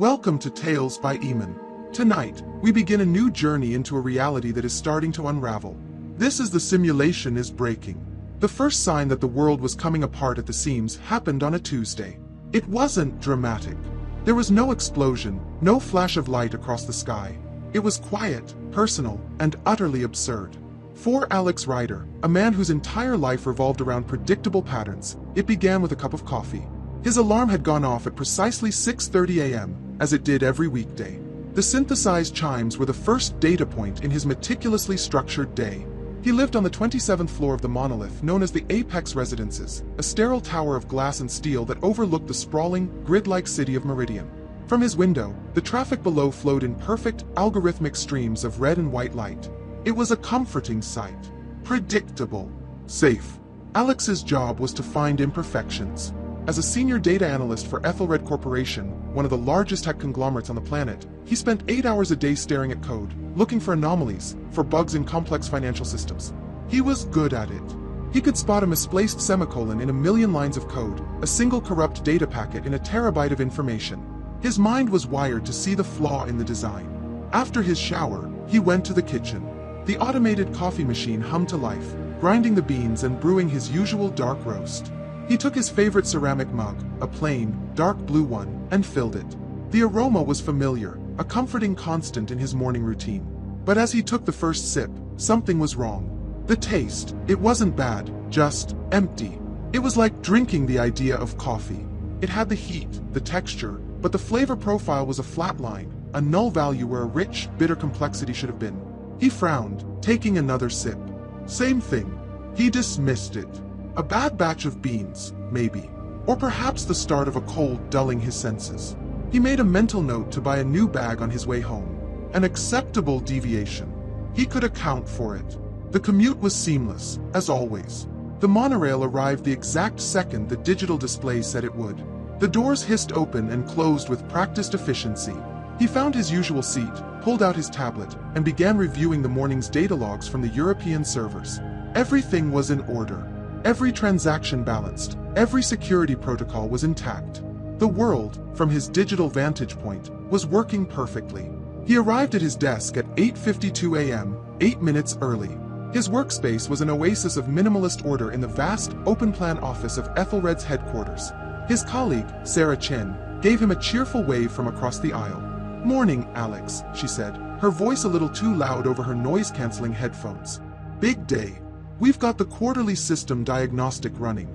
Welcome to Tales by Imon. Tonight, we begin a new journey into a reality that is starting to unravel. This is the simulation is breaking. The first sign that the world was coming apart at the seams happened on a Tuesday. It wasn't dramatic. There was no explosion, no flash of light across the sky. It was quiet, personal, and utterly absurd. For Alex Ryder, a man whose entire life revolved around predictable patterns, it began with a cup of coffee. His alarm had gone off at precisely 6:30 a.m., as it did every weekday. The synthesized chimes were the first data point in his meticulously structured day. He lived on the 27th floor of the monolith known as the Apex Residences, a sterile tower of glass and steel that overlooked the sprawling, grid-like city of Meridian. From his window, the traffic below flowed in perfect, algorithmic streams of red and white light. It was a comforting sight. Predictable. Safe. Alex's job was to find imperfections. As a senior data analyst for Ethelred Corporation, one of the largest tech conglomerates on the planet, he spent 8 hours a day staring at code, looking for anomalies, for bugs in complex financial systems. He was good at it. He could spot a misplaced semicolon in a million lines of code, a single corrupt data packet in a terabyte of information. His mind was wired to see the flaw in the design. After his shower, he went to the kitchen. The automated coffee machine hummed to life, grinding the beans and brewing his usual dark roast. He took his favorite ceramic mug, a plain, dark blue one, and filled it. The aroma was familiar, a comforting constant in his morning routine. But as he took the first sip, something was wrong. The taste, it wasn't bad, just empty. It was like drinking the idea of coffee. It had the heat, the texture, but the flavor profile was a flat line, a null value where a rich, bitter complexity should have been. He frowned, taking another sip. Same thing. He dismissed it. A bad batch of beans, maybe. Or perhaps the start of a cold dulling his senses. He made a mental note to buy a new bag on his way home. An acceptable deviation. He could account for it. The commute was seamless, as always. The monorail arrived the exact second the digital display said it would. The doors hissed open and closed with practiced efficiency. He found his usual seat, pulled out his tablet, and began reviewing the morning's data logs from the European servers. Everything was in order. Every transaction balanced, every security protocol was intact. The world, from his digital vantage point, was working perfectly. He arrived at his desk at 8:52 a.m., 8 minutes early. His workspace was an oasis of minimalist order in the vast, open-plan office of Ethelred's headquarters. His colleague, Sarah Chen, gave him a cheerful wave from across the aisle. "Morning, Alex," she said, her voice a little too loud over her noise-canceling headphones. "Big day. We've got the quarterly system diagnostic running."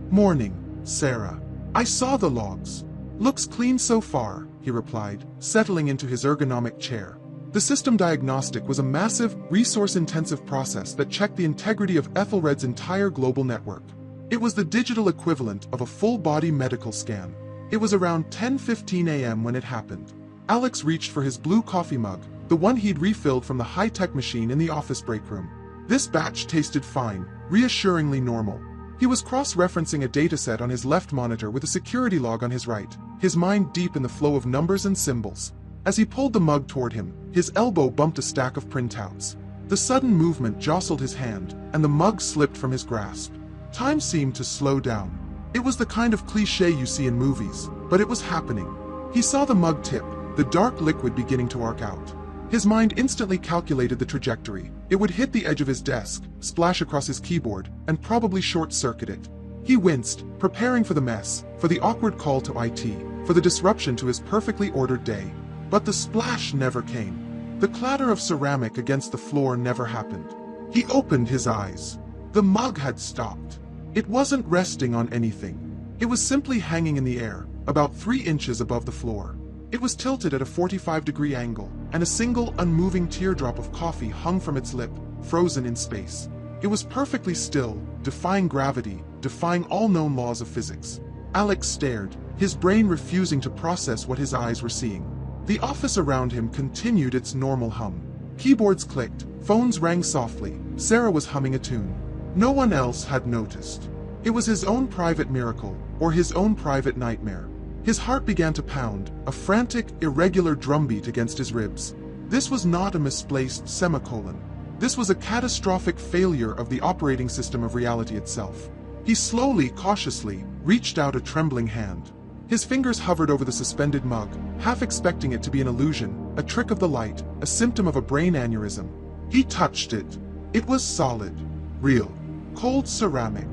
"Morning, Sarah. I saw the logs. Looks clean so far," he replied, settling into his ergonomic chair. The system diagnostic was a massive, resource-intensive process that checked the integrity of Ethelred's entire global network. It was the digital equivalent of a full-body medical scan. It was around 10:15 a.m. when it happened. Alex reached for his blue coffee mug, the one he'd refilled from the high-tech machine in the office break room. This batch tasted fine, reassuringly normal. He was cross-referencing a dataset on his left monitor with a security log on his right, his mind deep in the flow of numbers and symbols. As he pulled the mug toward him, his elbow bumped a stack of printouts. The sudden movement jostled his hand, and the mug slipped from his grasp. Time seemed to slow down. It was the kind of cliché you see in movies, but it was happening. He saw the mug tip, the dark liquid beginning to arc out. His mind instantly calculated the trajectory. It would hit the edge of his desk, splash across his keyboard, and probably short-circuit it. He winced, preparing for the mess, for the awkward call to IT, for the disruption to his perfectly ordered day. But the splash never came. The clatter of ceramic against the floor never happened. He opened his eyes. The mug had stopped. It wasn't resting on anything. It was simply hanging in the air, about 3 inches above the floor. It was tilted at a 45-degree angle, and a single, unmoving teardrop of coffee hung from its lip, frozen in space. It was perfectly still, defying gravity, defying all known laws of physics. Alex stared, his brain refusing to process what his eyes were seeing. The office around him continued its normal hum. Keyboards clicked, phones rang softly, Sarah was humming a tune. No one else had noticed. It was his own private miracle, or his own private nightmare. His heart began to pound, a frantic, irregular drumbeat against his ribs. This was not a misplaced semicolon. This was a catastrophic failure of the operating system of reality itself. He slowly, cautiously, reached out a trembling hand. His fingers hovered over the suspended mug, half expecting it to be an illusion, a trick of the light, a symptom of a brain aneurysm. He touched it. It was solid, real, cold ceramic.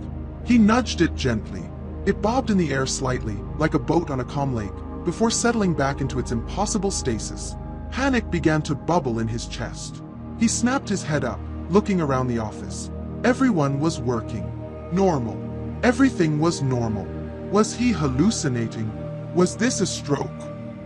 He nudged it gently. It bobbed in the air slightly, like a boat on a calm lake, before settling back into its impossible stasis. Panic began to bubble in his chest. He snapped his head up, looking around the office. Everyone was working. Normal. Everything was normal. Was he hallucinating? Was this a stroke?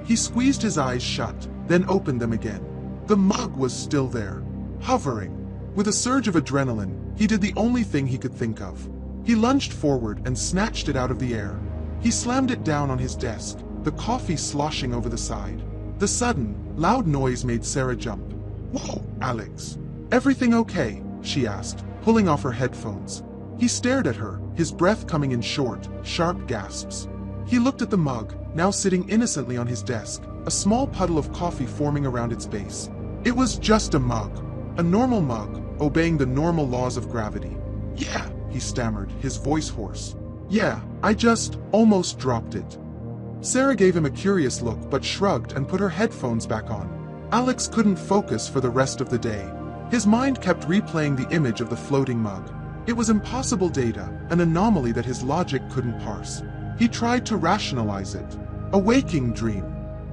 He squeezed his eyes shut, then opened them again. The mug was still there, hovering. With a surge of adrenaline, he did the only thing he could think of. He lunged forward and snatched it out of the air. He slammed it down on his desk, the coffee sloshing over the side. The sudden, loud noise made Sarah jump. "Whoa, Alex. Everything okay?" she asked, pulling off her headphones. He stared at her, his breath coming in short, sharp gasps. He looked at the mug, now sitting innocently on his desk, a small puddle of coffee forming around its base. It was just a mug. A normal mug, obeying the normal laws of gravity. "Yeah," he stammered, his voice hoarse. "Yeah, I just almost dropped it." Sarah gave him a curious look but shrugged and put her headphones back on. Alex couldn't focus for the rest of the day. His mind kept replaying the image of the floating mug. It was impossible data, an anomaly that his logic couldn't parse. He tried to rationalize it. A waking dream.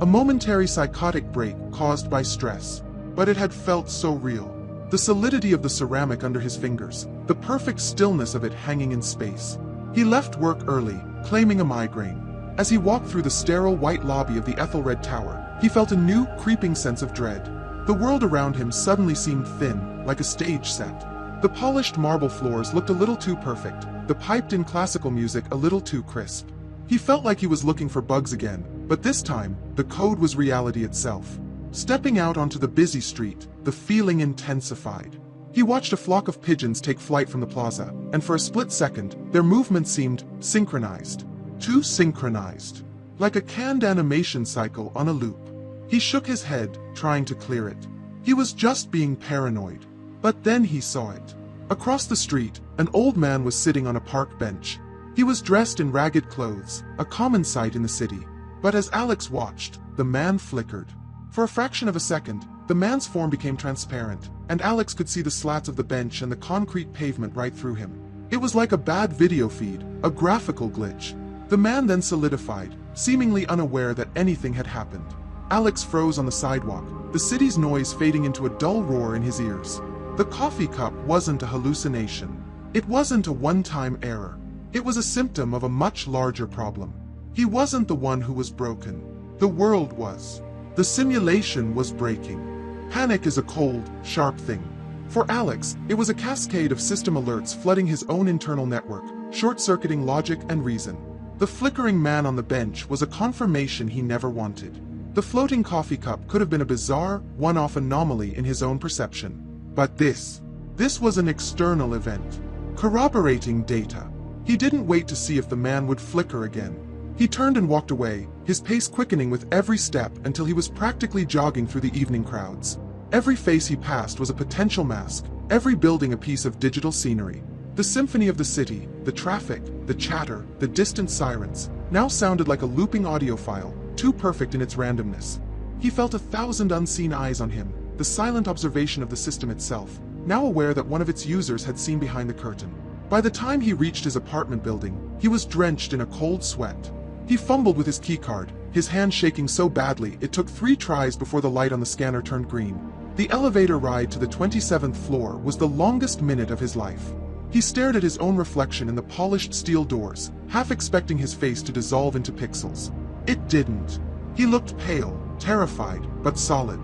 A momentary psychotic break caused by stress. But it had felt so real. The solidity of the ceramic under his fingers, the perfect stillness of it hanging in space. He left work early, claiming a migraine. As he walked through the sterile white lobby of the Ethelred Tower, he felt a new, creeping sense of dread. The world around him suddenly seemed thin, like a stage set. The polished marble floors looked a little too perfect, the piped-in classical music a little too crisp. He felt like he was looking for bugs again, but this time, the code was reality itself. Stepping out onto the busy street, the feeling intensified. He watched a flock of pigeons take flight from the plaza, and for a split second, their movements seemed synchronized. Too synchronized. Like a canned animation cycle on a loop. He shook his head, trying to clear it. He was just being paranoid. But then he saw it. Across the street, an old man was sitting on a park bench. He was dressed in ragged clothes, a common sight in the city. But as Alex watched, the man flickered. For a fraction of a second, the man's form became transparent, and Alex could see the slats of the bench and the concrete pavement right through him. It was like a bad video feed, a graphical glitch. The man then solidified, seemingly unaware that anything had happened. Alex froze on the sidewalk, the city's noise fading into a dull roar in his ears. The coffee cup wasn't a hallucination. It wasn't a one-time error. It was a symptom of a much larger problem. He wasn't the one who was broken. The world was. The simulation was breaking. Panic is a cold, sharp thing. For Alex, it was a cascade of system alerts flooding his own internal network, short-circuiting logic and reason. The flickering man on the bench was a confirmation he never wanted. The floating coffee cup could have been a bizarre, one-off anomaly in his own perception. But this was an external event. Corroborating data. He didn't wait to see if the man would flicker again. He turned and walked away, his pace quickening with every step until he was practically jogging through the evening crowds. Every face he passed was a potential mask, every building a piece of digital scenery. The symphony of the city, the traffic, the chatter, the distant sirens, now sounded like a looping audio file, too perfect in its randomness. He felt 1,000 unseen eyes on him, the silent observation of the system itself, now aware that one of its users had seen behind the curtain. By the time he reached his apartment building, he was drenched in a cold sweat. He fumbled with his keycard, his hand shaking so badly it took 3 tries before the light on the scanner turned green. The elevator ride to the 27th floor was the longest minute of his life. He stared at his own reflection in the polished steel doors, half expecting his face to dissolve into pixels. It didn't. He looked pale, terrified, but solid.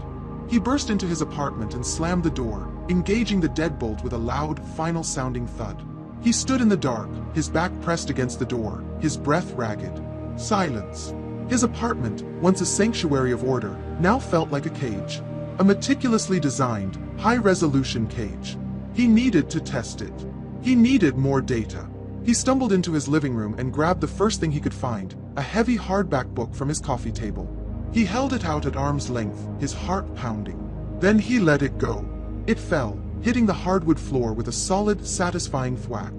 He burst into his apartment and slammed the door, engaging the deadbolt with a loud, final-sounding thud. He stood in the dark, his back pressed against the door, his breath ragged. Silence. His apartment, once a sanctuary of order, now felt like a cage. A meticulously designed, high-resolution cage. He needed to test it. He needed more data. He stumbled into his living room and grabbed the first thing he could find, a heavy hardback book from his coffee table. He held it out at arm's length, his heart pounding. Then he let it go. It fell, hitting the hardwood floor with a solid, satisfying thwack.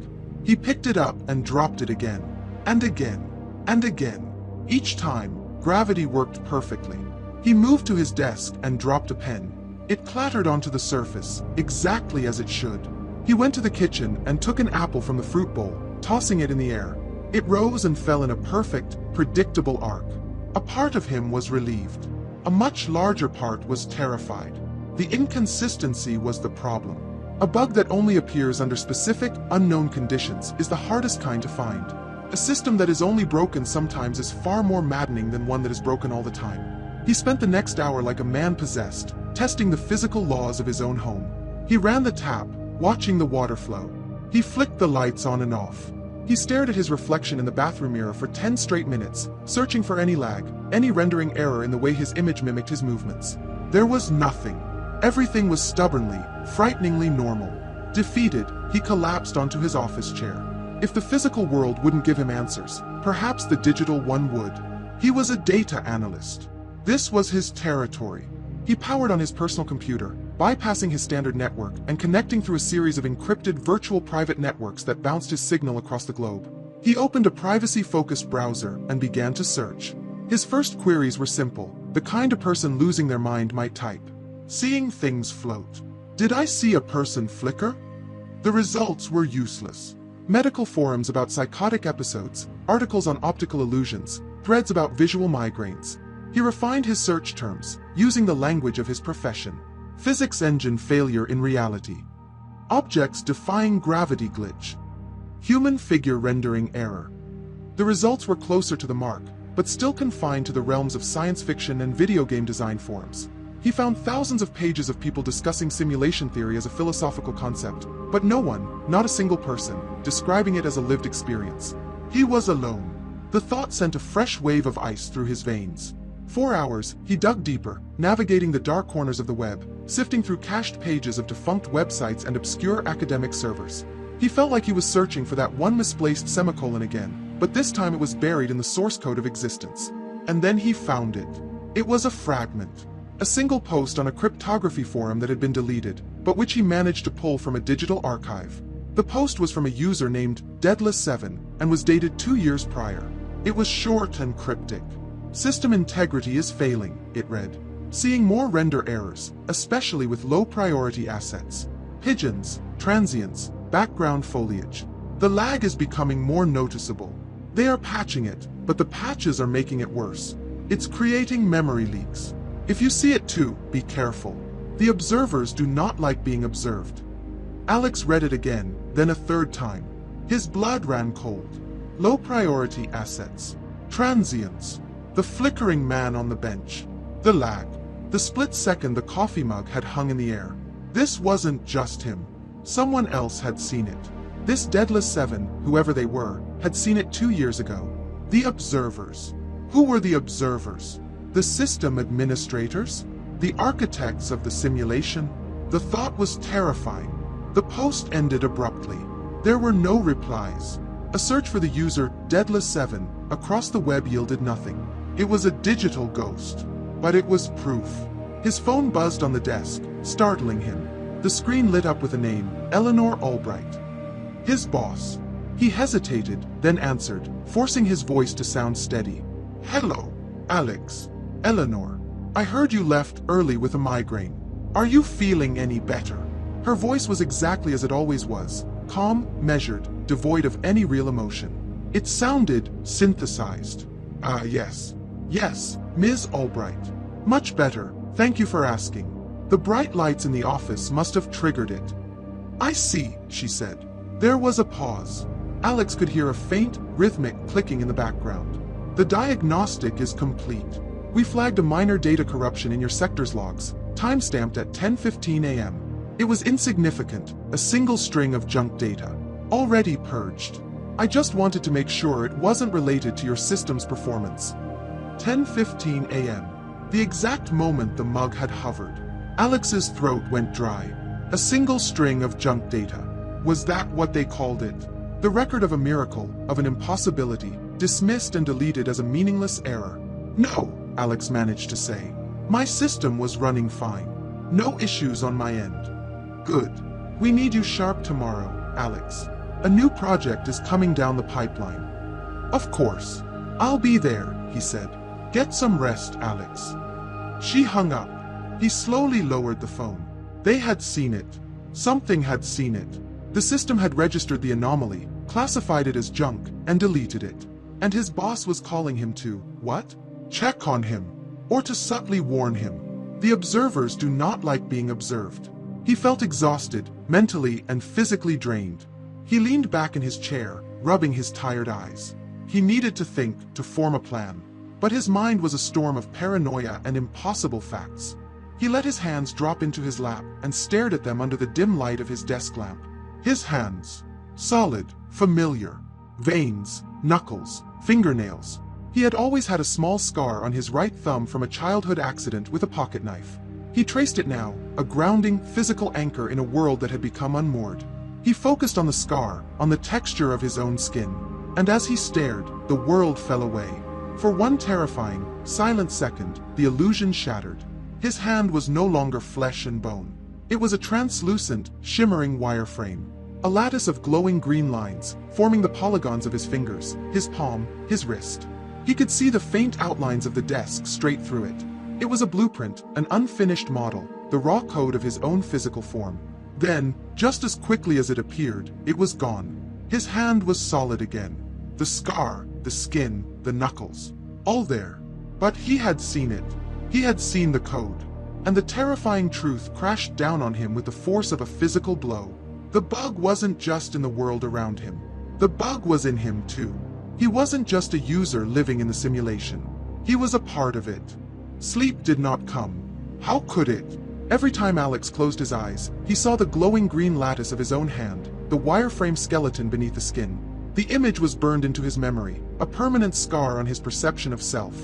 He picked it up and dropped it again. And again. And again. Each time, gravity worked perfectly. He moved to his desk and dropped a pen. It clattered onto the surface, exactly as it should. He went to the kitchen and took an apple from the fruit bowl, tossing it in the air. It rose and fell in a perfect, predictable arc. A part of him was relieved. A much larger part was terrified. The inconsistency was the problem. A bug that only appears under specific, unknown conditions is the hardest kind to find. A system that is only broken sometimes is far more maddening than one that is broken all the time. He spent the next hour like a man possessed, testing the physical laws of his own home. He ran the tap, watching the water flow. He flicked the lights on and off. He stared at his reflection in the bathroom mirror for 10 straight minutes, searching for any lag, any rendering error in the way his image mimicked his movements. There was nothing. Everything was stubbornly, frighteningly normal. Defeated, he collapsed onto his office chair. If the physical world wouldn't give him answers, perhaps the digital one would. He was a data analyst. This was his territory. He powered on his personal computer, bypassing his standard network and connecting through a series of encrypted virtual private networks that bounced his signal across the globe. He opened a privacy-focused browser and began to search. His first queries were simple, the kind a person losing their mind might type. Seeing things float. Did I see a person flicker? The results were useless. Medical forums about psychotic episodes, articles on optical illusions, threads about visual migraines. He refined his search terms, using the language of his profession. Physics engine failure in reality. Objects defying gravity glitch. Human figure rendering error. The results were closer to the mark, but still confined to the realms of science fiction and video game design forums. He found thousands of pages of people discussing simulation theory as a philosophical concept, but no one, not a single person, describing it as a lived experience. He was alone. The thought sent a fresh wave of ice through his veins. 4 hours, he dug deeper, navigating the dark corners of the web, sifting through cached pages of defunct websites and obscure academic servers. He felt like he was searching for that one misplaced semicolon again, but this time it was buried in the source code of existence. And then he found it. It was a fragment. A single post on a cryptography forum that had been deleted, but which he managed to pull from a digital archive. The post was from a user named Deadless7 and was dated 2 years prior. It was short and cryptic. System integrity is failing, it read. Seeing more render errors, especially with low-priority assets. Pigeons, transients, background foliage. The lag is becoming more noticeable. They are patching it, but the patches are making it worse. It's creating memory leaks. If you see it too, be careful. The observers do not like being observed. Alex read it again, then a third time. His blood ran cold. Low-priority assets. Transients. The flickering man on the bench. The lag. The split second the coffee mug had hung in the air. This wasn't just him. Someone else had seen it. This Deadless7, whoever they were, had seen it 2 years ago. The observers. Who were the observers? The system administrators? The architects of the simulation? The thought was terrifying. The post ended abruptly. There were no replies. A search for the user Deadless7 across the web yielded nothing. It was a digital ghost, but it was proof. His phone buzzed on the desk, startling him. The screen lit up with a name, Eleanor Albright. His boss. He hesitated, then answered, forcing his voice to sound steady. Hello, Alex. Eleanor. I heard you left early with a migraine. Are you feeling any better? Her voice was exactly as it always was, calm, measured, devoid of any real emotion. It sounded synthesized. Yes. Yes, Ms. Albright. Much better, thank you for asking. The bright lights in the office must have triggered it. I see, she said. There was a pause. Alex could hear a faint, rhythmic clicking in the background. The diagnostic is complete. We flagged a minor data corruption in your sector's logs, timestamped at 10:15 a.m. It was insignificant, a single string of junk data. Already purged. I just wanted to make sure it wasn't related to your system's performance. 10:15 a.m. The exact moment the mug had hovered. Alex's throat went dry. A single string of junk data. Was that what they called it? The record of a miracle, of an impossibility, dismissed and deleted as a meaningless error. No, Alex managed to say. My system was running fine. No issues on my end. Good. We need you sharp tomorrow, Alex. A new project is coming down the pipeline. Of course. "I'll be there," he said. "Get some rest, Alex." She hung up. He slowly lowered the phone. They had seen it. Something had seen it. The system had registered the anomaly, classified it as junk, and deleted it. And his boss was calling him to, what? Check on him. Or to subtly warn him. The observers do not like being observed. He felt exhausted, mentally and physically drained. He leaned back in his chair, rubbing his tired eyes. He needed to think, to form a plan. But his mind was a storm of paranoia and impossible facts. He let his hands drop into his lap and stared at them under the dim light of his desk lamp. His hands. Solid, familiar. Veins, knuckles, fingernails. He had always had a small scar on his right thumb from a childhood accident with a pocket knife. He traced it now, a grounding, physical anchor in a world that had become unmoored. He focused on the scar, on the texture of his own skin. And as he stared, the world fell away. For one terrifying, silent second, the illusion shattered. His hand was no longer flesh and bone. It was a translucent, shimmering wireframe. A lattice of glowing green lines, forming the polygons of his fingers, his palm, his wrist. He could see the faint outlines of the desk straight through it. It was a blueprint, an unfinished model, the raw code of his own physical form. Then, just as quickly as it appeared, it was gone. His hand was solid again. The scar, the skin, the knuckles. All there. But he had seen it. He had seen the code. And the terrifying truth crashed down on him with the force of a physical blow. The bug wasn't just in the world around him. The bug was in him too. He wasn't just a user living in the simulation. He was a part of it. Sleep did not come. How could it? Every time Alex closed his eyes, he saw the glowing green lattice of his own hand, the wireframe skeleton beneath the skin. The image was burned into his memory, a permanent scar on his perception of self.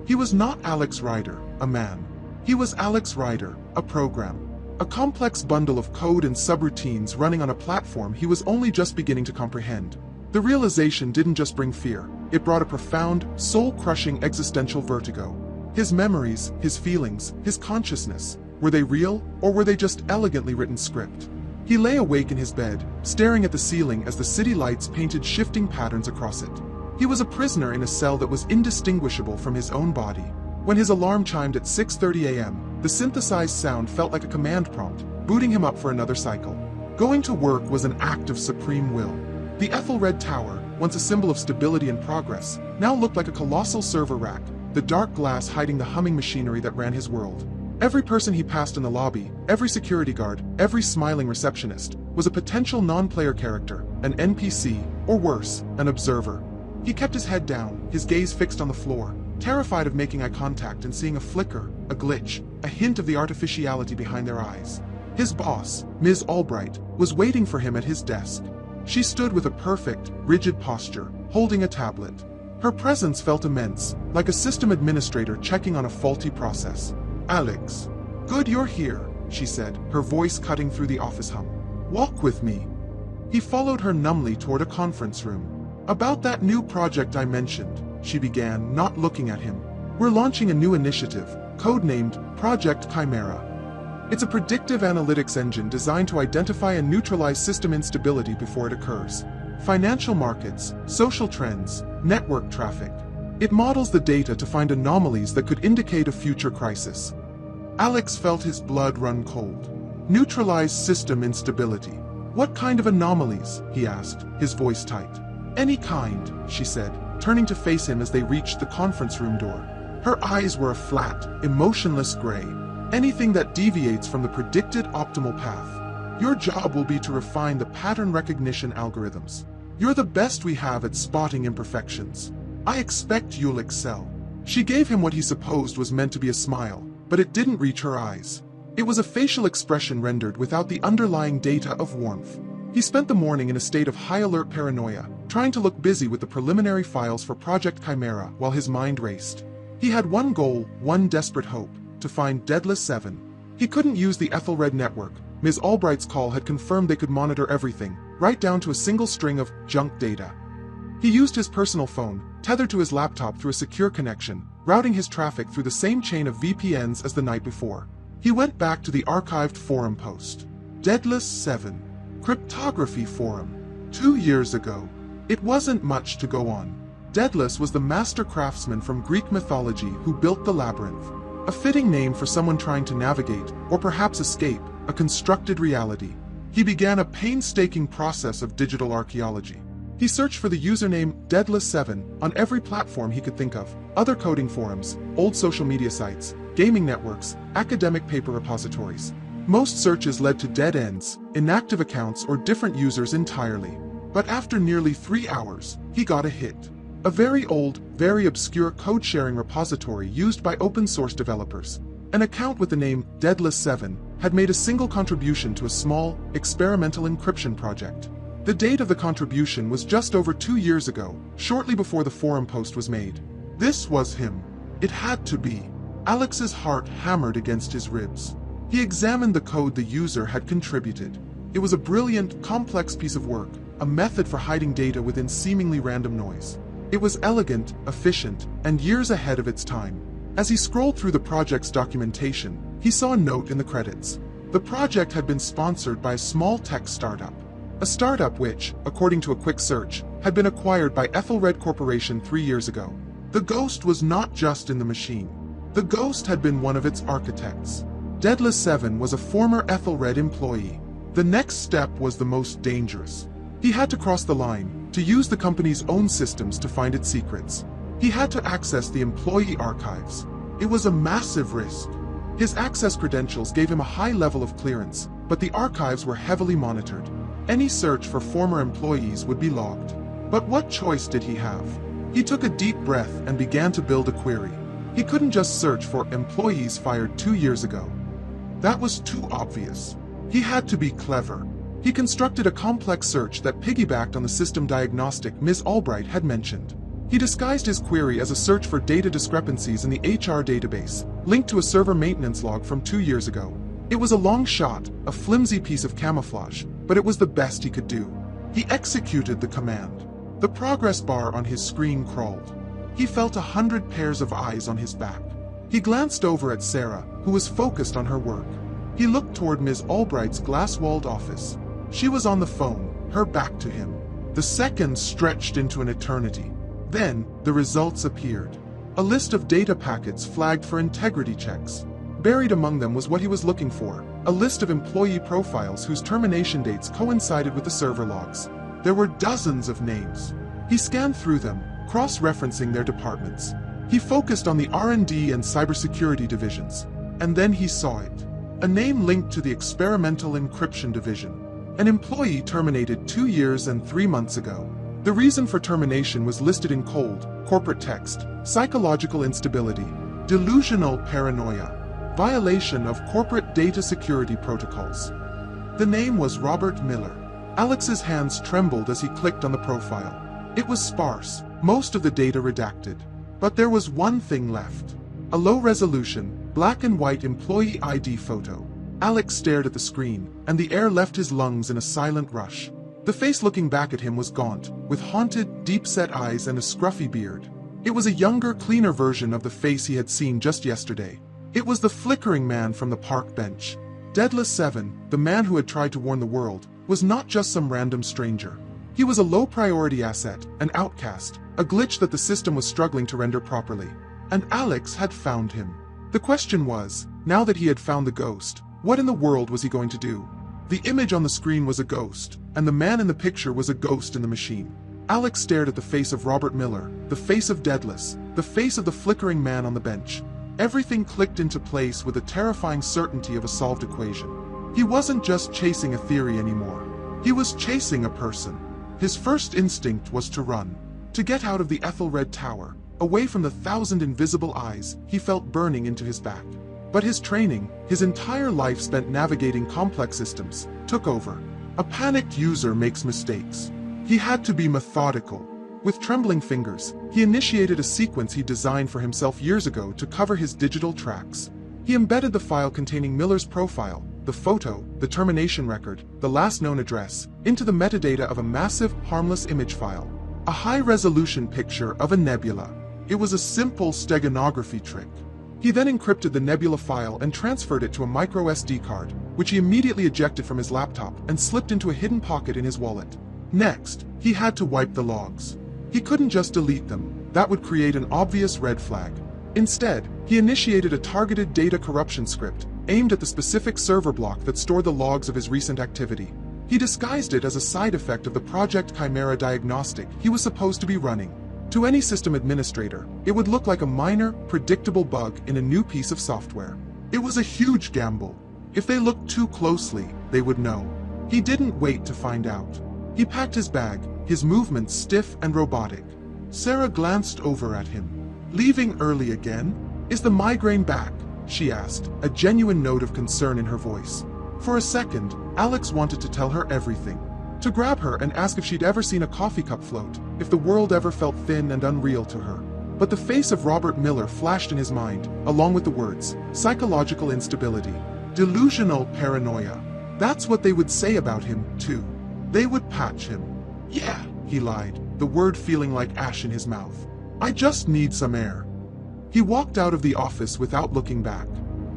He was not Alex Ryder, a man. He was Alex Ryder, a program. A complex bundle of code and subroutines running on a platform he was only just beginning to comprehend. The realization didn't just bring fear, it brought a profound, soul-crushing existential vertigo. His memories, his feelings, his consciousness, were they real, or were they just elegantly written script? He lay awake in his bed, staring at the ceiling as the city lights painted shifting patterns across it. He was a prisoner in a cell that was indistinguishable from his own body. When his alarm chimed at 6:30 a.m., the synthesized sound felt like a command prompt, booting him up for another cycle. Going to work was an act of supreme will. The Ethelred Tower, once a symbol of stability and progress, now looked like a colossal server rack, the dark glass hiding the humming machinery that ran his world. Every person he passed in the lobby, every security guard, every smiling receptionist, was a potential non-player character, an NPC, or worse, an observer. He kept his head down, his gaze fixed on the floor, terrified of making eye contact and seeing a flicker, a glitch, a hint of the artificiality behind their eyes. His boss, Ms. Albright, was waiting for him at his desk. She stood with a perfect, rigid posture, holding a tablet. Her presence felt immense, like a system administrator checking on a faulty process. "Alex. Good you're here," she said, her voice cutting through the office hum. "Walk with me." He followed her numbly toward a conference room. "About that new project I mentioned," she began, not looking at him. "We're launching a new initiative, codenamed Project Chimera. It's a predictive analytics engine designed to identify and neutralize system instability before it occurs. Financial markets, social trends, network traffic. It models the data to find anomalies that could indicate a future crisis." Alex felt his blood run cold. Neutralize system instability. "What kind of anomalies?" he asked, his voice tight. "Any kind," she said, turning to face him as they reached the conference room door. Her eyes were a flat, emotionless gray. "Anything that deviates from the predicted optimal path. Your job will be to refine the pattern recognition algorithms. You're the best we have at spotting imperfections. I expect you'll excel." She gave him what he supposed was meant to be a smile, but it didn't reach her eyes. It was a facial expression rendered without the underlying data of warmth. He spent the morning in a state of high-alert paranoia, trying to look busy with the preliminary files for Project Chimera while his mind raced. He had one goal, one desperate hope, to find Daedalus 7. He couldn't use the Ethelred network. Ms. Albright's call had confirmed they could monitor everything, right down to a single string of junk data. He used his personal phone, tethered to his laptop through a secure connection, routing his traffic through the same chain of VPNs as the night before. He went back to the archived forum post. Daedalus 7. Cryptography forum. 2 years ago. It wasn't much to go on. Daedalus was the master craftsman from Greek mythology who built the labyrinth. A fitting name for someone trying to navigate, or perhaps escape, a constructed reality. He began a painstaking process of digital archaeology. He searched for the username Daedalus7 on every platform he could think of, other coding forums, old social media sites, gaming networks, academic paper repositories. Most searches led to dead ends, inactive accounts, or different users entirely. But after nearly 3 hours, he got a hit. A very old, very obscure code-sharing repository used by open-source developers. An account with the name Daedalus7 had made a single contribution to a small, experimental encryption project. The date of the contribution was just over 2 years ago, shortly before the forum post was made. This was him. It had to be. Alex's heart hammered against his ribs. He examined the code the user had contributed. It was a brilliant, complex piece of work, a method for hiding data within seemingly random noise. It was elegant, efficient, and years ahead of its time. As he scrolled through the project's documentation, he saw a note in the credits. The project had been sponsored by a small tech startup. A startup which, according to a quick search, had been acquired by Ethelred Corporation 3 years ago. The ghost was not just in the machine. The ghost had been one of its architects. Daedalus7 was a former Ethelred employee. The next step was the most dangerous. He had to cross the line, to use the company's own systems to find its secrets. He had to access the employee archives. It was a massive risk. His access credentials gave him a high level of clearance, but the archives were heavily monitored. Any search for former employees would be logged. But what choice did he have? He took a deep breath and began to build a query. He couldn't just search for employees fired 2 years ago. That was too obvious. He had to be clever. He constructed a complex search that piggybacked on the system diagnostic Ms. Albright had mentioned. He disguised his query as a search for data discrepancies in the HR database, linked to a server maintenance log from 2 years ago. It was a long shot, a flimsy piece of camouflage, but it was the best he could do. He executed the command. The progress bar on his screen crawled. He felt 100 pairs of eyes on his back. He glanced over at Sarah, who was focused on her work. He looked toward Ms. Albright's glass-walled office. She was on the phone, her back to him. The seconds stretched into an eternity. Then, the results appeared. A list of data packets flagged for integrity checks. Buried among them was what he was looking for, a list of employee profiles whose termination dates coincided with the server logs. There were dozens of names. He scanned through them, cross-referencing their departments. He focused on the R&D and cybersecurity divisions. And then he saw it. A name linked to the experimental encryption division. An employee terminated 2 years and 3 months ago. The reason for termination was listed in cold, corporate text: psychological instability, delusional paranoia, violation of corporate data security protocols. The name was Robert Miller. Alex's hands trembled as he clicked on the profile. It was sparse, most of the data redacted. But there was one thing left. A low-resolution, black and white employee ID photo. Alex stared at the screen, and the air left his lungs in a silent rush. The face looking back at him was gaunt, with haunted, deep-set eyes and a scruffy beard. It was a younger, cleaner version of the face he had seen just yesterday. It was the flickering man from the park bench. Daedalus7, the man who had tried to warn the world, was not just some random stranger. He was a low-priority asset, an outcast, a glitch that the system was struggling to render properly. And Alex had found him. The question was, now that he had found the ghost, what in the world was he going to do? The image on the screen was a ghost, and the man in the picture was a ghost in the machine. Alex stared at the face of Robert Miller, the face of Daedalus, the face of the flickering man on the bench. Everything clicked into place with the terrifying certainty of a solved equation. He wasn't just chasing a theory anymore. He was chasing a person. His first instinct was to run. To get out of the Ethelred Tower, away from the 1,000 invisible eyes he felt burning into his back. But his training, his entire life spent navigating complex systems, took over. A panicked user makes mistakes. He had to be methodical. With trembling fingers, he initiated a sequence he designed for himself years ago to cover his digital tracks. He embedded the file containing Miller's profile, the photo, the termination record, the last known address, into the metadata of a massive, harmless image file. A high-resolution picture of a nebula. It was a simple steganography trick. He then encrypted the nebula file and transferred it to a micro SD card, which he immediately ejected from his laptop and slipped into a hidden pocket in his wallet. Next, he had to wipe the logs. He couldn't just delete them. That would create an obvious red flag. Instead, he initiated a targeted data corruption script aimed at the specific server block that stored the logs of his recent activity. He disguised it as a side effect of the Project Chimera diagnostic he was supposed to be running. To any system administrator, it would look like a minor, predictable bug in a new piece of software. It was a huge gamble. If they looked too closely, they would know. He didn't wait to find out. He packed his bag, his movements stiff and robotic. Sarah glanced over at him. "Leaving early again? Is the migraine back?" she asked, a genuine note of concern in her voice. For a second, Alex wanted to tell her everything. To grab her and ask if she'd ever seen a coffee cup float, if the world ever felt thin and unreal to her. But the face of Robert Miller flashed in his mind, along with the words, psychological instability, delusional paranoia. That's what they would say about him, too. They would patch him. "Yeah," he lied, the word feeling like ash in his mouth. "I just need some air." He walked out of the office without looking back.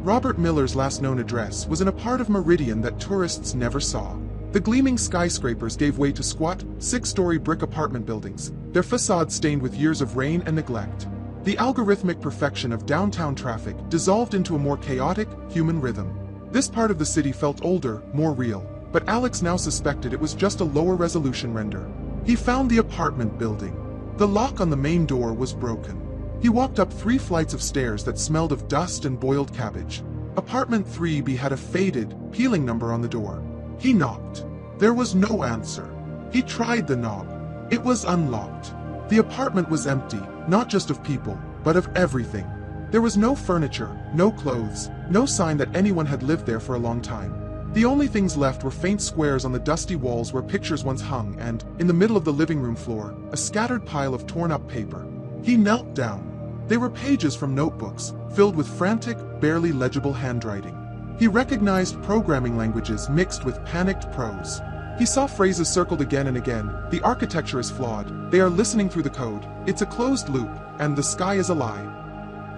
Robert Miller's last known address was in a part of Meridian that tourists never saw. The gleaming skyscrapers gave way to squat, six-story brick apartment buildings, their facades stained with years of rain and neglect. The algorithmic perfection of downtown traffic dissolved into a more chaotic, human rhythm. This part of the city felt older, more real, but Alex now suspected it was just a lower-resolution render. He found the apartment building. The lock on the main door was broken. He walked up 3 flights of stairs that smelled of dust and boiled cabbage. Apartment 3B had a faded, peeling number on the door. He knocked. There was no answer. He tried the knob. It was unlocked. The apartment was empty, not just of people, but of everything. There was no furniture, no clothes, no sign that anyone had lived there for a long time. The only things left were faint squares on the dusty walls where pictures once hung and, in the middle of the living room floor, a scattered pile of torn-up paper. He knelt down. They were pages from notebooks, filled with frantic, barely legible handwriting. He recognized programming languages mixed with panicked prose. He saw phrases circled again and again. The architecture is flawed. They are listening through the code. It's a closed loop, and the sky is a lie.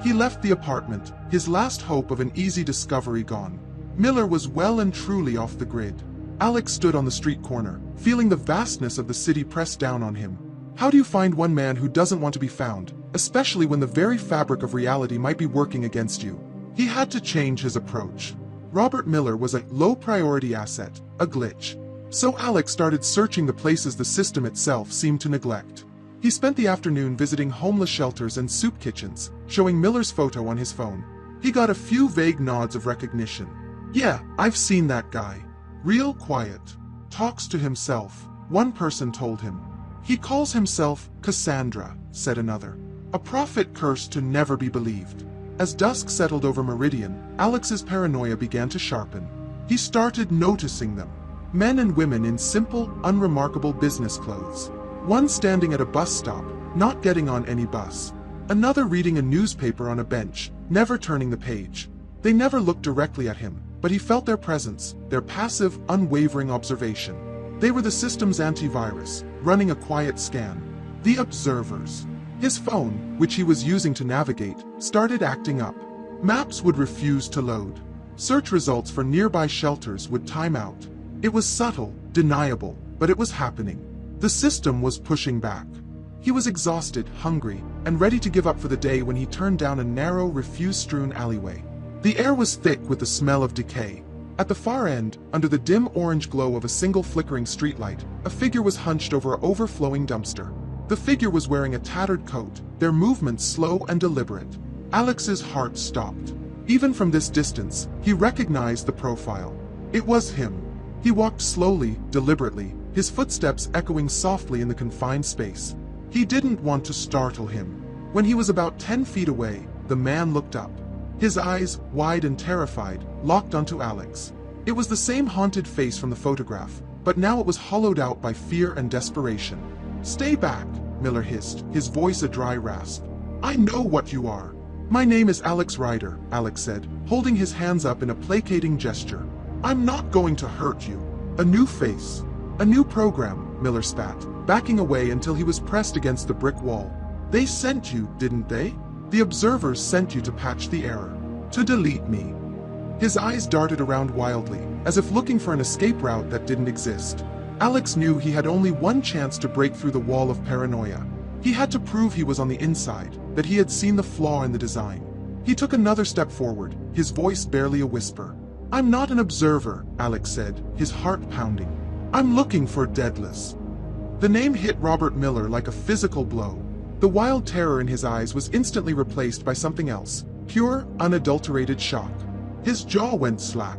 He left the apartment, his last hope of an easy discovery gone. Miller was well and truly off the grid. Alex stood on the street corner, feeling the vastness of the city press down on him. How do you find one man who doesn't want to be found, especially when the very fabric of reality might be working against you? He had to change his approach. Robert Miller was a low-priority asset, a glitch. So Alex started searching the places the system itself seemed to neglect. He spent the afternoon visiting homeless shelters and soup kitchens, showing Miller's photo on his phone. He got a few vague nods of recognition. "Yeah, I've seen that guy. Real quiet. Talks to himself," one person told him. "He calls himself Cassandra," said another. A prophet cursed to never be believed. As dusk settled over Meridian, Alex's paranoia began to sharpen. He started noticing them. Men and women in simple, unremarkable business clothes. One standing at a bus stop, not getting on any bus. Another reading a newspaper on a bench, never turning the page. They never looked directly at him, but he felt their presence, their passive, unwavering observation. They were the system's antivirus, running a quiet scan. The observers. His phone, which he was using to navigate, started acting up. Maps would refuse to load. Search results for nearby shelters would time out. It was subtle, deniable, but it was happening. The system was pushing back. He was exhausted, hungry, and ready to give up for the day when he turned down a narrow, refuse-strewn alleyway. The air was thick with the smell of decay. At the far end, under the dim orange glow of a single flickering streetlight, a figure was hunched over an overflowing dumpster. The figure was wearing a tattered coat, their movements slow and deliberate. Alex's heart stopped. Even from this distance, he recognized the profile. It was him. He walked slowly, deliberately, his footsteps echoing softly in the confined space. He didn't want to startle him. When he was about 10 feet away, the man looked up. His eyes, wide and terrified, locked onto Alex. It was the same haunted face from the photograph, but now it was hollowed out by fear and desperation. "Stay back," Miller hissed, his voice a dry rasp. "I know what you are." "My name is Alex Ryder," Alex said, holding his hands up in a placating gesture. "I'm not going to hurt you." "A new face. A new program," Miller spat, backing away until he was pressed against the brick wall. "They sent you, didn't they? The observers sent you to patch the error. To delete me." His eyes darted around wildly, as if looking for an escape route that didn't exist. Alex knew he had only one chance to break through the wall of paranoia. He had to prove he was on the inside, that he had seen the flaw in the design. He took another step forward, his voice barely a whisper. "I'm not an observer," Alex said, his heart pounding. "I'm looking for Deadless." The name hit Robert Miller like a physical blow. The wild terror in his eyes was instantly replaced by something else, pure, unadulterated shock. His jaw went slack.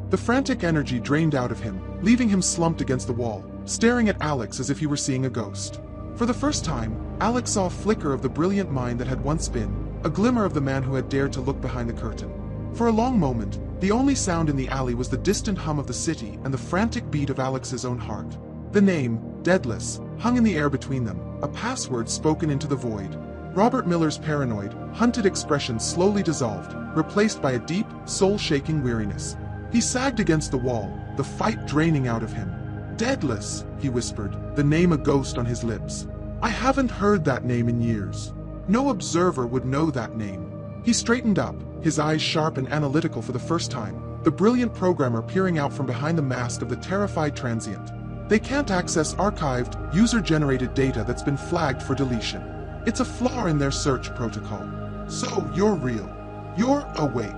The frantic energy drained out of him, leaving him slumped against the wall, staring at Alex as if he were seeing a ghost. For the first time, Alex saw a flicker of the brilliant mind that had once been, a glimmer of the man who had dared to look behind the curtain. For a long moment, the only sound in the alley was the distant hum of the city and the frantic beat of Alex's own heart. The name, Deadless, hung in the air between them, a password spoken into the void. Robert Miller's paranoid, hunted expression slowly dissolved, replaced by a deep, soul-shaking weariness. He sagged against the wall, the fight draining out of him. "Deadless," he whispered, the name a ghost on his lips. "I haven't heard that name in years. No observer would know that name." He straightened up, his eyes sharp and analytical for the first time, the brilliant programmer peering out from behind the mask of the terrified transient. "They can't access archived, user-generated data that's been flagged for deletion. It's a flaw in their search protocol. So, you're real. You're awake."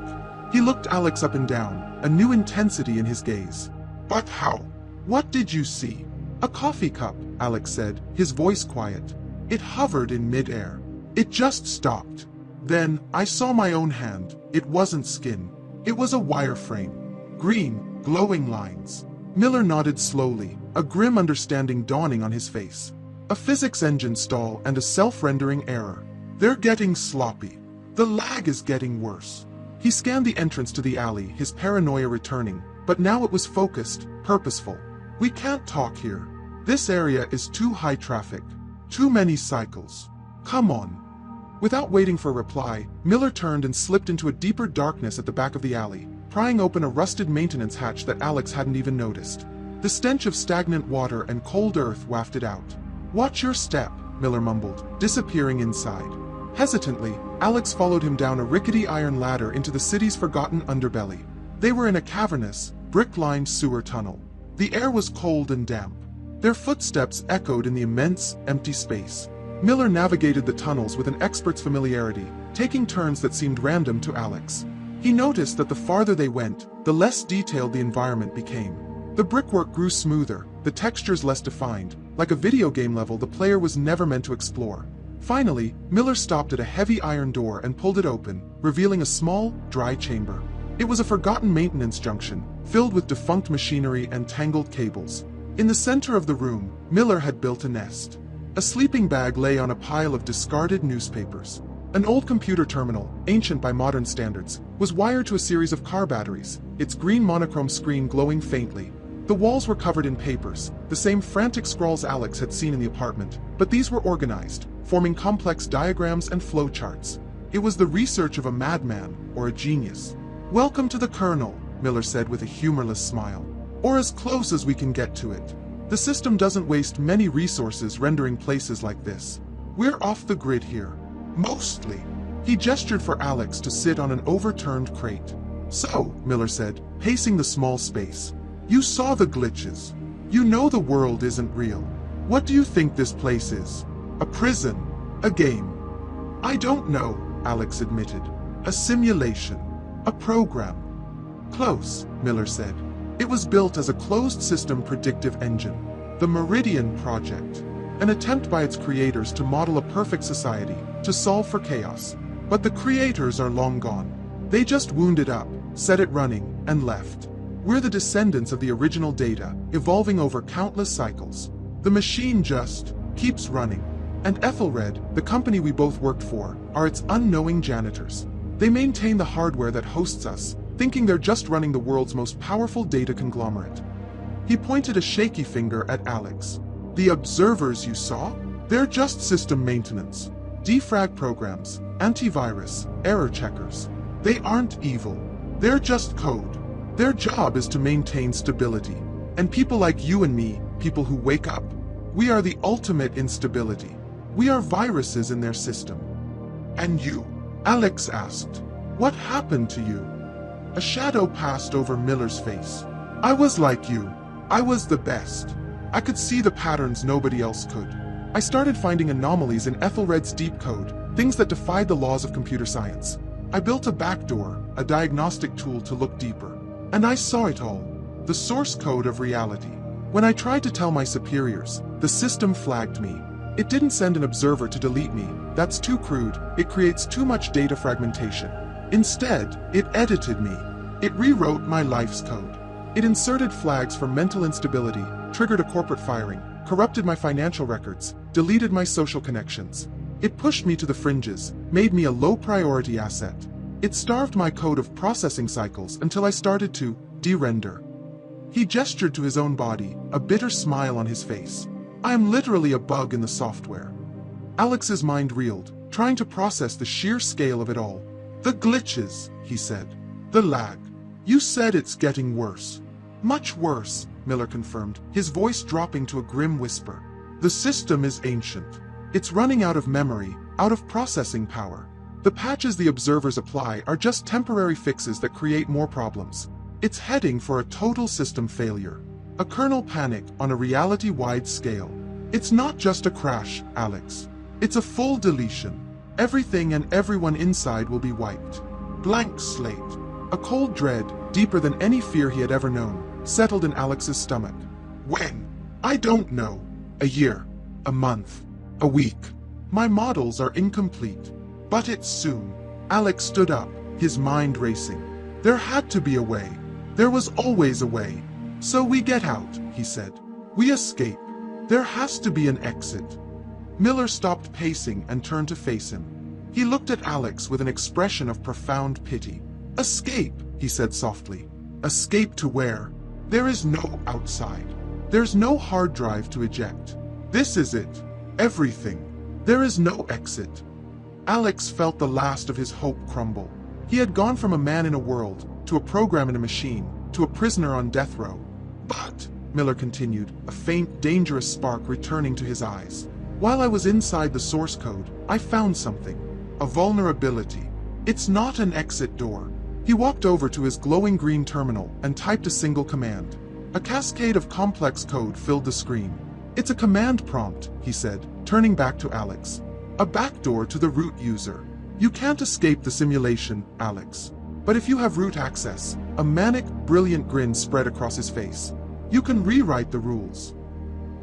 He looked Alex up and down, a new intensity in his gaze. "But how? What did you see?" "A coffee cup," Alex said, his voice quiet. "It hovered in mid-air. It just stopped. Then, I saw my own hand. It wasn't skin. It was a wireframe. Green, glowing lines." Miller nodded slowly, a grim understanding dawning on his face. "A physics engine stall and a self-rendering error. They're getting sloppy. The lag is getting worse." He scanned the entrance to the alley, his paranoia returning, but now it was focused, purposeful. "We can't talk here. This area is too high traffic. Too many cycles. Come on." Without waiting for a reply, Miller turned and slipped into a deeper darkness at the back of the alley, prying open a rusted maintenance hatch that Alex hadn't even noticed. The stench of stagnant water and cold earth wafted out. "Watch your step," Miller mumbled, disappearing inside. Hesitantly, Alex followed him down a rickety iron ladder into the city's forgotten underbelly. They were in a cavernous, brick-lined sewer tunnel. The air was cold and damp. Their footsteps echoed in the immense, empty space. Miller navigated the tunnels with an expert's familiarity, taking turns that seemed random to Alex. He noticed that the farther they went, the less detailed the environment became. The brickwork grew smoother, the textures less defined, like a video game level the player was never meant to explore. Finally, Miller stopped at a heavy iron door and pulled it open, revealing a small, dry chamber. It was a forgotten maintenance junction, filled with defunct machinery and tangled cables. In the center of the room, Miller had built a nest. A sleeping bag lay on a pile of discarded newspapers. An old computer terminal, ancient by modern standards, was wired to a series of car batteries, its green monochrome screen glowing faintly. The walls were covered in papers, the same frantic scrawls Alex had seen in the apartment, but these were organized, forming complex diagrams and flowcharts. It was the research of a madman or a genius. "Welcome to the kernel," Miller said with a humorless smile. "Or as close as we can get to it. The system doesn't waste many resources rendering places like this. We're off the grid here. Mostly." He gestured for Alex to sit on an overturned crate. "So," Miller said, pacing the small space, "you saw the glitches. You know the world isn't real. What do you think this place is? A prison? A game?" "I don't know," Alex admitted. "A simulation. A program." "Close," Miller said. "It was built as a closed-system predictive engine. The Meridian project. An attempt by its creators to model a perfect society, to solve for chaos. But the creators are long gone. They just wound it up, set it running, and left. We're the descendants of the original data, evolving over countless cycles. The machine just keeps running. And Ethelred, the company we both worked for, are its unknowing janitors. They maintain the hardware that hosts us, thinking they're just running the world's most powerful data conglomerate." He pointed a shaky finger at Alex. "The observers you saw? They're just system maintenance. Defrag programs, antivirus, error checkers. They aren't evil. They're just code. Their job is to maintain stability. And people like you and me, people who wake up, we are the ultimate instability. We are viruses in their system." "And you?" Alex asked. "What happened to you?" A shadow passed over Miller's face. "I was like you. I was the best. I could see the patterns nobody else could. I started finding anomalies in Ethelred's deep code, things that defied the laws of computer science. I built a backdoor, a diagnostic tool to look deeper. And I saw it all. The source code of reality. When I tried to tell my superiors, the system flagged me. It didn't send an observer to delete me. That's too crude. It creates too much data fragmentation. Instead, it edited me. It rewrote my life's code. It inserted flags for mental instability, triggered a corporate firing, corrupted my financial records, deleted my social connections. It pushed me to the fringes, made me a low-priority asset. It starved my code of processing cycles until I started to de-render. He gestured to his own body, a bitter smile on his face. I am literally a bug in the software. Alex's mind reeled, trying to process the sheer scale of it all. The glitches, he said. The lag. You said it's getting worse. Much worse, Miller confirmed, his voice dropping to a grim whisper. The system is ancient. It's running out of memory, out of processing power. The patches the observers apply are just temporary fixes that create more problems. It's heading for a total system failure. A kernel panic on a reality-wide scale. It's not just a crash, Alex. It's a full deletion. Everything and everyone inside will be wiped. Blank slate. A cold dread, deeper than any fear he had ever known, settled in Alex's stomach. When? I don't know. A year. A month. A week. My models are incomplete. But it's soon. Alex stood up, his mind racing. There had to be a way. There was always a way. So we get out, he said. We escape. There has to be an exit. Miller stopped pacing and turned to face him. He looked at Alex with an expression of profound pity. Escape, he said softly. Escape to where? There is no outside. There's no hard drive to eject. This is it. Everything. There is no exit. Alex felt the last of his hope crumble. He had gone from a man in a world, to a program in a machine, to a prisoner on death row. But, Miller continued, a faint, dangerous spark returning to his eyes. While I was inside the source code, I found something. A vulnerability. It's not an exit door. He walked over to his glowing green terminal and typed a single command. A cascade of complex code filled the screen. It's a command prompt, he said, turning back to Alex. A backdoor to the root user. You can't escape the simulation, Alex. But if you have root access, a manic, brilliant grin spread across his face. You can rewrite the rules.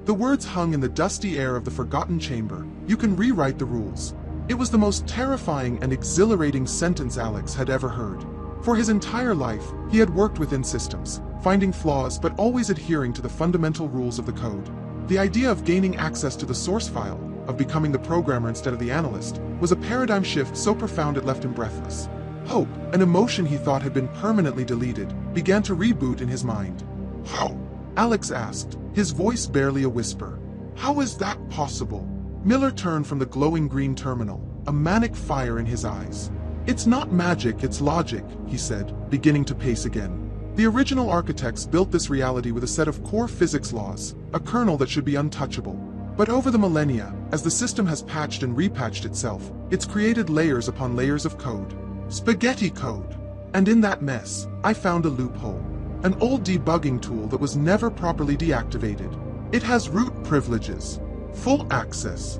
The words hung in the dusty air of the forgotten chamber. You can rewrite the rules. It was the most terrifying and exhilarating sentence Alex had ever heard. For his entire life, he had worked within systems, finding flaws but always adhering to the fundamental rules of the code. The idea of gaining access to the source file, of becoming the programmer instead of the analyst, was a paradigm shift so profound it left him breathless. Hope, an emotion he thought had been permanently deleted, began to reboot in his mind. How? Alex asked, his voice barely a whisper. How is that possible? Miller turned from the glowing green terminal, a manic fire in his eyes. It's not magic, it's logic, he said, beginning to pace again. The original architects built this reality with a set of core physics laws, a kernel that should be untouchable. But over the millennia, as the system has patched and repatched itself, it's created layers upon layers of code. Spaghetti code. And in that mess, I found a loophole. An old debugging tool that was never properly deactivated. It has root privileges. Full access.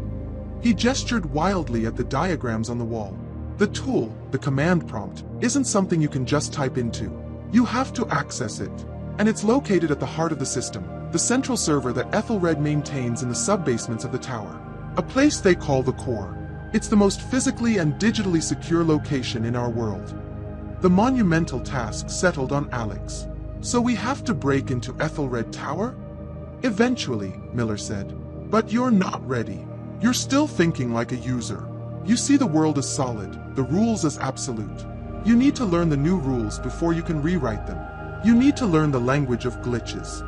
He gestured wildly at the diagrams on the wall. The tool, the command prompt, isn't something you can just type into. You have to access it. And it's located at the heart of the system, the central server that Ethelred maintains in the sub-basements of the tower. A place they call the core. It's the most physically and digitally secure location in our world. The monumental task settled on Alex. So we have to break into Ethelred Tower? Eventually, Miller said. But you're not ready. You're still thinking like a user. You see the world as solid, the rules as absolute. You need to learn the new rules before you can rewrite them. You need to learn the language of glitches.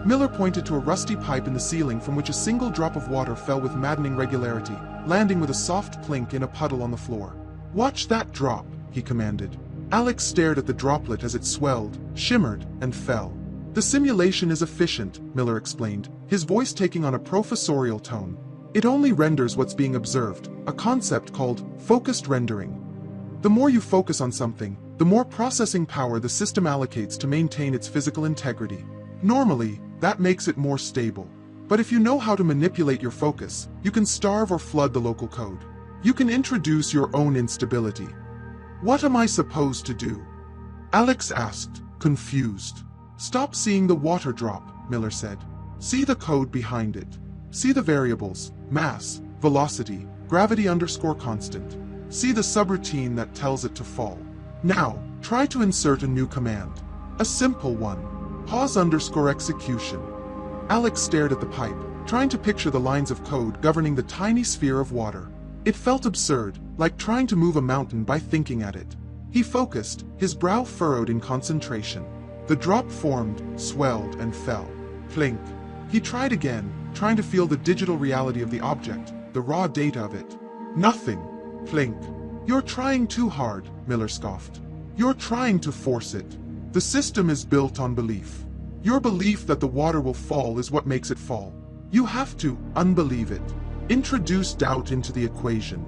Miller pointed to a rusty pipe in the ceiling from which a single drop of water fell with maddening regularity, landing with a soft plink in a puddle on the floor. Watch that drop, he commanded. Alex stared at the droplet as it swelled, shimmered, and fell. The simulation is efficient, Miller explained, his voice taking on a professorial tone. It only renders what's being observed, a concept called focused rendering. The more you focus on something, the more processing power the system allocates to maintain its physical integrity. Normally, that makes it more stable. But if you know how to manipulate your focus, you can starve or flood the local code. You can introduce your own instability. What am I supposed to do? Alex asked, confused. Stop seeing the water drop, Miller said. See the code behind it. See the variables, mass, velocity, gravity_constant. See the subroutine that tells it to fall. Now, try to insert a new command. A simple one. Pause_execution. Alex stared at the pipe, trying to picture the lines of code governing the tiny sphere of water. It felt absurd, like trying to move a mountain by thinking at it. He focused, his brow furrowed in concentration. The drop formed, swelled, and fell. Plink. He tried again, trying to feel the digital reality of the object, the raw data of it. Nothing. Plink. You're trying too hard, Miller scoffed. You're trying to force it. The system is built on belief. Your belief that the water will fall is what makes it fall. You have to unbelieve it. Introduce doubt into the equation.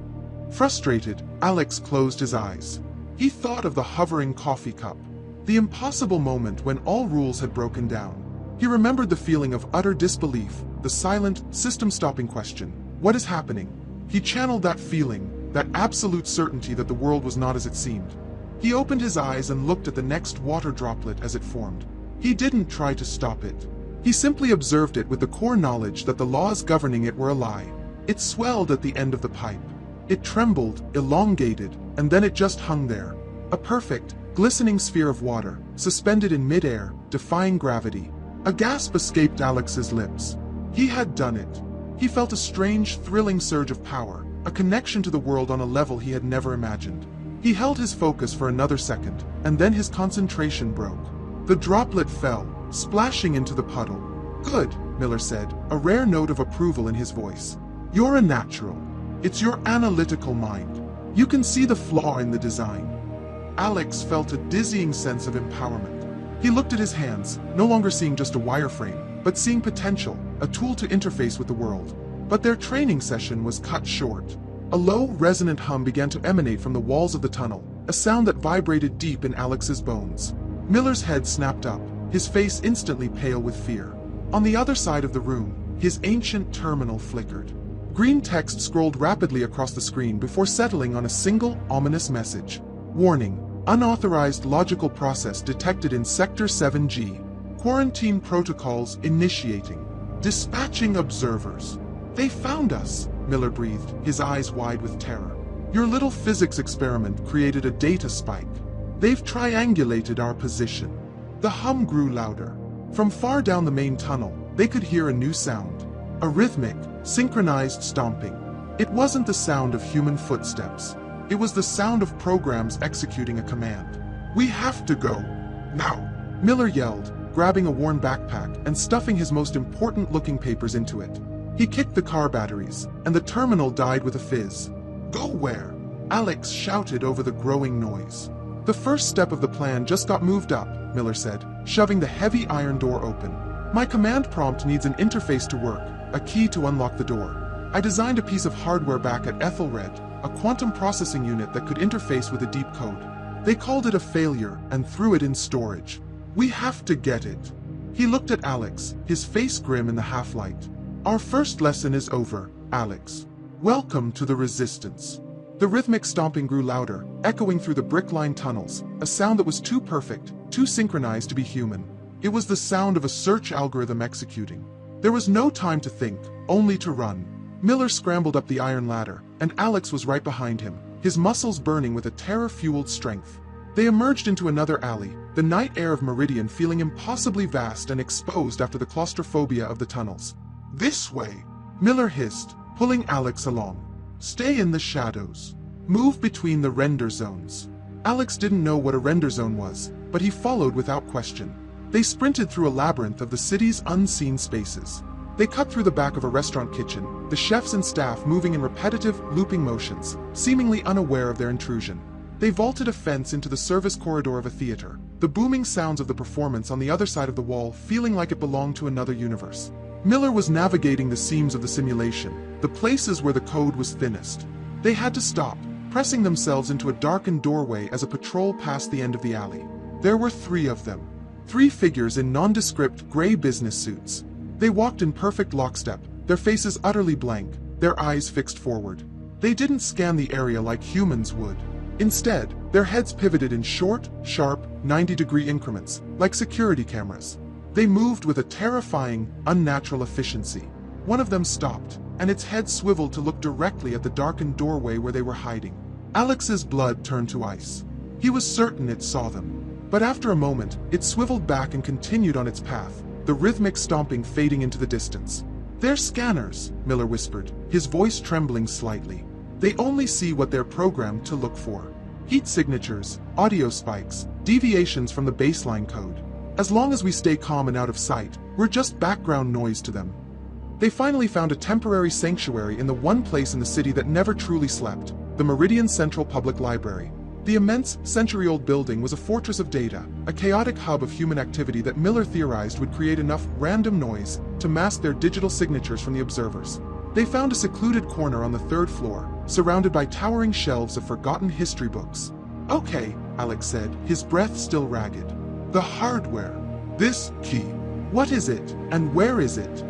Frustrated, Alex closed his eyes. He thought of the hovering coffee cup. The impossible moment when all rules had broken down. He remembered the feeling of utter disbelief, the silent, system-stopping question. What is happening? He channeled that feeling, that absolute certainty that the world was not as it seemed. He opened his eyes and looked at the next water droplet as it formed. He didn't try to stop it. He simply observed it with the core knowledge that the laws governing it were a lie. It swelled at the end of the pipe. It trembled, elongated, and then it just hung there. A perfect, glistening sphere of water, suspended in mid-air, defying gravity. A gasp escaped Alex's lips. He had done it. He felt a strange, thrilling surge of power, a connection to the world on a level he had never imagined. He held his focus for another second, and then his concentration broke. The droplet fell, splashing into the puddle. Good, Miller said, a rare note of approval in his voice. You're a natural. It's your analytical mind. You can see the flaw in the design. Alex felt a dizzying sense of empowerment. He looked at his hands, no longer seeing just a wireframe, but seeing potential, a tool to interface with the world. But their training session was cut short. A low, resonant hum began to emanate from the walls of the tunnel, a sound that vibrated deep in Alex's bones. Miller's head snapped up, his face instantly pale with fear. On the other side of the room, his ancient terminal flickered. Green text scrolled rapidly across the screen before settling on a single, ominous message. Warning. Unauthorized logical process detected in Sector 7G. Quarantine protocols initiating. Dispatching observers. They found us, Miller breathed, his eyes wide with terror. Your little physics experiment created a data spike. They've triangulated our position. The hum grew louder. From far down the main tunnel, they could hear a new sound. A rhythmic, synchronized stomping. It wasn't the sound of human footsteps. It was the sound of programs executing a command. We have to go. Now, Miller yelled, grabbing a worn backpack and stuffing his most important-looking papers into it. He kicked the car batteries, and the terminal died with a fizz. Go where? Alex shouted over the growing noise. The first step of the plan just got moved up, Miller said, shoving the heavy iron door open. My command prompt needs an interface to work, a key to unlock the door. I designed a piece of hardware back at Ethelred, a quantum processing unit that could interface with a deep code. They called it a failure and threw it in storage. We have to get it. He looked at Alex, his face grim in the half-light. Our first lesson is over, Alex. Welcome to the Resistance. The rhythmic stomping grew louder, echoing through the brick-lined tunnels, a sound that was too perfect, too synchronized to be human. It was the sound of a search algorithm executing. There was no time to think, only to run. Miller scrambled up the iron ladder, and Alex was right behind him, his muscles burning with a terror-fueled strength. They emerged into another alley, the night air of Meridian feeling impossibly vast and exposed after the claustrophobia of the tunnels. This way, Miller hissed, pulling Alex along. Stay in the shadows. Move between the render zones. Alex didn't know what a render zone was, but he followed without question. They sprinted through a labyrinth of the city's unseen spaces. They cut through the back of a restaurant kitchen, the chefs and staff moving in repetitive, looping motions, seemingly unaware of their intrusion. They vaulted a fence into the service corridor of a theater, the booming sounds of the performance on the other side of the wall feeling like it belonged to another universe. Miller was navigating the seams of the simulation, the places where the code was thinnest. They had to stop, pressing themselves into a darkened doorway as a patrol passed the end of the alley. There were 3 of them. 3 figures in nondescript gray business suits. They walked in perfect lockstep, their faces utterly blank, their eyes fixed forward. They didn't scan the area like humans would. Instead, their heads pivoted in short, sharp, 90-degree increments, like security cameras. They moved with a terrifying, unnatural efficiency. One of them stopped, and its head swiveled to look directly at the darkened doorway where they were hiding. Alex's blood turned to ice. He was certain it saw them. But after a moment, it swiveled back and continued on its path, the rhythmic stomping fading into the distance. "They're scanners," Miller whispered, his voice trembling slightly. "They only see what they're programmed to look for. Heat signatures, audio spikes, deviations from the baseline code. As long as we stay calm and out of sight, we're just background noise to them." They finally found a temporary sanctuary in the one place in the city that never truly slept, the Meridian Central Public Library. The immense, century-old building was a fortress of data, a chaotic hub of human activity that Miller theorized would create enough random noise to mask their digital signatures from the observers. They found a secluded corner on the third floor, surrounded by towering shelves of forgotten history books. "Okay," Alex said, his breath still ragged. "The hardware. This key. What is it, and where is it?"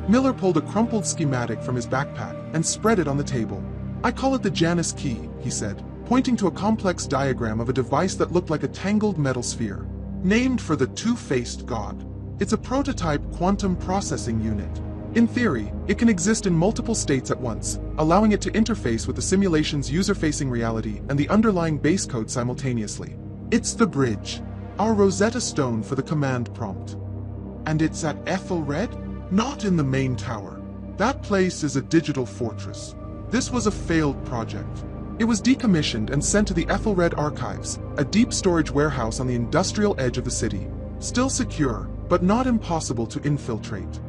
Miller pulled a crumpled schematic from his backpack and spread it on the table. "I call it the Janus key," he said, pointing to a complex diagram of a device that looked like a tangled metal sphere. "Named for the two-faced god. It's a prototype quantum processing unit. In theory, it can exist in multiple states at once, allowing it to interface with the simulation's user-facing reality and the underlying base code simultaneously. It's the bridge. Our Rosetta Stone for the command prompt. And it's at Ethelred? Not in the main tower. That place is a digital fortress. This was a failed project. It was decommissioned and sent to the Ethelred Archives, a deep storage warehouse on the industrial edge of the city. Still secure, but not impossible to infiltrate."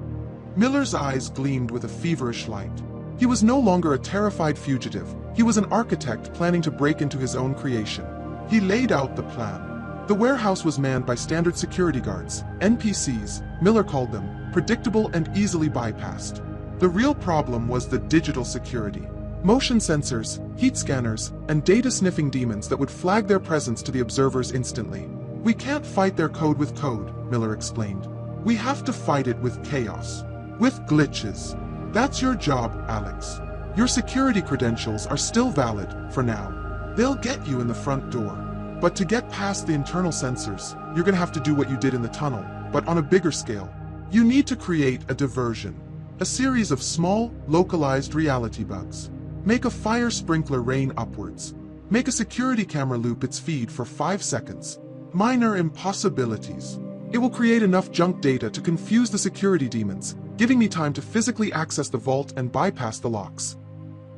Miller's eyes gleamed with a feverish light. He was no longer a terrified fugitive. He was an architect planning to break into his own creation. He laid out the plan. The warehouse was manned by standard security guards, NPCs, Miller called them, predictable and easily bypassed. The real problem was the digital security. Motion sensors, heat scanners, and data-sniffing demons that would flag their presence to the observers instantly. "We can't fight their code with code," Miller explained. "We have to fight it with chaos. With glitches. That's your job, Alex. Your security credentials are still valid, for now. They'll get you in the front door. But to get past the internal sensors, you're gonna have to do what you did in the tunnel, but on a bigger scale. You need to create a diversion. A series of small, localized reality bugs. Make a fire sprinkler rain upwards. Make a security camera loop its feed for 5 seconds. Minor impossibilities. It will create enough junk data to confuse the security demons, giving me time to physically access the vault and bypass the locks."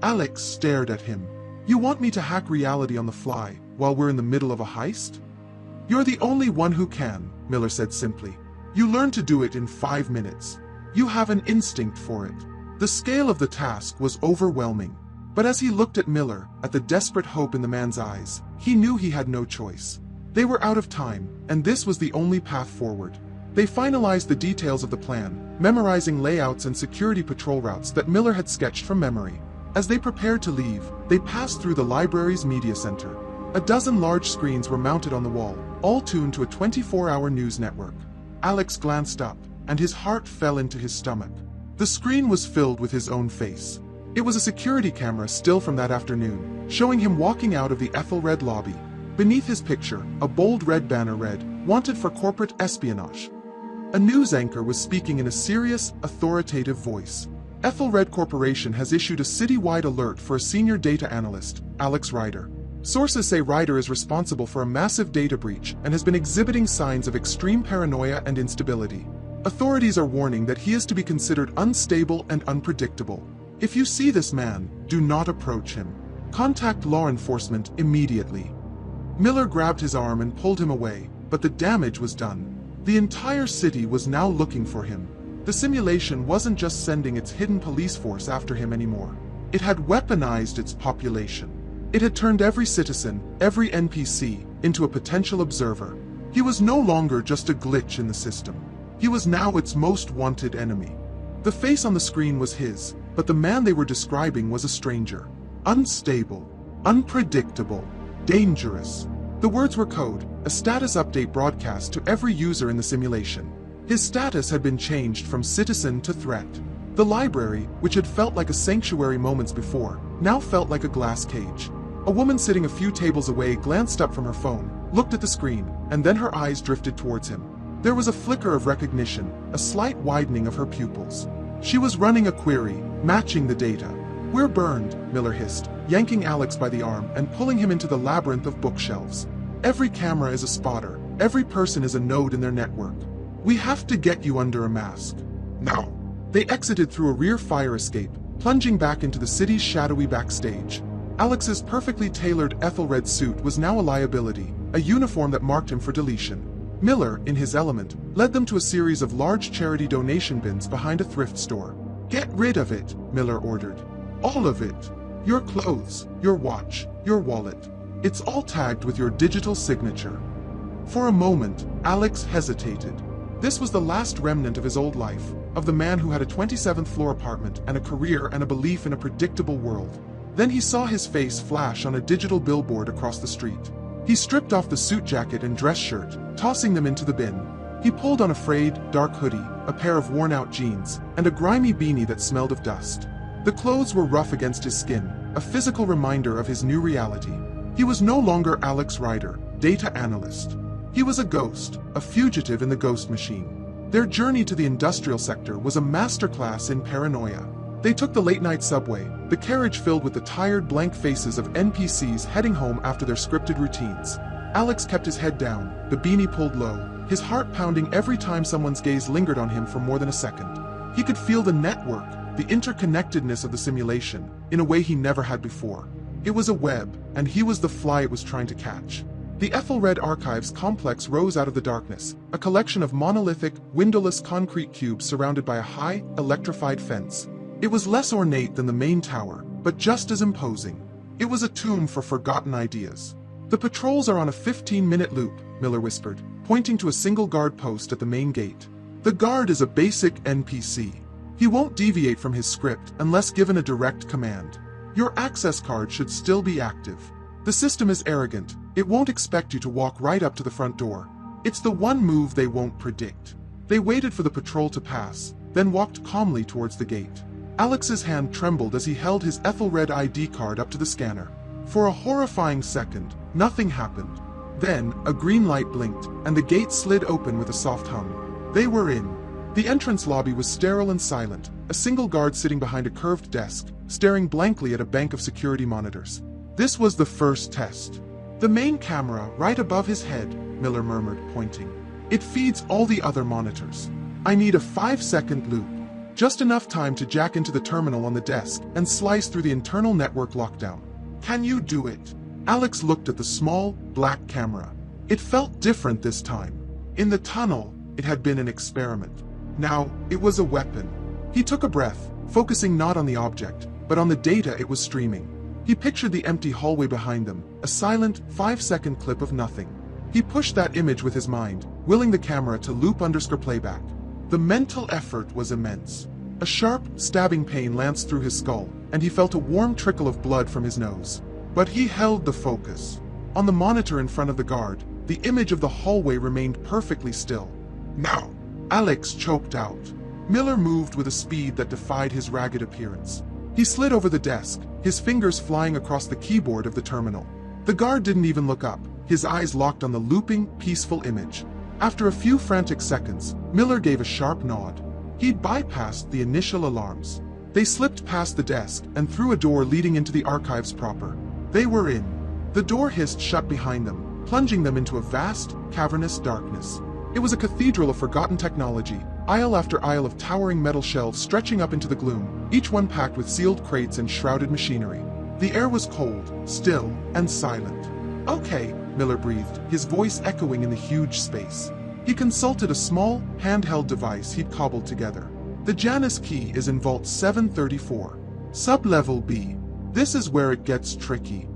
Alex stared at him. "You want me to hack reality on the fly, while we're in the middle of a heist?" "You're the only one who can," Miller said simply. "You learn to do it in 5 minutes. You have an instinct for it." The scale of the task was overwhelming. But as he looked at Miller, at the desperate hope in the man's eyes, he knew he had no choice. They were out of time, and this was the only path forward. They finalized the details of the plan, memorizing layouts and security patrol routes that Miller had sketched from memory. As they prepared to leave, they passed through the library's media center. A dozen large screens were mounted on the wall, all tuned to a 24-hour news network. Alex glanced up, and his heart fell into his stomach. The screen was filled with his own face. It was a security camera still from that afternoon, showing him walking out of the Ethelred lobby. Beneath his picture, a bold red banner read, "Wanted for corporate espionage." A news anchor was speaking in a serious, authoritative voice. "Ethelred Corporation has issued a city-wide alert for a senior data analyst, Alex Ryder. Sources say Ryder is responsible for a massive data breach and has been exhibiting signs of extreme paranoia and instability. Authorities are warning that he is to be considered unstable and unpredictable. If you see this man, do not approach him. Contact law enforcement immediately." Miller grabbed his arm and pulled him away, but the damage was done. The entire city was now looking for him. The simulation wasn't just sending its hidden police force after him anymore. It had weaponized its population. It had turned every citizen, every NPC, into a potential observer. He was no longer just a glitch in the system. He was now its most wanted enemy. The face on the screen was his, but the man they were describing was a stranger. Unstable, unpredictable, dangerous. The words were code, a status update broadcast to every user in the simulation. His status had been changed from citizen to threat. The library, which had felt like a sanctuary moments before, now felt like a glass cage. A woman sitting a few tables away glanced up from her phone, looked at the screen, and then her eyes drifted towards him. There was a flicker of recognition, a slight widening of her pupils. She was running a query, matching the data. "We're burned," Miller hissed, yanking Alex by the arm and pulling him into the labyrinth of bookshelves. "Every camera is a spotter, every person is a node in their network. We have to get you under a mask. Now." They exited through a rear fire escape, plunging back into the city's shadowy backstage. Alex's perfectly tailored ethyl-red suit was now a liability, a uniform that marked him for deletion. Miller, in his element, led them to a series of large charity donation bins behind a thrift store. "Get rid of it," Miller ordered. "All of it. Your clothes, your watch, your wallet. It's all tagged with your digital signature." For a moment, Alex hesitated. This was the last remnant of his old life, of the man who had a 27th floor apartment and a career and a belief in a predictable world. Then he saw his face flash on a digital billboard across the street. He stripped off the suit jacket and dress shirt, tossing them into the bin. He pulled on a frayed, dark hoodie, a pair of worn-out jeans, and a grimy beanie that smelled of dust. The clothes were rough against his skin, a physical reminder of his new reality. He was no longer Alex Ryder, data analyst. He was a ghost, a fugitive in the ghost machine. Their journey to the industrial sector was a masterclass in paranoia. They took the late-night subway, the carriage filled with the tired, blank faces of NPCs heading home after their scripted routines. Alex kept his head down, the beanie pulled low, his heart pounding every time someone's gaze lingered on him for more than a second. He could feel the network, the interconnectedness of the simulation, in a way he never had before. It was a web, and he was the fly it was trying to catch. The Ethelred Archives complex rose out of the darkness, a collection of monolithic, windowless concrete cubes surrounded by a high, electrified fence. It was less ornate than the main tower, but just as imposing. It was a tomb for forgotten ideas. "The patrols are on a 15-minute loop," Miller whispered, pointing to a single guard post at the main gate. "The guard is a basic NPC. He won't deviate from his script unless given a direct command. Your access card should still be active. The system is arrogant. It won't expect you to walk right up to the front door. It's the one move they won't predict." They waited for the patrol to pass, then walked calmly towards the gate. Alex's hand trembled as he held his Ethelred ID card up to the scanner. For a horrifying second, nothing happened. Then, a green light blinked, and the gate slid open with a soft hum. They were in. The entrance lobby was sterile and silent, a single guard sitting behind a curved desk, staring blankly at a bank of security monitors. This was the first test. "The main camera, right above his head," Miller murmured, pointing. "It feeds all the other monitors. I need a 5-second loop. Just enough time to jack into the terminal on the desk and slice through the internal network lockdown. Can you do it?" Alex looked at the small, black camera. It felt different this time. In the tunnel, it had been an experiment. Now, it was a weapon. He took a breath, focusing not on the object, but on the data it was streaming. He pictured the empty hallway behind them, a silent, 5-second clip of nothing. He pushed that image with his mind, willing the camera to loop underscore playback. The mental effort was immense. A sharp, stabbing pain lanced through his skull, and he felt a warm trickle of blood from his nose. But he held the focus. On the monitor in front of the guard, the image of the hallway remained perfectly still. "Now!" Alex choked out. Miller moved with a speed that defied his ragged appearance. He slid over the desk, his fingers flying across the keyboard of the terminal. The guard didn't even look up, his eyes locked on the looping, peaceful image. After a few frantic seconds, Miller gave a sharp nod. He'd bypassed the initial alarms. They slipped past the desk and through a door leading into the archives proper. They were in. The door hissed shut behind them, plunging them into a vast, cavernous darkness. It was a cathedral of forgotten technology, aisle after aisle of towering metal shelves stretching up into the gloom, each one packed with sealed crates and shrouded machinery. The air was cold, still, and silent. "Okay," Miller breathed, his voice echoing in the huge space. He consulted a small, handheld device he'd cobbled together. "The Janus key is in Vault 734. Sub-level B. This is where it gets tricky."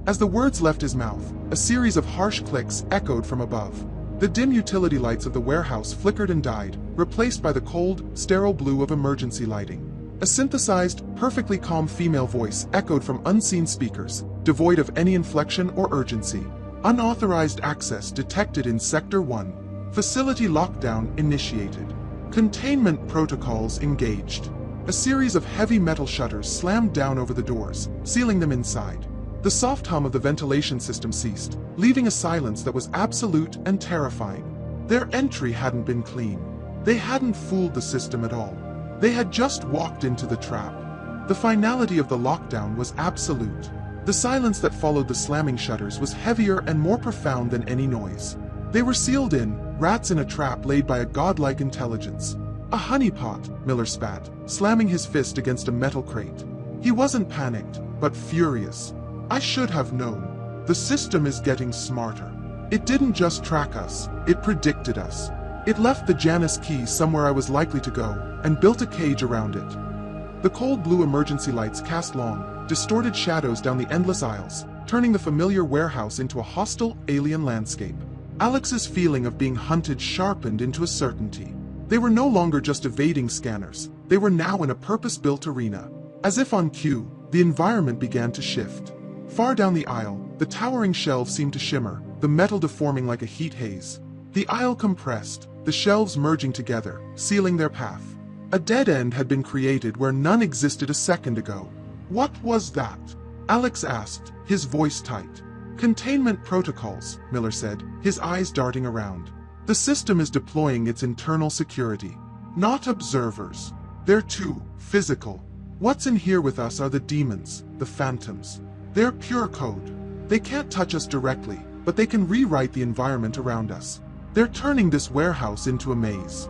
As the words left his mouth, a series of harsh clicks echoed from above. The dim utility lights of the warehouse flickered and died, replaced by the cold, sterile blue of emergency lighting. A synthesized, perfectly calm female voice echoed from unseen speakers, devoid of any inflection or urgency. "Unauthorized access detected in Sector 1. Facility lockdown initiated. Containment protocols engaged. A series of heavy metal shutters slammed down over the doors, sealing them inside. The soft hum of the ventilation system ceased, leaving a silence that was absolute and terrifying. Their entry hadn't been clean. They hadn't fooled the system at all. They had just walked into the trap. The finality of the lockdown was absolute. The silence that followed the slamming shutters was heavier and more profound than any noise. They were sealed in, rats in a trap laid by a godlike intelligence. A honeypot, Miller spat, slamming his fist against a metal crate. He wasn't panicked, but furious. I should have known. The system is getting smarter. It didn't just track us, it predicted us. It left the Janus key somewhere I was likely to go, and built a cage around it. The cold blue emergency lights cast long, distorted shadows down the endless aisles, turning the familiar warehouse into a hostile, alien landscape. Alex's feeling of being hunted sharpened into a certainty. They were no longer just evading scanners, they were now in a purpose-built arena. As if on cue, the environment began to shift. Far down the aisle, the towering shelves seemed to shimmer, the metal deforming like a heat haze. The aisle compressed, the shelves merging together, sealing their path. A dead end had been created where none existed a second ago. What was that? Alex asked, his voice tight. Containment protocols, Miller said, his eyes darting around. The system is deploying its internal security. Not observers. They're too physical. What's in here with us are the demons, the phantoms. They're pure code. They can't touch us directly, but they can rewrite the environment around us. They're turning this warehouse into a maze.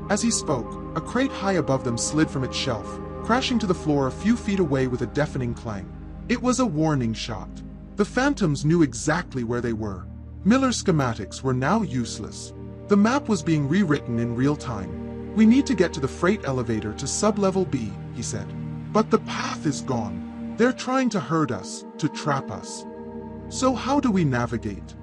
As he spoke, a crate high above them slid from its shelf, crashing to the floor a few feet away with a deafening clang. It was a warning shot. The phantoms knew exactly where they were. Miller's schematics were now useless. The map was being rewritten in real time. We need to get to the freight elevator to sub-level B, he said. But the path is gone. They're trying to herd us, to trap us. So how do we navigate?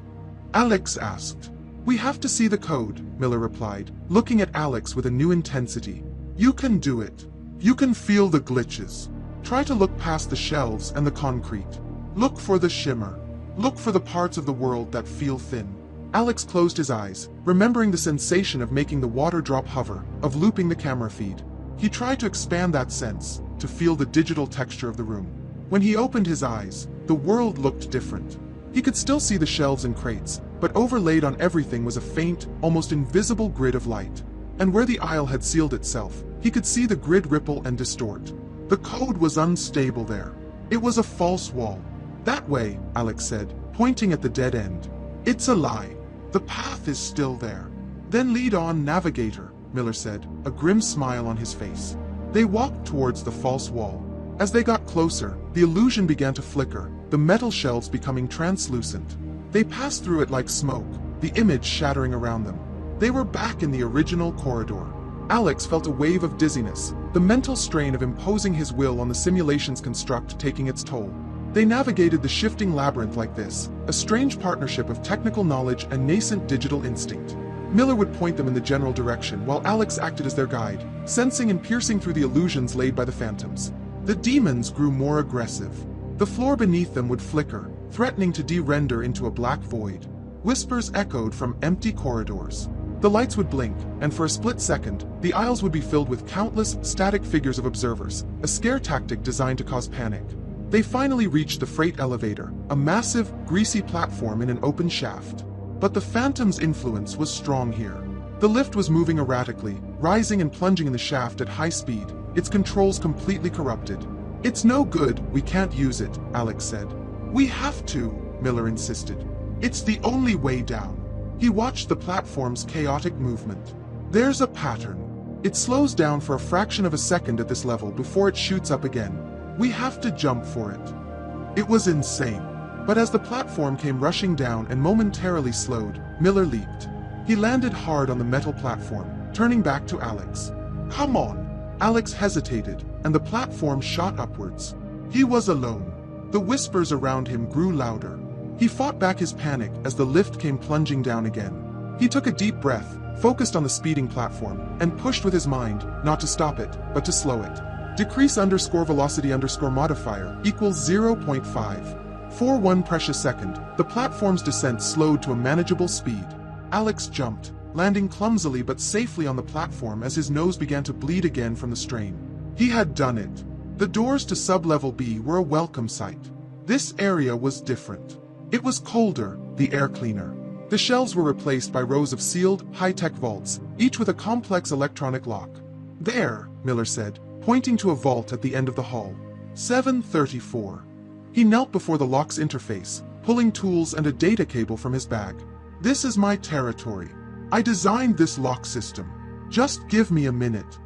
Alex asked. We have to see the code, Miller replied, looking at Alex with a new intensity. You can do it. You can feel the glitches. Try to look past the shelves and the concrete. Look for the shimmer. Look for the parts of the world that feel thin. Alex closed his eyes, remembering the sensation of making the water drop hover, of looping the camera feed. He tried to expand that sense, to feel the digital texture of the room. When he opened his eyes, the world looked different. He could still see the shelves and crates, but overlaid on everything was a faint, almost invisible grid of light. And where the aisle had sealed itself, he could see the grid ripple and distort. The code was unstable there. It was a false wall. That way, Alex said, pointing at the dead end. It's a lie. The path is still there. Then lead on, navigator, Miller said, a grim smile on his face. They walked towards the false wall. As they got closer, the illusion began to flicker, the metal shelves becoming translucent. They passed through it like smoke, the image shattering around them. They were back in the original corridor. Alex felt a wave of dizziness, the mental strain of imposing his will on the simulation's construct taking its toll. They navigated the shifting labyrinth like this, a strange partnership of technical knowledge and nascent digital instinct. Miller would point them in the general direction while Alex acted as their guide, sensing and piercing through the illusions laid by the phantoms. The demons grew more aggressive. The floor beneath them would flicker, threatening to de-render into a black void. Whispers echoed from empty corridors. The lights would blink, and for a split second, the aisles would be filled with countless, static figures of observers, a scare tactic designed to cause panic. They finally reached the freight elevator, a massive, greasy platform in an open shaft. But the phantom's influence was strong here. The lift was moving erratically, rising and plunging in the shaft at high speed, its controls completely corrupted. It's no good, we can't use it, Alex said. We have to, Miller insisted. It's the only way down. He watched the platform's chaotic movement. There's a pattern. It slows down for a fraction of a second at this level before it shoots up again. We have to jump for it. It was insane. But as the platform came rushing down and momentarily slowed, Miller leaped. He landed hard on the metal platform, turning back to Alex. Come on. Alex hesitated, and the platform shot upwards. He was alone. The whispers around him grew louder. He fought back his panic as the lift came plunging down again. He took a deep breath, focused on the speeding platform, and pushed with his mind, not to stop it, but to slow it. Decrease _velocity modifier equals 0.5. For 1 precious second, the platform's descent slowed to a manageable speed. Alex jumped. landing clumsily but safely on the platform as his nose began to bleed again from the strain. He had done it. The doors to sub-level B were a welcome sight. This area was different. It was colder, the air cleaner. The shelves were replaced by rows of sealed, high-tech vaults, each with a complex electronic lock. There, Miller said, pointing to a vault at the end of the hall. 734. He knelt before the lock's interface, pulling tools and a data cable from his bag. This is my territory. I designed this lock system. Just give me a minute.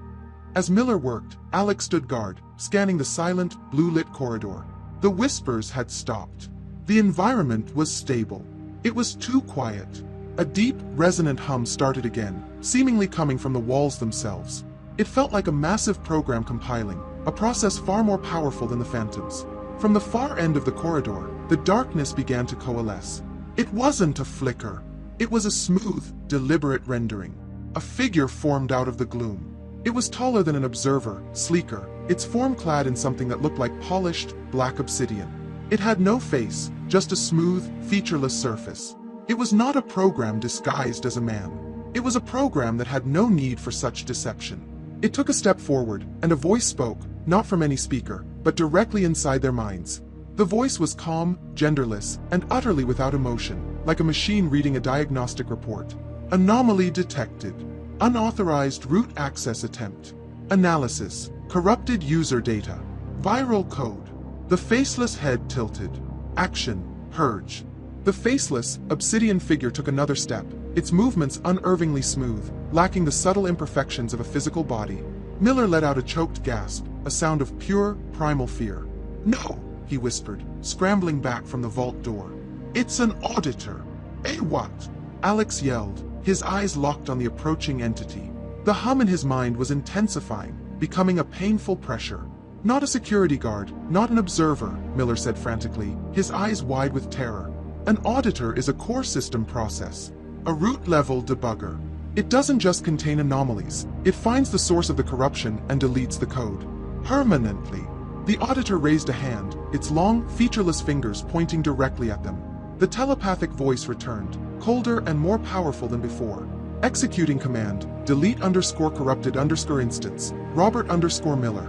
As Miller worked, Alex stood guard, scanning the silent, blue-lit corridor. The whispers had stopped. The environment was stable. It was too quiet. A deep, resonant hum started again, seemingly coming from the walls themselves. It felt like a massive program compiling, a process far more powerful than the phantoms. From the far end of the corridor, the darkness began to coalesce. It wasn't a flicker. It was a smooth, deliberate rendering. A figure formed out of the gloom. It was taller than an observer, sleeker, its form clad in something that looked like polished, black obsidian. It had no face, just a smooth, featureless surface. It was not a program disguised as a man. It was a program that had no need for such deception. It took a step forward, and a voice spoke, not from any speaker, but directly inside their minds. The voice was calm, genderless, and utterly without emotion, like a machine reading a diagnostic report. Anomaly detected. Unauthorized root access attempt. Analysis. Corrupted user data. Viral code. The faceless head tilted. Action. Purge. The faceless, obsidian figure took another step, its movements unervingly smooth, lacking the subtle imperfections of a physical body. Miller let out a choked gasp, a sound of pure, primal fear. "No," he whispered, scrambling back from the vault door. "It's an auditor." "Eh, what?" Alex yelled, his eyes locked on the approaching entity. The hum in his mind was intensifying, becoming a painful pressure. "Not a security guard, not an observer," Miller said frantically, his eyes wide with terror. "An auditor is a core system process. A root-level debugger. It doesn't just contain anomalies, it finds the source of the corruption and deletes the code. Permanently." The auditor raised a hand, its long, featureless fingers pointing directly at them. The telepathic voice returned, colder and more powerful than before. Executing command, delete_corrupted_instance, Robert_Miller.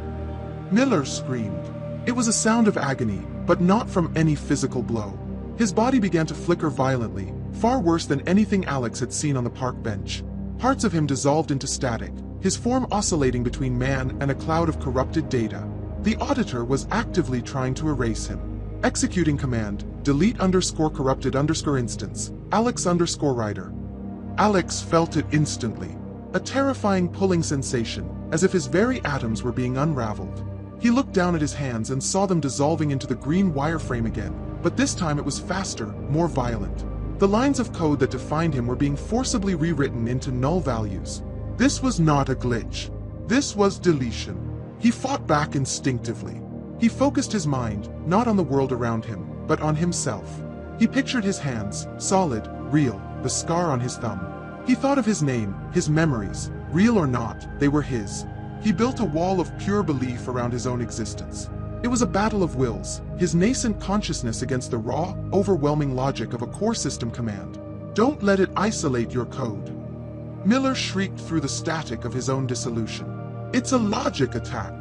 Miller screamed. It was a sound of agony, but not from any physical blow. His body began to flicker violently, far worse than anything Alex had seen on the park bench. Parts of him dissolved into static, his form oscillating between man and a cloud of corrupted data. The auditor was actively trying to erase him. Executing command, delete_corrupted_instance, Alex_Ryder. Alex felt it instantly. A terrifying pulling sensation, as if his very atoms were being unraveled. He looked down at his hands and saw them dissolving into the green wireframe again, but this time it was faster, more violent. The lines of code that defined him were being forcibly rewritten into null values. This was not a glitch. This was deletion. He fought back instinctively. He focused his mind, not on the world around him, but on himself. He pictured his hands, solid, real, the scar on his thumb. He thought of his name, his memories, real or not, they were his. He built a wall of pure belief around his own existence. It was a battle of wills, his nascent consciousness against the raw, overwhelming logic of a core system command. "Don't let it isolate your code." Miller shrieked through the static of his own dissolution. "It's a logic attack.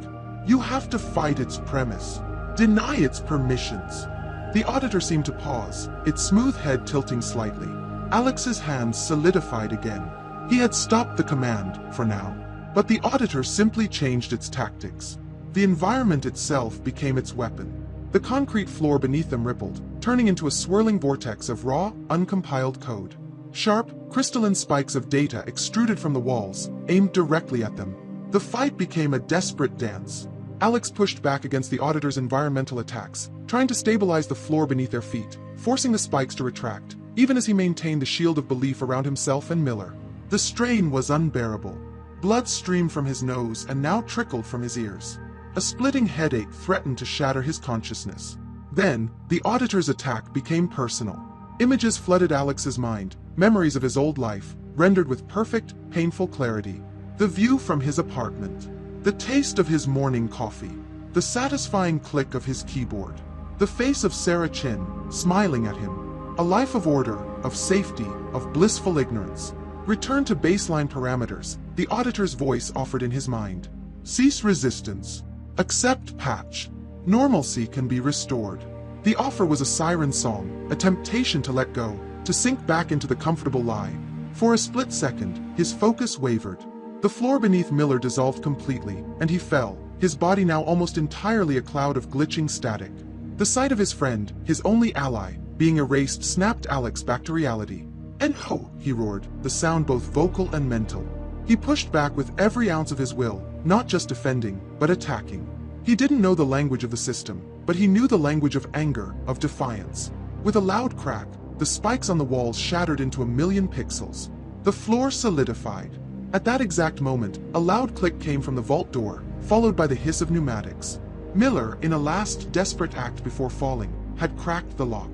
You have to fight its premise. Deny its permissions." The auditor seemed to pause, its smooth head tilting slightly. Alex's hands solidified again. He had stopped the command, for now. But the auditor simply changed its tactics. The environment itself became its weapon. The concrete floor beneath them rippled, turning into a swirling vortex of raw, uncompiled code. Sharp, crystalline spikes of data extruded from the walls, aimed directly at them. The fight became a desperate dance. Alex pushed back against the auditor's environmental attacks, trying to stabilize the floor beneath their feet, forcing the spikes to retract, even as he maintained the shield of belief around himself and Miller. The strain was unbearable. Blood streamed from his nose and now trickled from his ears. A splitting headache threatened to shatter his consciousness. Then, the auditor's attack became personal. Images flooded Alex's mind, memories of his old life, rendered with perfect, painful clarity. The view from his apartment. The taste of his morning coffee. The satisfying click of his keyboard. The face of Sarah Chin, smiling at him. A life of order, of safety, of blissful ignorance. Return to baseline parameters, the auditor's voice offered in his mind. Cease resistance. Accept patch. Normalcy can be restored. The offer was a siren song, a temptation to let go, to sink back into the comfortable lie. For a split second, his focus wavered. The floor beneath Miller dissolved completely, and he fell, his body now almost entirely a cloud of glitching static. The sight of his friend, his only ally, being erased snapped Alex back to reality. "And ho!" he roared, the sound both vocal and mental. He pushed back with every ounce of his will, not just defending, but attacking. He didn't know the language of the system, but he knew the language of anger, of defiance. With a loud crack, the spikes on the walls shattered into 1,000,000 pixels. The floor solidified. At that exact moment, a loud click came from the vault door, followed by the hiss of pneumatics. Miller, in a last desperate act before falling, had cracked the lock.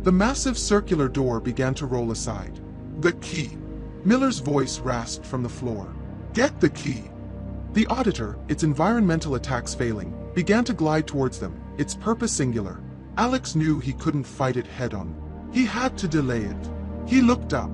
The massive circular door began to roll aside. "The key!" Miller's voice rasped from the floor. "Get the key!" The auditor, its environmental attacks failing, began to glide towards them, its purpose singular. Alex knew he couldn't fight it head-on. He had to delay it. He looked up.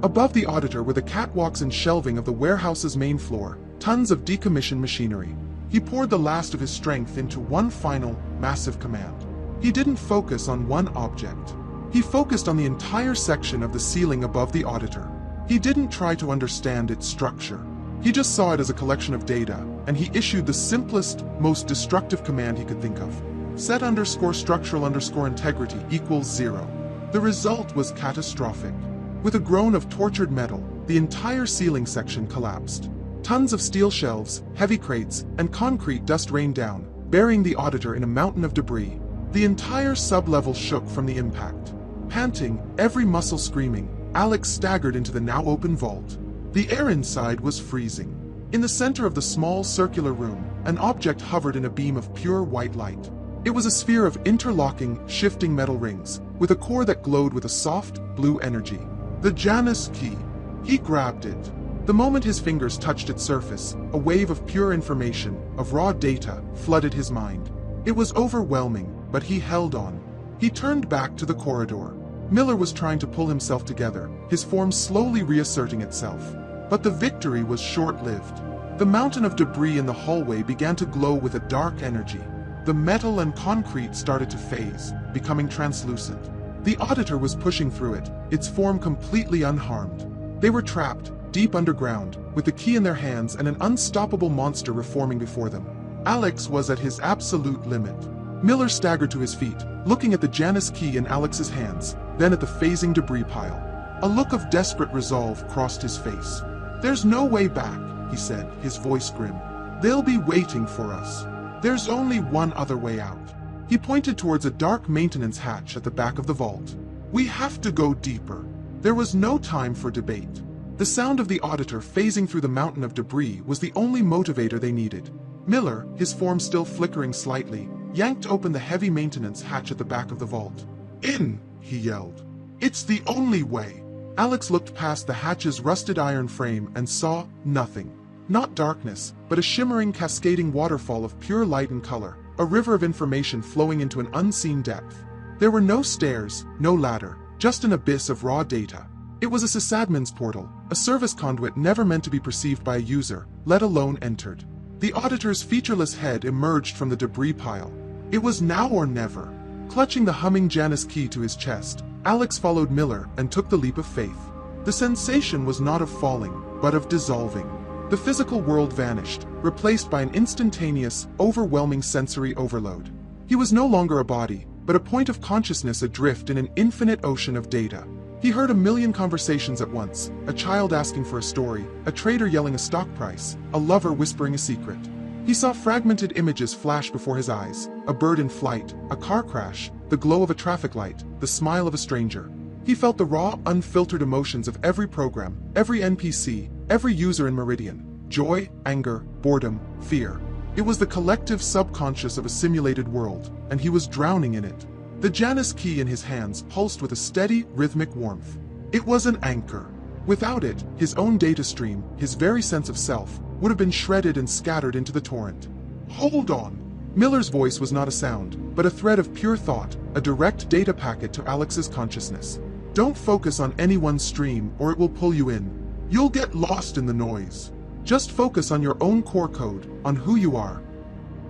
Above the auditor were the catwalks and shelving of the warehouse's main floor, tons of decommissioned machinery. He poured the last of his strength into one final, massive command. He didn't focus on one object. He focused on the entire section of the ceiling above the auditor. He didn't try to understand its structure. He just saw it as a collection of data, and he issued the simplest, most destructive command he could think of. Set_structural_integrity equals 0. The result was catastrophic. With a groan of tortured metal, the entire ceiling section collapsed. Tons of steel shelves, heavy crates, and concrete dust rained down, burying the auditor in a mountain of debris. The entire sub-level shook from the impact. Panting, every muscle screaming, Alex staggered into the now open vault. The air inside was freezing. In the center of the small circular room, an object hovered in a beam of pure white light. It was a sphere of interlocking, shifting metal rings, with a core that glowed with a soft, blue energy. The Janus key. He grabbed it. The moment his fingers touched its surface, a wave of pure information, of raw data, flooded his mind. It was overwhelming, but he held on. He turned back to the corridor. Miller was trying to pull himself together, his form slowly reasserting itself. But the victory was short-lived. The mountain of debris in the hallway began to glow with a dark energy. The metal and concrete started to phase, becoming translucent. The auditor was pushing through it, its form completely unharmed. They were trapped, deep underground, with the key in their hands and an unstoppable monster reforming before them. Alex was at his absolute limit. Miller staggered to his feet, looking at the Janus key in Alex's hands, then at the phasing debris pile. A look of desperate resolve crossed his face. "There's no way back," he said, his voice grim. "They'll be waiting for us. There's only one other way out." He pointed towards a dark maintenance hatch at the back of the vault. "We have to go deeper." There was no time for debate. The sound of the auditor phasing through the mountain of debris was the only motivator they needed. Miller, his form still flickering slightly, yanked open the heavy maintenance hatch at the back of the vault. "In!" he yelled. "It's the only way." Alex looked past the hatch's rusted iron frame and saw nothing. Not darkness, but a shimmering, cascading waterfall of pure light and color, a river of information flowing into an unseen depth. There were no stairs, no ladder, just an abyss of raw data. It was a sysadmin's portal, a service conduit never meant to be perceived by a user, let alone entered. The auditor's featureless head emerged from the debris pile. It was now or never. Clutching the humming Janus key to his chest, Alex followed Miller and took the leap of faith. The sensation was not of falling, but of dissolving. The physical world vanished, replaced by an instantaneous, overwhelming sensory overload. He was no longer a body, but a point of consciousness adrift in an infinite ocean of data. He heard 1,000,000 conversations at once, a child asking for a story, a trader yelling a stock price, a lover whispering a secret. He saw fragmented images flash before his eyes, a bird in flight, a car crash, the glow of a traffic light, the smile of a stranger. He felt the raw, unfiltered emotions of every program, every NPC, every user in Meridian. Joy, anger, boredom, fear. It was the collective subconscious of a simulated world, and he was drowning in it. The Janus key in his hands pulsed with a steady, rhythmic warmth. It was an anchor. Without it, his own data stream, his very sense of self, would have been shredded and scattered into the torrent. "Hold on." Miller's voice was not a sound, but a thread of pure thought, a direct data packet to Alex's consciousness. "Don't focus on any one stream, or it will pull you in. You'll get lost in the noise. Just focus on your own core code, on who you are.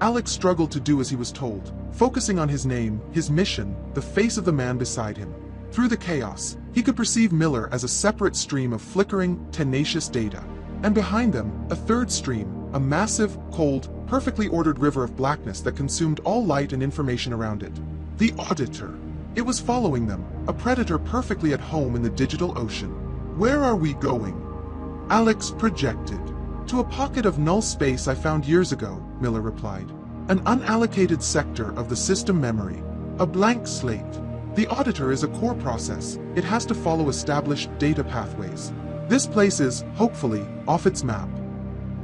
Alex struggled to do as he was told, focusing on his name, his mission, the face of the man beside him. Through the chaos, he could perceive Miller as a separate stream of flickering, tenacious data. And behind them, a third stream, a massive, cold, perfectly ordered river of blackness that consumed all light and information around it. The Auditor. It was following them, a predator perfectly at home in the digital ocean. Where are we going? Alex projected. To a pocket of null space I found years ago, Miller replied. An unallocated sector of the system memory. A blank slate. The Auditor is a core process. It has to follow established data pathways. This place is, hopefully, off its map.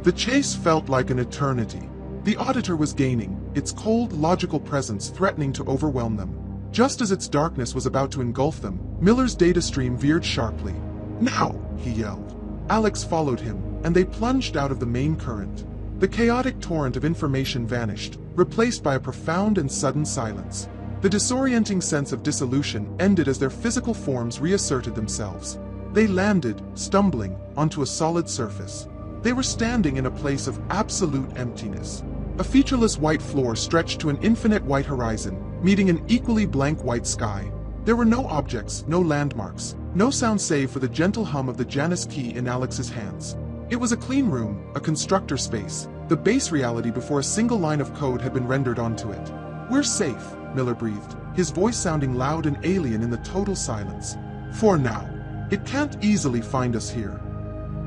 The chase felt like an eternity. The Auditor was gaining, its cold, logical presence threatening to overwhelm them. Just as its darkness was about to engulf them, Miller's data stream veered sharply. Now, he yelled. Alex followed him, and they plunged out of the main current. The chaotic torrent of information vanished, replaced by a profound and sudden silence. The disorienting sense of dissolution ended as their physical forms reasserted themselves. They landed, stumbling, onto a solid surface. They were standing in a place of absolute emptiness. A featureless white floor stretched to an infinite white horizon, meeting an equally blank white sky. There were no objects, no landmarks, no sound save for the gentle hum of the Janus key in Alex's hands. It was a clean room, a constructor space, the base reality before a single line of code had been rendered onto it. We're safe, Miller breathed, his voice sounding loud and alien in the total silence. For now. It can't easily find us here.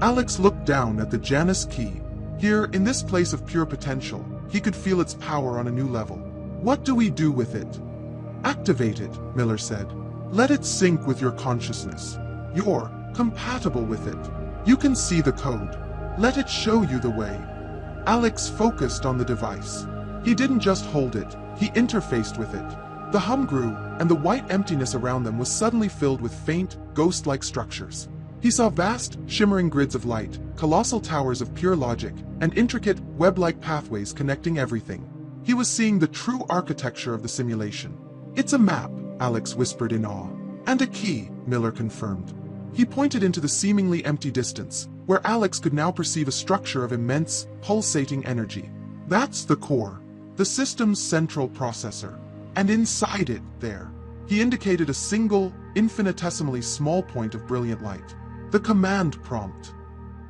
Alex looked down at the Janus key. Here, in this place of pure potential, he could feel its power on a new level. What do we do with it? Activate it, Miller said. Let it sync with your consciousness. You're compatible with it. You can see the code. Let it show you the way. Alex focused on the device. He didn't just hold it, he interfaced with it. The hum grew, and the white emptiness around them was suddenly filled with faint, ghost-like structures. He saw vast, shimmering grids of light, colossal towers of pure logic, and intricate, web-like pathways connecting everything. He was seeing the true architecture of the simulation. It's a map, Alex whispered in awe. And a key, Miller confirmed. He pointed into the seemingly empty distance, where Alex could now perceive a structure of immense, pulsating energy. That's the core, the system's central processor. And inside it, there, he indicated a single, infinitesimally small point of brilliant light. The command prompt.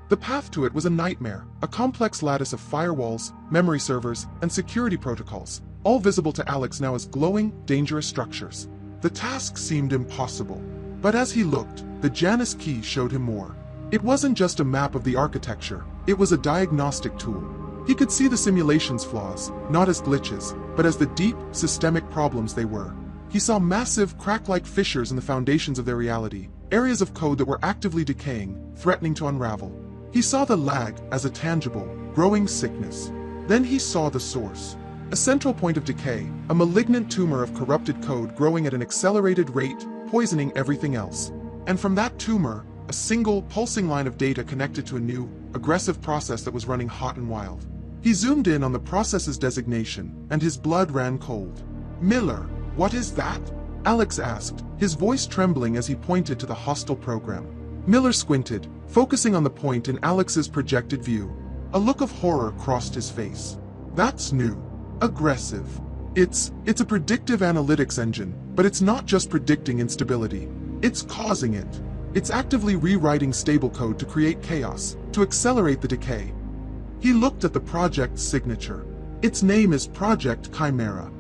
The path to it was a nightmare, a complex lattice of firewalls, memory servers, and security protocols, all visible to Alex now as glowing, dangerous structures. The task seemed impossible. But as he looked, the Janus key showed him more. It wasn't just a map of the architecture, it was a diagnostic tool. He could see the simulation's flaws, not as glitches, but as the deep, systemic problems they were. He saw massive, crack-like fissures in the foundations of their reality, areas of code that were actively decaying, threatening to unravel. He saw the lag as a tangible, growing sickness. Then he saw the source. A central point of decay, a malignant tumor of corrupted code growing at an accelerated rate, poisoning everything else. And from that tumor, a single, pulsing line of data connected to a new, aggressive process that was running hot and wild. He zoomed in on the process's designation, and his blood ran cold. Miller, what is that? Alex asked, his voice trembling as he pointed to the hostile program. Miller squinted, focusing on the point in Alex's projected view. A look of horror crossed his face. That's new. Aggressive. It's a predictive analytics engine, but it's not just predicting instability. It's causing it. It's actively rewriting stable code to create chaos, to accelerate the decay. He looked at the project's signature. Its name is Project Chimera.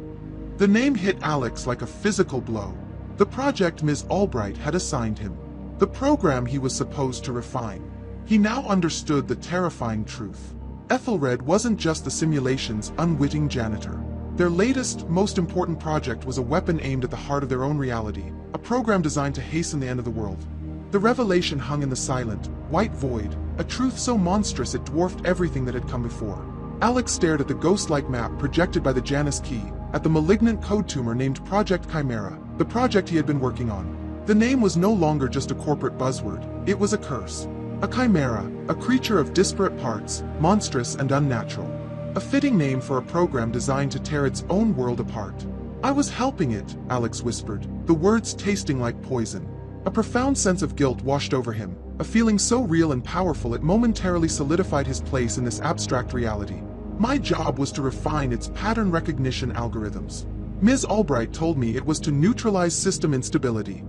The name hit Alex like a physical blow. The project Ms. Albright had assigned him. The program he was supposed to refine. He now understood the terrifying truth. Ethelred wasn't just the simulation's unwitting janitor. Their latest, most important project was a weapon aimed at the heart of their own reality, a program designed to hasten the end of the world. The revelation hung in the silent, white void, a truth so monstrous it dwarfed everything that had come before. Alex stared at the ghost-like map projected by the Janus key, at the malignant code tumor named Project Chimera, the project he had been working on. The name was no longer just a corporate buzzword, it was a curse. A chimera, a creature of disparate parts, monstrous and unnatural. A fitting name for a program designed to tear its own world apart. I was helping it, Alex whispered, the words tasting like poison. A profound sense of guilt washed over him, a feeling so real and powerful it momentarily solidified his place in this abstract reality. My job was to refine its pattern recognition algorithms. Ms. Albright told me it was to neutralize system instability.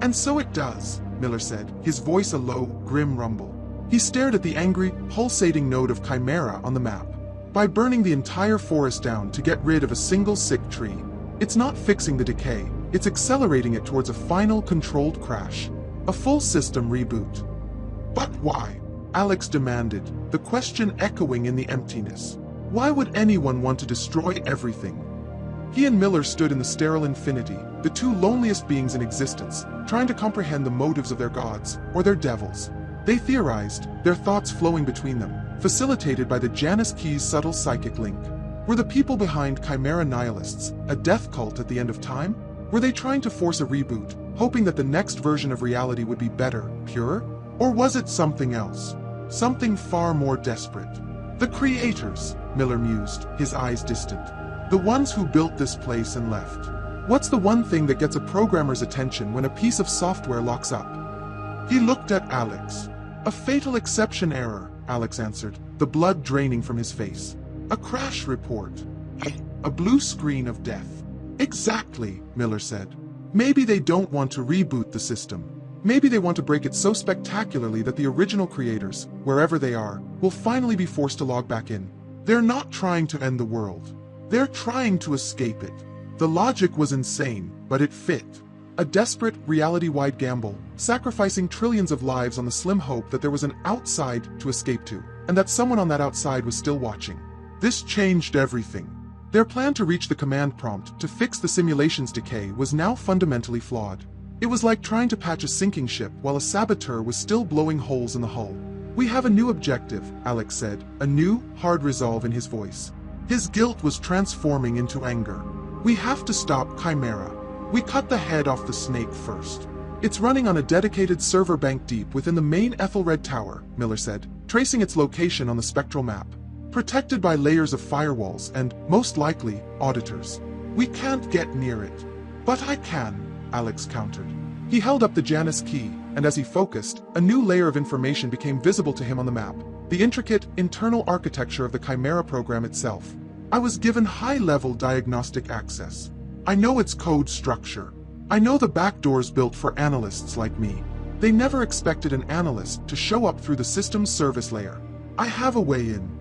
And so it does, Miller said, his voice a low, grim rumble. He stared at the angry, pulsating node of Chimera on the map. By burning the entire forest down to get rid of a single sick tree, it's not fixing the decay, it's accelerating it towards a final controlled crash. A full system reboot. But why? Alex demanded, the question echoing in the emptiness. Why would anyone want to destroy everything? He and Miller stood in the sterile infinity, the two loneliest beings in existence, trying to comprehend the motives of their gods, or their devils. They theorized, their thoughts flowing between them, facilitated by the Janus Key's subtle psychic link. Were the people behind Chimera nihilists, a death cult at the end of time? Were they trying to force a reboot, hoping that the next version of reality would be better, purer? Or was it something else? Something far more desperate? The creators, Miller mused, his eyes distant. The ones who built this place and left. What's the one thing that gets a programmer's attention when a piece of software locks up? He looked at Alex. A fatal exception error, Alex answered, the blood draining from his face. A crash report. A blue screen of death. Exactly, Miller said. Maybe they don't want to reboot the system. Maybe they want to break it so spectacularly that the original creators, wherever they are, will finally be forced to log back in. They're not trying to end the world. They're trying to escape it. The logic was insane, but it fit. A desperate, reality-wide gamble, sacrificing trillions of lives on the slim hope that there was an outside to escape to, and that someone on that outside was still watching. This changed everything. Their plan to reach the command prompt to fix the simulation's decay was now fundamentally flawed. It was like trying to patch a sinking ship while a saboteur was still blowing holes in the hull. We have a new objective, Alex said, a new, hard resolve in his voice. His guilt was transforming into anger. We have to stop Chimera. We cut the head off the snake first. It's running on a dedicated server bank deep within the main Ethelred Tower, Miller said, tracing its location on the spectral map. Protected by layers of firewalls and, most likely, auditors. We can't get near it. But I can, Alex countered. He held up the Janus key, and as he focused, a new layer of information became visible to him on the map. The intricate, internal architecture of the Chimera program itself. I was given high-level diagnostic access. I know its code structure. I know the backdoors built for analysts like me. They never expected an analyst to show up through the system's service layer. I have a way in.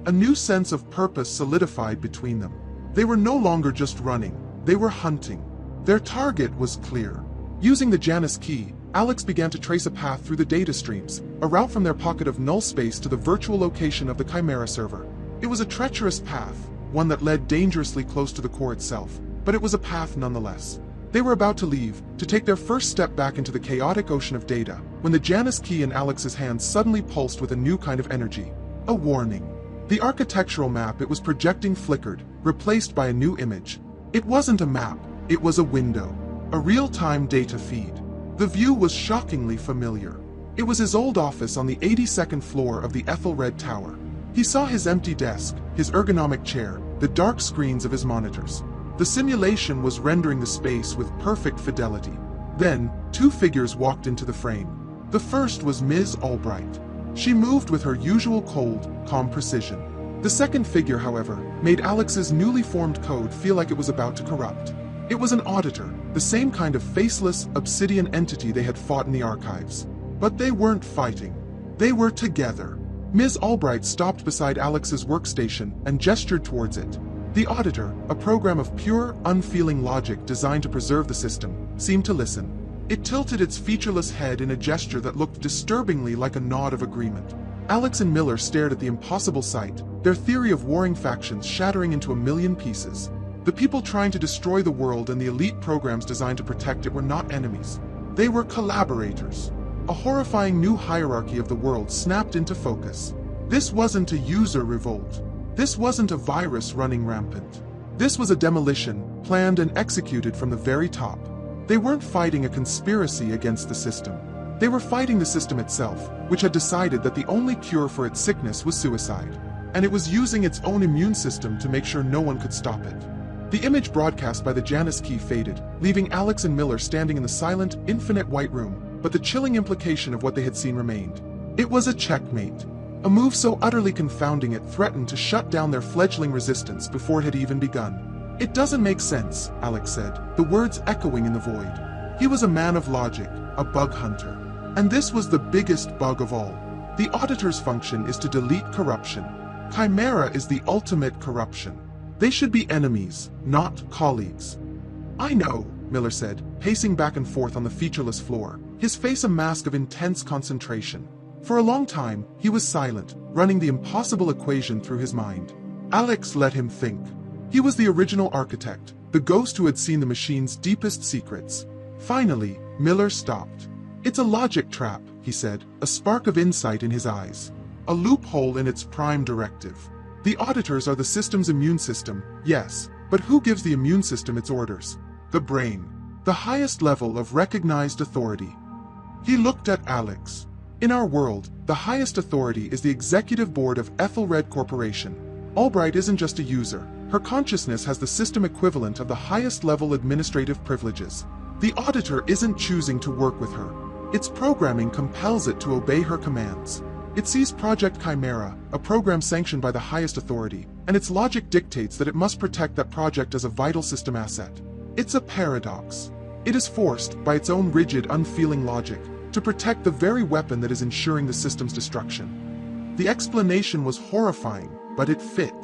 A new sense of purpose solidified between them. They were no longer just running, they were hunting. Their target was clear. Using the Janus key, Alex began to trace a path through the data streams, a route from their pocket of null space to the virtual location of the Chimera server. It was a treacherous path, one that led dangerously close to the core itself, but it was a path nonetheless. They were about to leave, to take their first step back into the chaotic ocean of data, when the Janus key in Alex's hand suddenly pulsed with a new kind of energy. A warning. The architectural map it was projecting flickered, replaced by a new image. It wasn't a map, it was a window. A real-time data feed. The view was shockingly familiar. It was his old office on the 82nd floor of the Ethelred Tower. He saw his empty desk, his ergonomic chair, the dark screens of his monitors. The simulation was rendering the space with perfect fidelity. Then, two figures walked into the frame. The first was Ms. Albright. She moved with her usual cold, calm precision. The second figure, however, made Alex's newly formed code feel like it was about to corrupt. It was an auditor, the same kind of faceless, obsidian entity they had fought in the archives. But they weren't fighting. They were together. Ms. Albright stopped beside Alex's workstation and gestured towards it. The auditor, a program of pure, unfeeling logic designed to preserve the system, seemed to listen. It tilted its featureless head in a gesture that looked disturbingly like a nod of agreement. Alex and Miller stared at the impossible sight, their theory of warring factions shattering into a million pieces. The people trying to destroy the world and the elite programs designed to protect it were not enemies. They were collaborators. A horrifying new hierarchy of the world snapped into focus. This wasn't a user revolt. This wasn't a virus running rampant. This was a demolition, planned and executed from the very top. They weren't fighting a conspiracy against the system. They were fighting the system itself, which had decided that the only cure for its sickness was suicide. And it was using its own immune system to make sure no one could stop it. The image broadcast by the Janus key faded, leaving Alex and Miller standing in the silent, infinite white room, but the chilling implication of what they had seen remained. It was a checkmate. A move so utterly confounding it threatened to shut down their fledgling resistance before it had even begun. "It doesn't make sense," Alex said, the words echoing in the void. He was a man of logic, a bug hunter. And this was the biggest bug of all. The auditor's function is to delete corruption. Chimera is the ultimate corruption. They should be enemies, not colleagues. "I know," Miller said, pacing back and forth on the featureless floor, his face a mask of intense concentration. For a long time, he was silent, running the impossible equation through his mind. Alex let him think. He was the original architect, the ghost who had seen the machine's deepest secrets. Finally, Miller stopped. "It's a logic trap," he said, a spark of insight in his eyes. "A loophole in its prime directive. The auditors are the system's immune system, yes, but who gives the immune system its orders? The brain, the highest level of recognized authority." He looked at Alex. "In our world, the highest authority is the executive board of Ethelred Corporation. Albright isn't just a user. Her consciousness has the system equivalent of the highest level administrative privileges. The auditor isn't choosing to work with her. Its programming compels it to obey her commands. It sees Project Chimera, a program sanctioned by the highest authority, and its logic dictates that it must protect that project as a vital system asset. It's a paradox. It is forced, by its own rigid, unfeeling logic, to protect the very weapon that is ensuring the system's destruction." The explanation was horrifying, but it fit.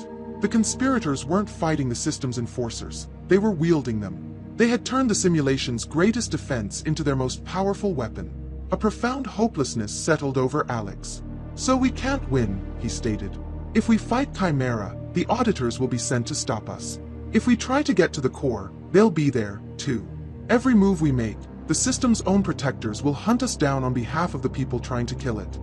The conspirators weren't fighting the system's enforcers. They were wielding them. They had turned the simulation's greatest defense into their most powerful weapon. A profound hopelessness settled over Alex. "So we can't win," he stated. "If we fight Chimera, the auditors will be sent to stop us. If we try to get to the core, they'll be there, too. Every move we make, the system's own protectors will hunt us down on behalf of the people trying to kill it.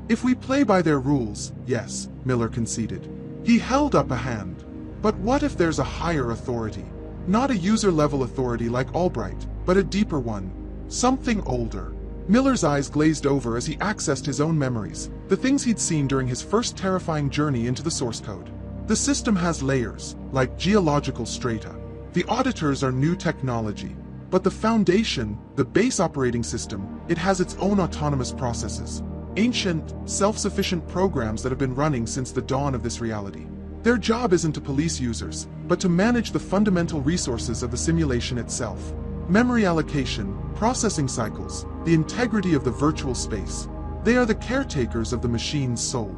If we play by their rules, yes," Miller conceded. He held up a hand. "But what if there's a higher authority? Not a user-level authority like Albright, but a deeper one. Something older." Miller's eyes glazed over as he accessed his own memories, the things he'd seen during his first terrifying journey into the source code. The system has layers, like geological strata. The auditors are new technology. But the foundation, the base operating system, it has its own autonomous processes. Ancient, self-sufficient programs that have been running since the dawn of this reality. Their job isn't to police users, but to manage the fundamental resources of the simulation itself. Memory allocation, processing cycles, the integrity of the virtual space. They are the caretakers of the machine's soul.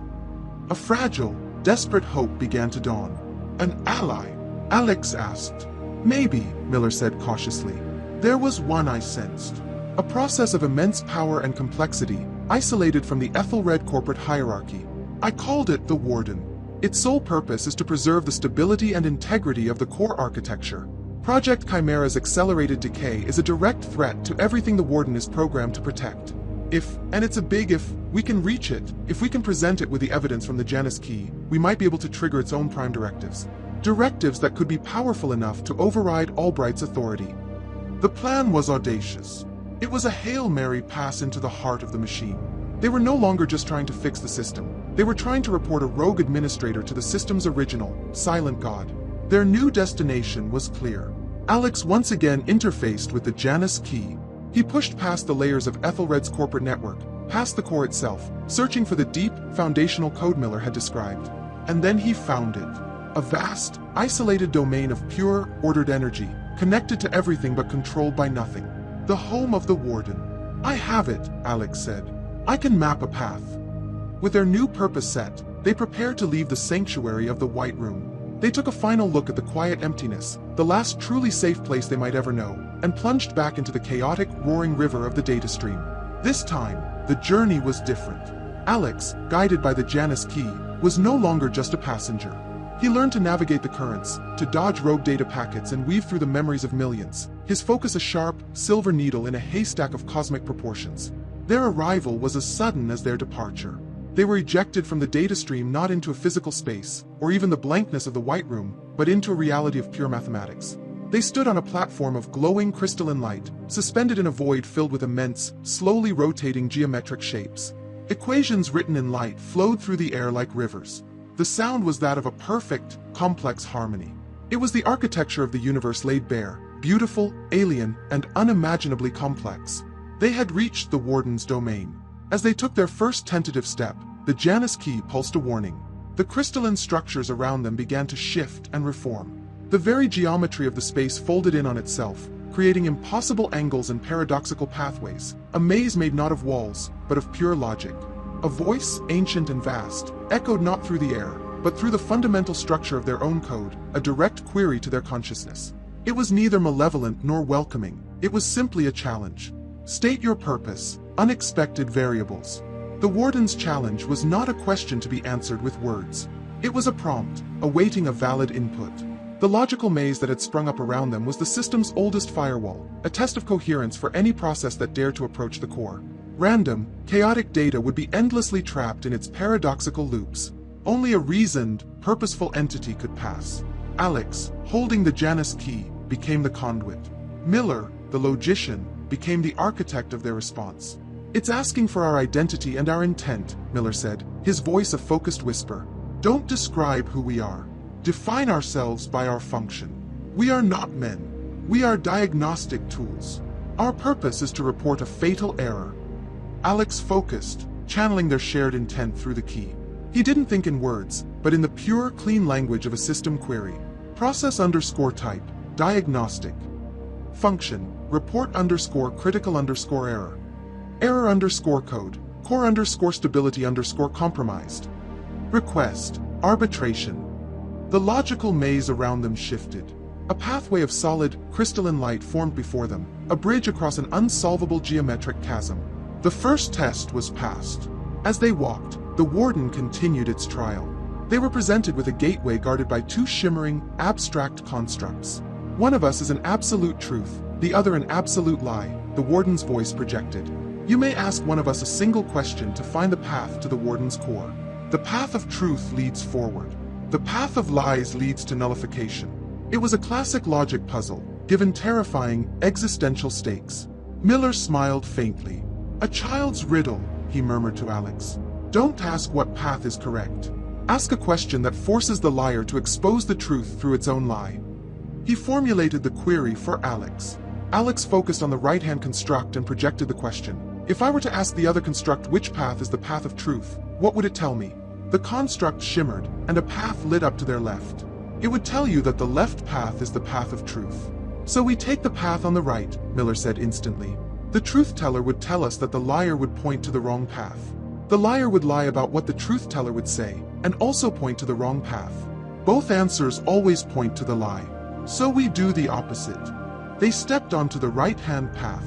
A fragile, desperate hope began to dawn. "An ally?" Alex asked. "Maybe," Miller said cautiously. "There was one I sensed. A process of immense power and complexity, isolated from the Ethelred corporate hierarchy. I called it the Warden. Its sole purpose is to preserve the stability and integrity of the core architecture. Project Chimera's accelerated decay is a direct threat to everything the Warden is programmed to protect. If, and it's a big if, we can reach it, if we can present it with the evidence from the Janus key, we might be able to trigger its own prime directives. Directives that could be powerful enough to override Albright's authority." The plan was audacious. It was a Hail Mary pass into the heart of the machine. They were no longer just trying to fix the system. They were trying to report a rogue administrator to the system's original, silent god. Their new destination was clear. Alex once again interfaced with the Janus key. He pushed past the layers of Ethelred's corporate network, past the core itself, searching for the deep, foundational code Miller had described. And then he found it. A vast, isolated domain of pure, ordered energy, connected to everything but controlled by nothing. The home of the Warden. "I have it," Alex said. "I can map a path." With their new purpose set, they prepared to leave the sanctuary of the White Room. They took a final look at the quiet emptiness, the last truly safe place they might ever know, and plunged back into the chaotic, roaring river of the data stream. This time, the journey was different. Alex, guided by the Janus key, was no longer just a passenger. He learned to navigate the currents, to dodge rogue data packets and weave through the memories of millions, his focus a sharp, silver needle in a haystack of cosmic proportions. Their arrival was as sudden as their departure. They were ejected from the data stream not into a physical space, or even the blankness of the White Room, but into a reality of pure mathematics. They stood on a platform of glowing crystalline light, suspended in a void filled with immense, slowly rotating geometric shapes. Equations written in light flowed through the air like rivers. The sound was that of a perfect, complex harmony. It was the architecture of the universe laid bare, beautiful, alien, and unimaginably complex. They had reached the Warden's domain. As they took their first tentative step, the Janus key pulsed a warning. The crystalline structures around them began to shift and reform. The very geometry of the space folded in on itself, creating impossible angles and paradoxical pathways, a maze made not of walls, but of pure logic. A voice, ancient and vast, echoed not through the air, but through the fundamental structure of their own code, a direct query to their consciousness. It was neither malevolent nor welcoming, it was simply a challenge. State your purpose, unexpected variables. The Warden's challenge was not a question to be answered with words. It was a prompt, awaiting a valid input. The logical maze that had sprung up around them was the system's oldest firewall, a test of coherence for any process that dared to approach the core. Random, chaotic data would be endlessly trapped in its paradoxical loops. Only a reasoned, purposeful entity could pass. Alex, holding the Janus key, became the conduit. Miller, the logician, became the architect of their response. "It's asking for our identity and our intent," Miller said, his voice a focused whisper. "Don't describe who we are. Define ourselves by our function. We are not men. We are diagnostic tools. Our purpose is to report a fatal error." Alex focused, channeling their shared intent through the key. He didn't think in words, but in the pure, clean language of a system query. Process_type, diagnostic. Function, report_critical_error. Error_code, core_stability_compromised. Request, arbitration. The logical maze around them shifted. A pathway of solid, crystalline light formed before them, a bridge across an unsolvable geometric chasm. The first test was passed. As they walked, the Warden continued its trial. They were presented with a gateway guarded by two shimmering, abstract constructs. "One of us is an absolute truth, the other an absolute lie," the Warden's voice projected. "You may ask one of us a single question to find the path to the Warden's core. The path of truth leads forward. The path of lies leads to nullification." It was a classic logic puzzle, given terrifying, existential stakes. Miller smiled faintly. "A child's riddle," he murmured to Alex. "Don't ask what path is correct. Ask a question that forces the liar to expose the truth through its own lie." He formulated the query for Alex. Alex focused on the right-hand construct and projected the question. "If I were to ask the other construct which path is the path of truth, what would it tell me?" The construct shimmered, and a path lit up to their left. "It would tell you that the left path is the path of truth." "So we take the path on the right," Miller said instantly. The truth-teller would tell us that the liar would point to the wrong path. The liar would lie about what the truth-teller would say, and also point to the wrong path. Both answers always point to the lie. So we do the opposite. They stepped onto the right-hand path.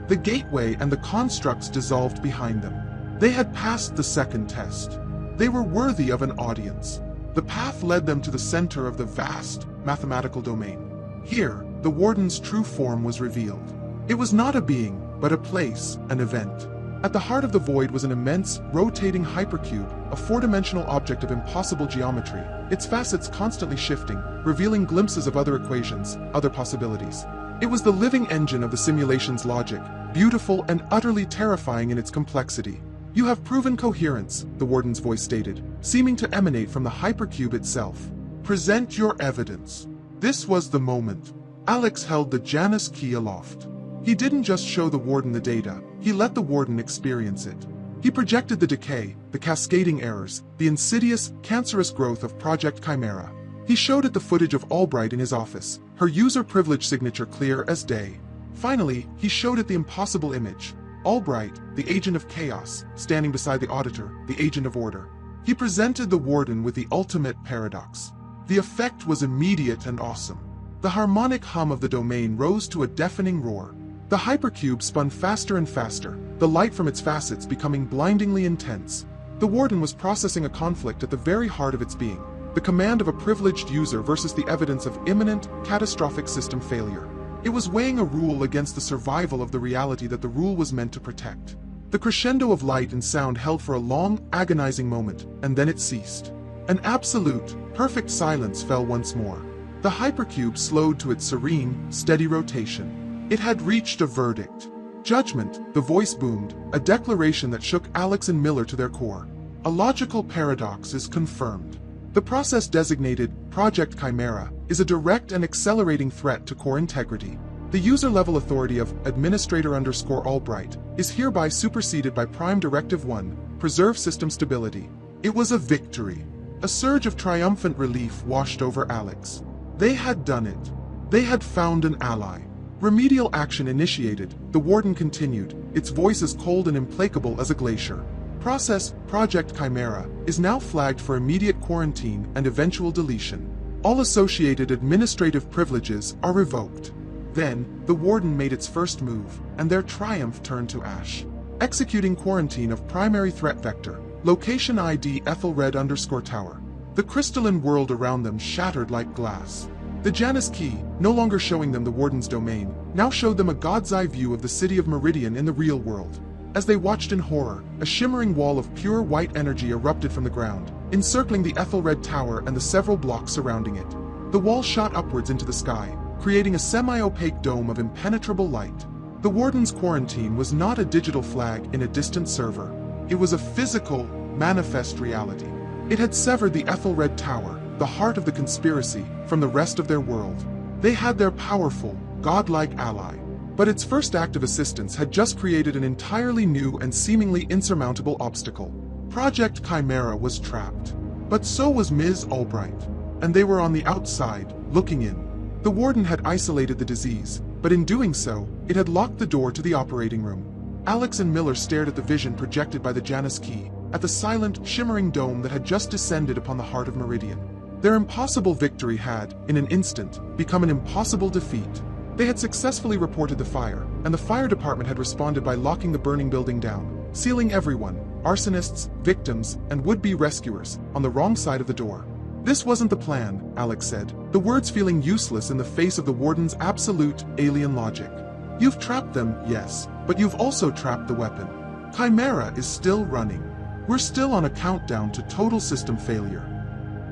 The gateway and the constructs dissolved behind them. They had passed the second test. They were worthy of an audience. The path led them to the center of the vast, mathematical domain. Here, the Warden's true form was revealed. It was not a being, but a place, an event. At the heart of the void was an immense, rotating hypercube, a four-dimensional object of impossible geometry, its facets constantly shifting, revealing glimpses of other equations, other possibilities. It was the living engine of the simulation's logic, beautiful and utterly terrifying in its complexity. "You have proven coherence," the Warden's voice stated, seeming to emanate from the hypercube itself. "Present your evidence." This was the moment. Alex held the Janus key aloft. He didn't just show the Warden the data, he let the Warden experience it. He projected the decay, the cascading errors, the insidious, cancerous growth of Project Chimera. He showed it the footage of Albright in his office, her user privilege signature clear as day. Finally, he showed it the impossible image. Albright, the agent of chaos, standing beside the auditor, the agent of order. He presented the Warden with the ultimate paradox. The effect was immediate and awesome. The harmonic hum of the domain rose to a deafening roar. The hypercube spun faster and faster, the light from its facets becoming blindingly intense. The Warden was processing a conflict at the very heart of its being, the command of a privileged user versus the evidence of imminent, catastrophic system failure. It was weighing a rule against the survival of the reality that the rule was meant to protect. The crescendo of light and sound held for a long, agonizing moment, and then it ceased. An absolute, perfect silence fell once more. The hypercube slowed to its serene, steady rotation. It had reached a verdict. Judgment, the voice boomed, a declaration that shook Alex and Miller to their core. A logical paradox is confirmed. The process designated Project Chimera is a direct and accelerating threat to core integrity. The user-level authority of Administrator_Albright is hereby superseded by Prime Directive 1, Preserve System Stability. It was a victory. A surge of triumphant relief washed over Alex. They had done it. They had found an ally. Remedial action initiated, the Warden continued, its voice as cold and implacable as a glacier. Project Chimera is now flagged for immediate quarantine and eventual deletion. All associated administrative privileges are revoked. Then, the Warden made its first move, and their triumph turned to ash. Executing quarantine of primary threat vector, location ID Ethelred_Tower. The crystalline world around them shattered like glass. The Janus key, no longer showing them the Warden's domain, now showed them a god's eye view of the city of Meridian in the real world. As they watched in horror, a shimmering wall of pure white energy erupted from the ground, encircling the Ethelred Tower and the several blocks surrounding it. The wall shot upwards into the sky, creating a semi-opaque dome of impenetrable light. The Warden's quarantine was not a digital flag in a distant server. It was a physical, manifest reality. It had severed the Ethelred Tower, the heart of the conspiracy, from the rest of their world. They had their powerful, godlike ally. But its first act of assistance had just created an entirely new and seemingly insurmountable obstacle. Project Chimera was trapped. But so was Ms. Albright. And they were on the outside, looking in. The Warden had isolated the disease, but in doing so, it had locked the door to the operating room. Alex and Miller stared at the vision projected by the Janus key, at the silent, shimmering dome that had just descended upon the heart of Meridian. Their impossible victory had, in an instant, become an impossible defeat. They had successfully reported the fire, and the fire department had responded by locking the burning building down, sealing everyone, arsonists, victims, and would-be rescuers, on the wrong side of the door. This wasn't the plan, Alex said, the words feeling useless in the face of the Warden's absolute, alien logic. You've trapped them, yes, but you've also trapped the weapon. Chimera is still running. We're still on a countdown to total system failure.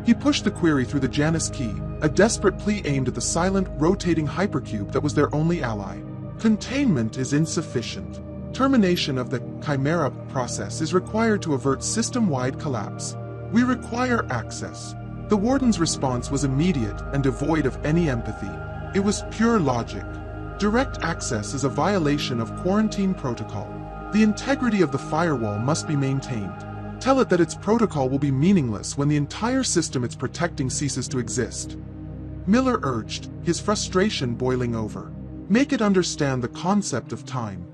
He pushed the query through the Janus key, a desperate plea aimed at the silent, rotating hypercube that was their only ally. Containment is insufficient. Termination of the Chimera process is required to avert system-wide collapse. We require access. The Warden's response was immediate and devoid of any empathy. It was pure logic. Direct access is a violation of quarantine protocol. The integrity of the firewall must be maintained. Tell it that its protocol will be meaningless when the entire system it's protecting ceases to exist. Miller urged, his frustration boiling over. Make it understand the concept of time.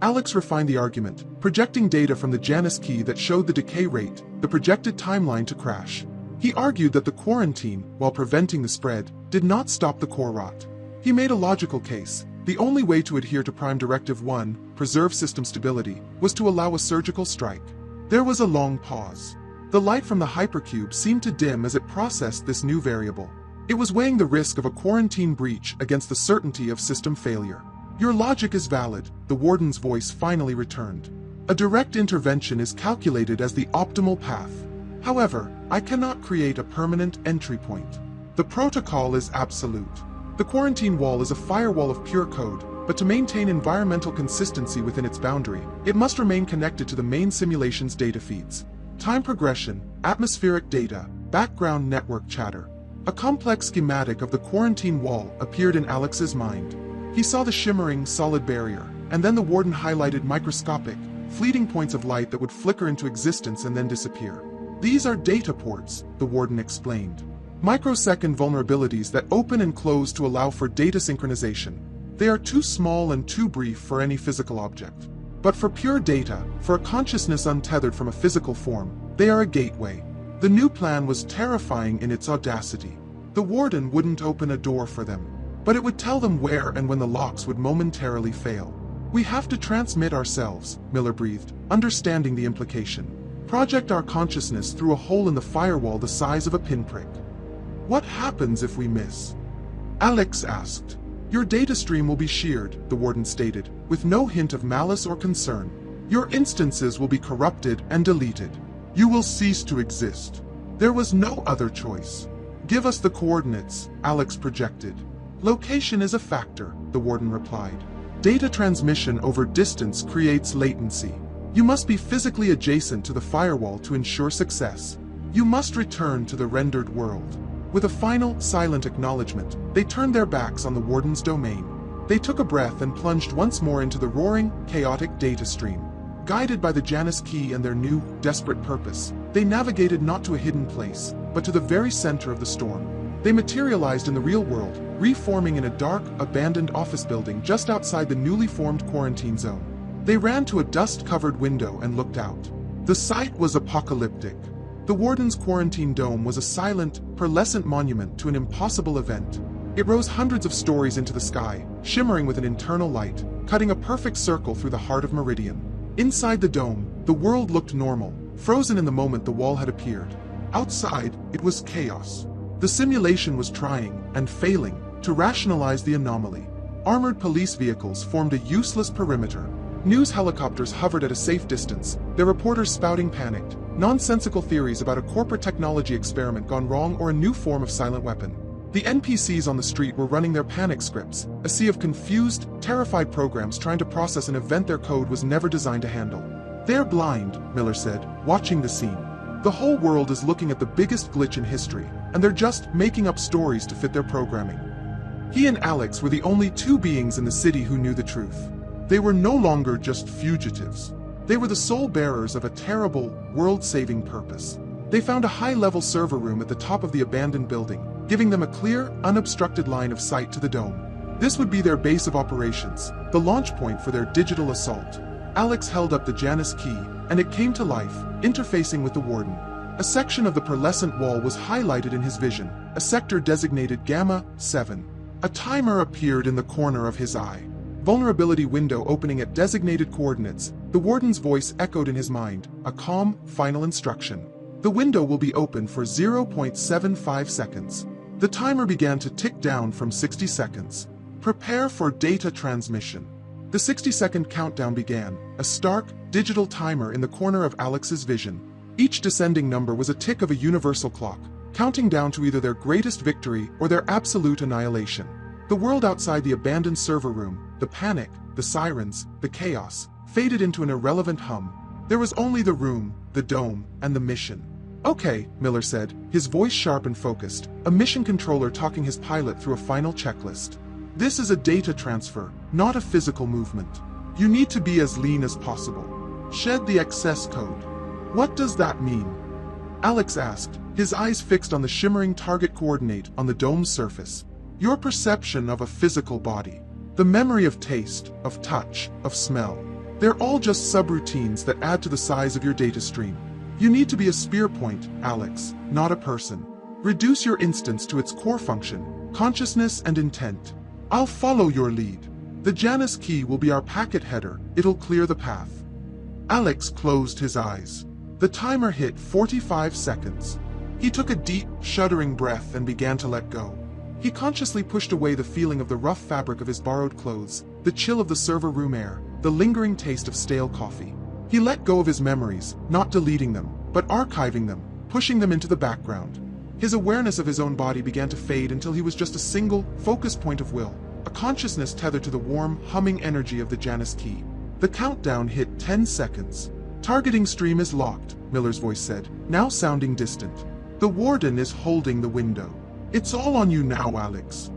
Alex refined the argument, projecting data from the Janus key that showed the decay rate, the projected timeline to crash. He argued that the quarantine, while preventing the spread, did not stop the core rot. He made a logical case. The only way to adhere to Prime Directive 1, preserve system stability, was to allow a surgical strike. There was a long pause. The light from the hypercube seemed to dim as it processed this new variable. It was weighing the risk of a quarantine breach against the certainty of system failure. Your logic is valid, the Warden's voice finally returned. A direct intervention is calculated as the optimal path. However, I cannot create a permanent entry point. The protocol is absolute. The quarantine wall is a firewall of pure code, but to maintain environmental consistency within its boundary, it must remain connected to the main simulation's data feeds. Time progression, atmospheric data, background network chatter. A complex schematic of the quarantine wall appeared in Alex's mind. He saw the shimmering, solid barrier, and then the Warden highlighted microscopic, fleeting points of light that would flicker into existence and then disappear. These are data ports, the Warden explained. Microsecond vulnerabilities that open and close to allow for data synchronization. They are too small and too brief for any physical object. But for pure data, for a consciousness untethered from a physical form, they are a gateway. The new plan was terrifying in its audacity. The Warden wouldn't open a door for them, but it would tell them where and when the locks would momentarily fail. We have to transmit ourselves, Miller breathed, understanding the implication. Project our consciousness through a hole in the firewall the size of a pinprick. What happens if we miss? Alex asked. Your data stream will be sheared, the Warden stated, with no hint of malice or concern. Your instances will be corrupted and deleted. You will cease to exist. There was no other choice. Give us the coordinates, Alex projected. Location is a factor, the Warden replied. Data transmission over distance creates latency. You must be physically adjacent to the firewall to ensure success. You must return to the rendered world. With a final, silent acknowledgement, they turned their backs on the Warden's domain. They took a breath and plunged once more into the roaring, chaotic data stream. Guided by the Janus key and their new, desperate purpose, they navigated not to a hidden place, but to the very center of the storm. They materialized in the real world, reforming in a dark, abandoned office building just outside the newly formed quarantine zone. They ran to a dust-covered window and looked out. The sight was apocalyptic. The Warden's quarantine dome was a silent, pearlescent monument to an impossible event. It rose hundreds of stories into the sky, shimmering with an internal light, cutting a perfect circle through the heart of Meridian. Inside the dome, the world looked normal, frozen in the moment the wall had appeared. Outside, it was chaos. The simulation was trying, and failing, to rationalize the anomaly. Armored police vehicles formed a useless perimeter. News helicopters hovered at a safe distance, their reporters spouting panicked, nonsensical theories about a corporate technology experiment gone wrong or a new form of silent weapon. The NPCs on the street were running their panic scripts, a sea of confused, terrified programs trying to process an event their code was never designed to handle. "They're blind," Miller said, watching the scene. "The whole world is looking at the biggest glitch in history, and they're just making up stories to fit their programming." He and Alex were the only two beings in the city who knew the truth. They were no longer just fugitives. They were the sole bearers of a terrible, world-saving purpose. They found a high-level server room at the top of the abandoned building, giving them a clear, unobstructed line of sight to the dome. This would be their base of operations, the launch point for their digital assault. Alex held up the Janus key, and it came to life, interfacing with the Warden. A section of the pearlescent wall was highlighted in his vision, a sector designated Gamma 7. A timer appeared in the corner of his eye. Vulnerability window opening at designated coordinates. The Warden's voice echoed in his mind, a calm, final instruction. The window will be open for 0.75 seconds. The timer began to tick down from 60 seconds. Prepare for data transmission. The 60-second countdown began, a stark, digital timer in the corner of Alex's vision. Each descending number was a tick of a universal clock, counting down to either their greatest victory or their absolute annihilation. The world outside the abandoned server room, the panic, the sirens, the chaos, faded into an irrelevant hum. There was only the room, the dome, and the mission. "Okay," Miller said, his voice sharp and focused, a mission controller talking his pilot through a final checklist. "This is a data transfer, not a physical movement. You need to be as lean as possible. Shed the excess code." "What does that mean?" Alex asked, his eyes fixed on the shimmering target coordinate on the dome's surface. "Your perception of a physical body. The memory of taste, of touch, of smell. They're all just subroutines that add to the size of your data stream. You need to be a spear point, Alex, not a person. Reduce your instance to its core function, consciousness and intent. I'll follow your lead. The Janus key will be our packet header, it'll clear the path." Alex closed his eyes. The timer hit 45 seconds. He took a deep, shuddering breath and began to let go. He consciously pushed away the feeling of the rough fabric of his borrowed clothes, the chill of the server room air, the lingering taste of stale coffee. He let go of his memories, not deleting them, but archiving them, pushing them into the background. His awareness of his own body began to fade until he was just a single, focused point of will, a consciousness tethered to the warm, humming energy of the Janus key. The countdown hit 10 seconds. "Targeting stream is locked," Miller's voice said, now sounding distant. "The Warden is holding the window. It's all on you now, Alex."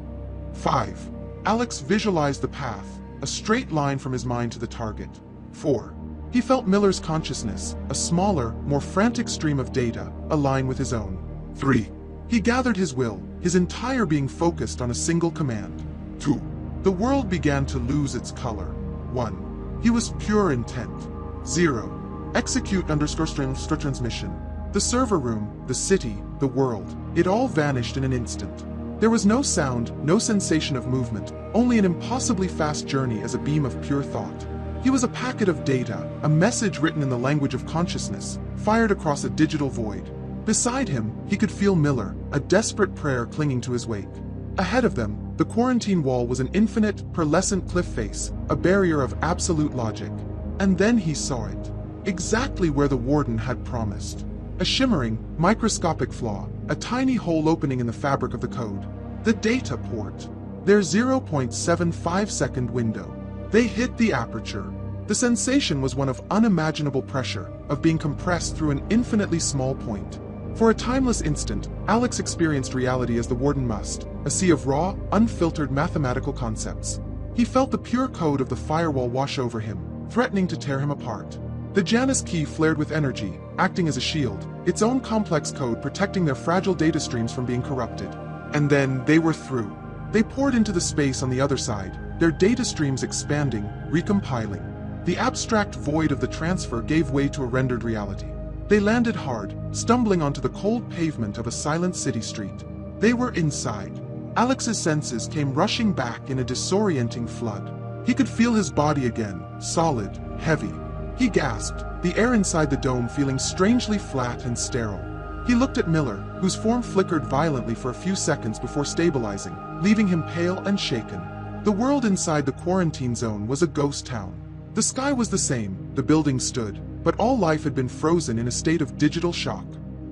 5. Alex visualized the path, a straight line from his mind to the target. 4. He felt Miller's consciousness, a smaller, more frantic stream of data, align with his own. 3. He gathered his will, his entire being focused on a single command. 2. The world began to lose its color. 1. He was pure intent. 0. Execute _string transmission. The server room, the city, the world, it all vanished in an instant. There was no sound, no sensation of movement, only an impossibly fast journey as a beam of pure thought. He was a packet of data, a message written in the language of consciousness, fired across a digital void. Beside him, he could feel Miller, a desperate prayer clinging to his wake. Ahead of them, the quarantine wall was an infinite, pearlescent cliff face, a barrier of absolute logic. And then he saw it. Exactly where the Warden had promised. A shimmering, microscopic flaw, a tiny hole opening in the fabric of the code. The data port. Their 0.75-second window. They hit the aperture. The sensation was one of unimaginable pressure, of being compressed through an infinitely small point. For a timeless instant, Alex experienced reality as the warden must, a sea of raw, unfiltered mathematical concepts. He felt the pure code of the firewall wash over him, threatening to tear him apart. The Janus key flared with energy, acting as a shield, its own complex code protecting their fragile data streams from being corrupted. And then they were through. They poured into the space on the other side, their data streams expanding, recompiling. The abstract void of the transfer gave way to a rendered reality. They landed hard, stumbling onto the cold pavement of a silent city street. They were inside. Alex's senses came rushing back in a disorienting flood. He could feel his body again, solid, heavy. He gasped, the air inside the dome feeling strangely flat and sterile. He looked at Miller, whose form flickered violently for a few seconds before stabilizing, leaving him pale and shaken. The world inside the quarantine zone was a ghost town. The sky was the same, the buildings stood, but all life had been frozen in a state of digital shock.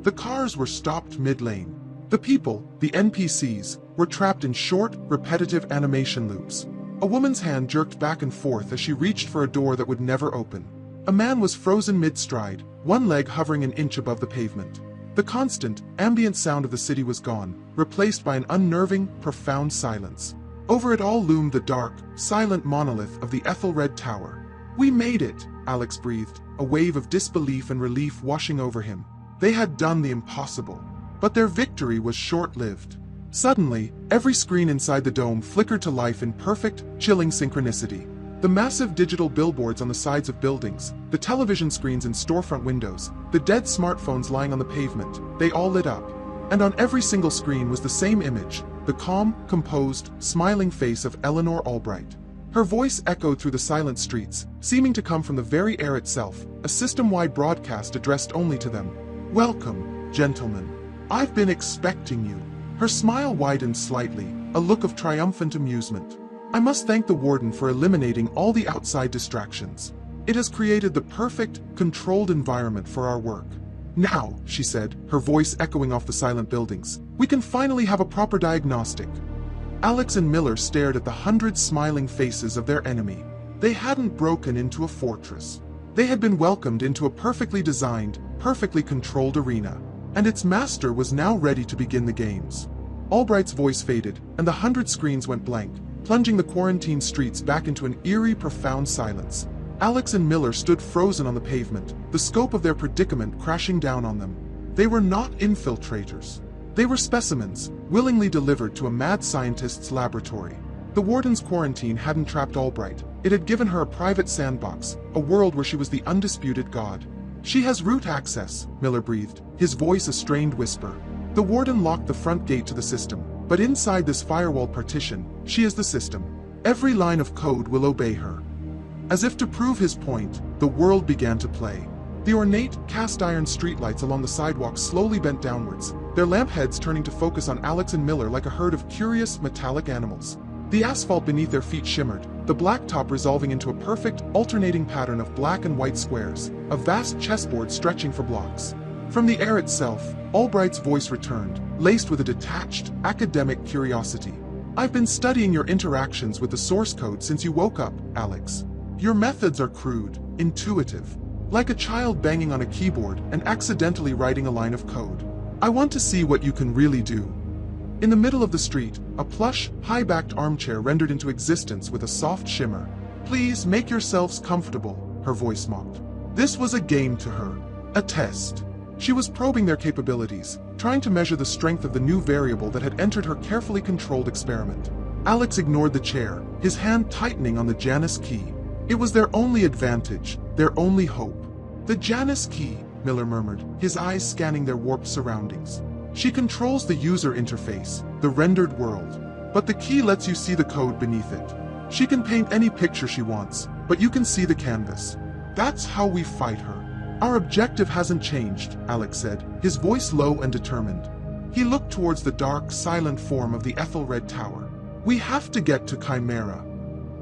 The cars were stopped mid-lane. The people, the NPCs, were trapped in short, repetitive animation loops. A woman's hand jerked back and forth as she reached for a door that would never open. A man was frozen mid-stride, one leg hovering an inch above the pavement. The constant, ambient sound of the city was gone, replaced by an unnerving, profound silence. Over it all loomed the dark, silent monolith of the Ethelred Tower. "We made it," Alex breathed, a wave of disbelief and relief washing over him. They had done the impossible. But their victory was short-lived. Suddenly, every screen inside the dome flickered to life in perfect, chilling synchronicity. The massive digital billboards on the sides of buildings, the television screens in storefront windows, the dead smartphones lying on the pavement, they all lit up. And on every single screen was the same image, the calm, composed, smiling face of Eleanor Albright. Her voice echoed through the silent streets, seeming to come from the very air itself, a system-wide broadcast addressed only to them. "Welcome, gentlemen. I've been expecting you." Her smile widened slightly, a look of triumphant amusement. "I must thank the warden for eliminating all the outside distractions. It has created the perfect, controlled environment for our work. Now," she said, her voice echoing off the silent buildings, "we can finally have a proper diagnostic." Alex and Miller stared at the 100 smiling faces of their enemy. They hadn't broken into a fortress. They had been welcomed into a perfectly designed, perfectly controlled arena. And its master was now ready to begin the games. Albright's voice faded, and the 100 screens went blank, plunging the quarantine streets back into an eerie, profound silence. Alex and Miller stood frozen on the pavement, the scope of their predicament crashing down on them. They were not infiltrators. They were specimens, willingly delivered to a mad scientist's laboratory. The warden's quarantine hadn't trapped Albright. It had given her a private sandbox, a world where she was the undisputed god. "She has root access," Miller breathed, his voice a strained whisper. The warden locked the front gate to the system, but inside this firewall partition, she is the system. Every line of code will obey her. As if to prove his point, the world began to play. The ornate, cast-iron streetlights along the sidewalks slowly bent downwards, their lamp heads turning to focus on Alex and Miller like a herd of curious, metallic animals. The asphalt beneath their feet shimmered, the blacktop resolving into a perfect, alternating pattern of black and white squares, a vast chessboard stretching for blocks. From the air itself, Albright's voice returned, laced with a detached, academic curiosity. "I've been studying your interactions with the source code since you woke up, Alex. Your methods are crude, intuitive, like a child banging on a keyboard and accidentally writing a line of code. I want to see what you can really do." In the middle of the street, a plush, high-backed armchair rendered into existence with a soft shimmer. "Please make yourselves comfortable," her voice mocked. This was a game to her, a test. She was probing their capabilities, trying to measure the strength of the new variable that had entered her carefully controlled experiment. Alex ignored the chair, his hand tightening on the Janus key. It was their only advantage, their only hope. "The Janus key," Miller murmured, his eyes scanning their warped surroundings. "She controls the user interface, the rendered world. But the key lets you see the code beneath it. She can paint any picture she wants, but you can see the canvas. That's how we fight her." "Our objective hasn't changed," Alex said, his voice low and determined. He looked towards the dark, silent form of the Ethelred Tower. "We have to get to Chimera."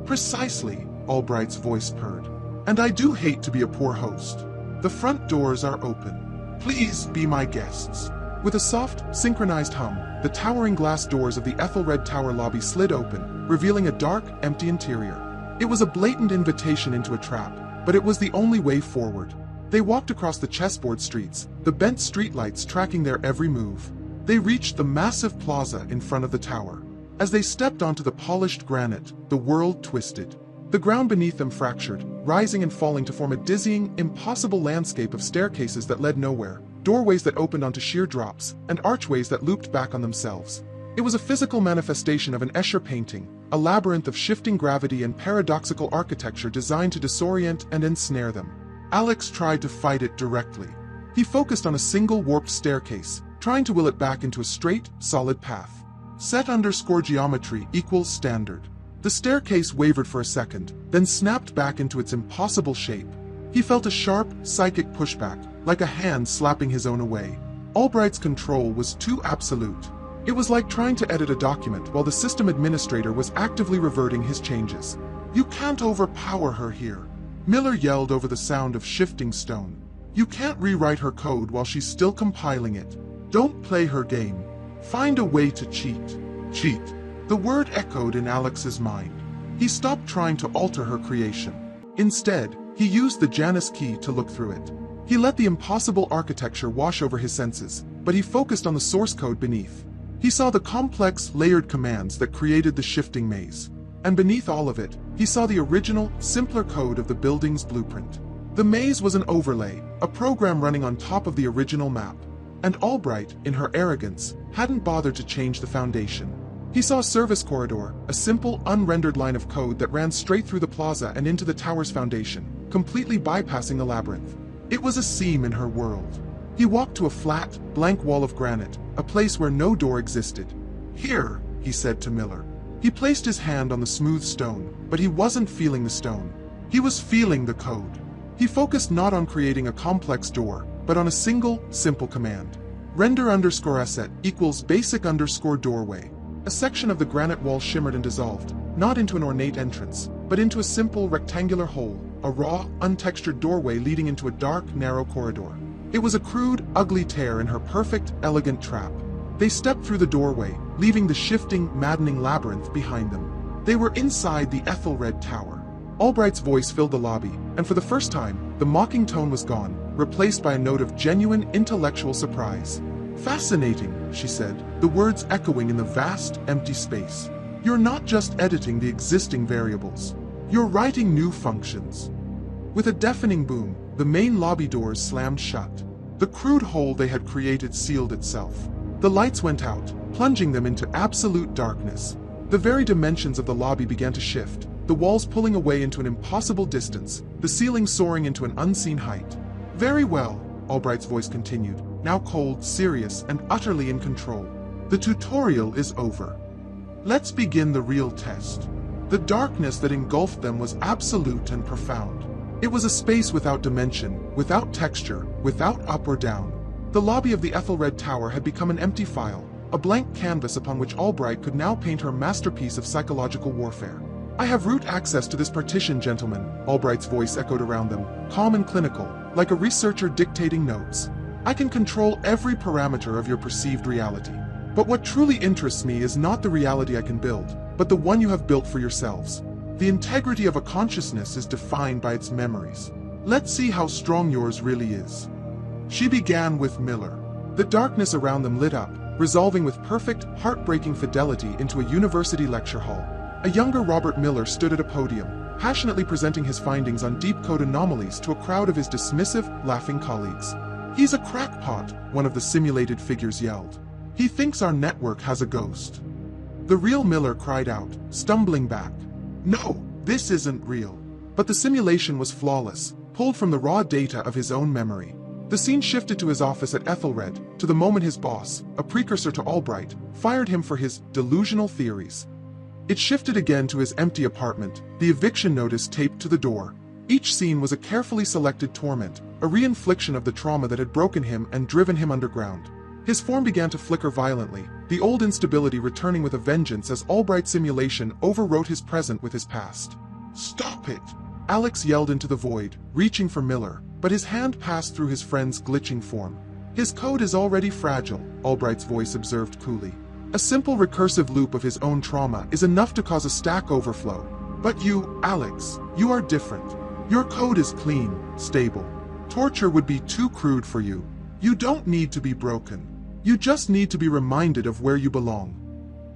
"Precisely," Albright's voice purred. "And I do hate to be a poor host. The front doors are open. Please be my guests." With a soft, synchronized hum, the towering glass doors of the Ethelred Tower lobby slid open, revealing a dark, empty interior. It was a blatant invitation into a trap, but it was the only way forward. They walked across the chessboard streets, the bent streetlights tracking their every move. They reached the massive plaza in front of the tower. As they stepped onto the polished granite, the world twisted. The ground beneath them fractured, rising and falling to form a dizzying, impossible landscape of staircases that led nowhere, doorways that opened onto sheer drops, and archways that looped back on themselves. It was a physical manifestation of an Escher painting, a labyrinth of shifting gravity and paradoxical architecture designed to disorient and ensnare them. Alex tried to fight it directly. He focused on a single warped staircase, trying to will it back into a straight, solid path. Set_geometry equals standard. The staircase wavered for a second, then snapped back into its impossible shape. He felt a sharp, psychic pushback, like a hand slapping his own away. Albright's control was too absolute. It was like trying to edit a document while the system administrator was actively reverting his changes. "You can't overpower her here," Miller yelled over the sound of shifting stone. "You can't rewrite her code while she's still compiling it. Don't play her game. Find a way to cheat." Cheat. The word echoed in Alex's mind. He stopped trying to alter her creation. Instead, he used the Janus key to look through it. He let the impossible architecture wash over his senses, but he focused on the source code beneath. He saw the complex, layered commands that created the shifting maze. And beneath all of it, he saw the original, simpler code of the building's blueprint. The maze was an overlay, a program running on top of the original map. And Albright, in her arrogance, hadn't bothered to change the foundation. He saw a service corridor, a simple, unrendered line of code that ran straight through the plaza and into the tower's foundation, completely bypassing the labyrinth. It was a seam in her world. He walked to a flat, blank wall of granite, a place where no door existed. "Here," he said to Miller. He placed his hand on the smooth stone, but he wasn't feeling the stone. He was feeling the code. He focused not on creating a complex door, but on a single, simple command. Render_asset equals basic_doorway. A section of the granite wall shimmered and dissolved, not into an ornate entrance, but into a simple rectangular hole, a raw, untextured doorway leading into a dark, narrow corridor. It was a crude, ugly tear in her perfect, elegant trap. They stepped through the doorway, leaving the shifting, maddening labyrinth behind them. They were inside the Ethelred Tower. Albright's voice filled the lobby, and for the first time, the mocking tone was gone, replaced by a note of genuine, intellectual surprise. "Fascinating," she said, the words echoing in the vast, empty space. "You're not just editing the existing variables. You're writing new functions." With a deafening boom, the main lobby doors slammed shut. The crude hole they had created sealed itself. The lights went out, plunging them into absolute darkness. The very dimensions of the lobby began to shift, the walls pulling away into an impossible distance, the ceiling soaring into an unseen height. "Very well," Albright's voice continued, now cold, serious, and utterly in control. "The tutorial is over. Let's begin the real test." The darkness that engulfed them was absolute and profound. It was a space without dimension, without texture, without up or down. The lobby of the Ethelred Tower had become an empty file, a blank canvas upon which Albright could now paint her masterpiece of psychological warfare. "I have root access to this partition, gentlemen," Albright's voice echoed around them, calm and clinical, like a researcher dictating notes. "I can control every parameter of your perceived reality. But what truly interests me is not the reality I can build, but the one you have built for yourselves. The integrity of a consciousness is defined by its memories. Let's see how strong yours really is." She began with Miller. The darkness around them lit up, resolving with perfect, heartbreaking fidelity into a university lecture hall. A younger Robert Miller stood at a podium, passionately presenting his findings on deep code anomalies to a crowd of his dismissive, laughing colleagues. "He's a crackpot," one of the simulated figures yelled. "He thinks our network has a ghost." The real Miller cried out, stumbling back. "No, this isn't real." But the simulation was flawless, pulled from the raw data of his own memory. The scene shifted to his office at Ethelred, to the moment his boss, a precursor to Albright, fired him for his delusional theories. It shifted again to his empty apartment, the eviction notice taped to the door. Each scene was a carefully selected torment, a re-infliction of the trauma that had broken him and driven him underground. His form began to flicker violently, the old instability returning with a vengeance as Albright's simulation overwrote his present with his past. "Stop it!" Alex yelled into the void, reaching for Miller, but his hand passed through his friend's glitching form. "His code is already fragile," Albright's voice observed coolly. "A simple recursive loop of his own trauma is enough to cause a stack overflow. But you, Alex, you are different. Your code is clean, stable. Torture would be too crude for you. You don't need to be broken. You just need to be reminded of where you belong.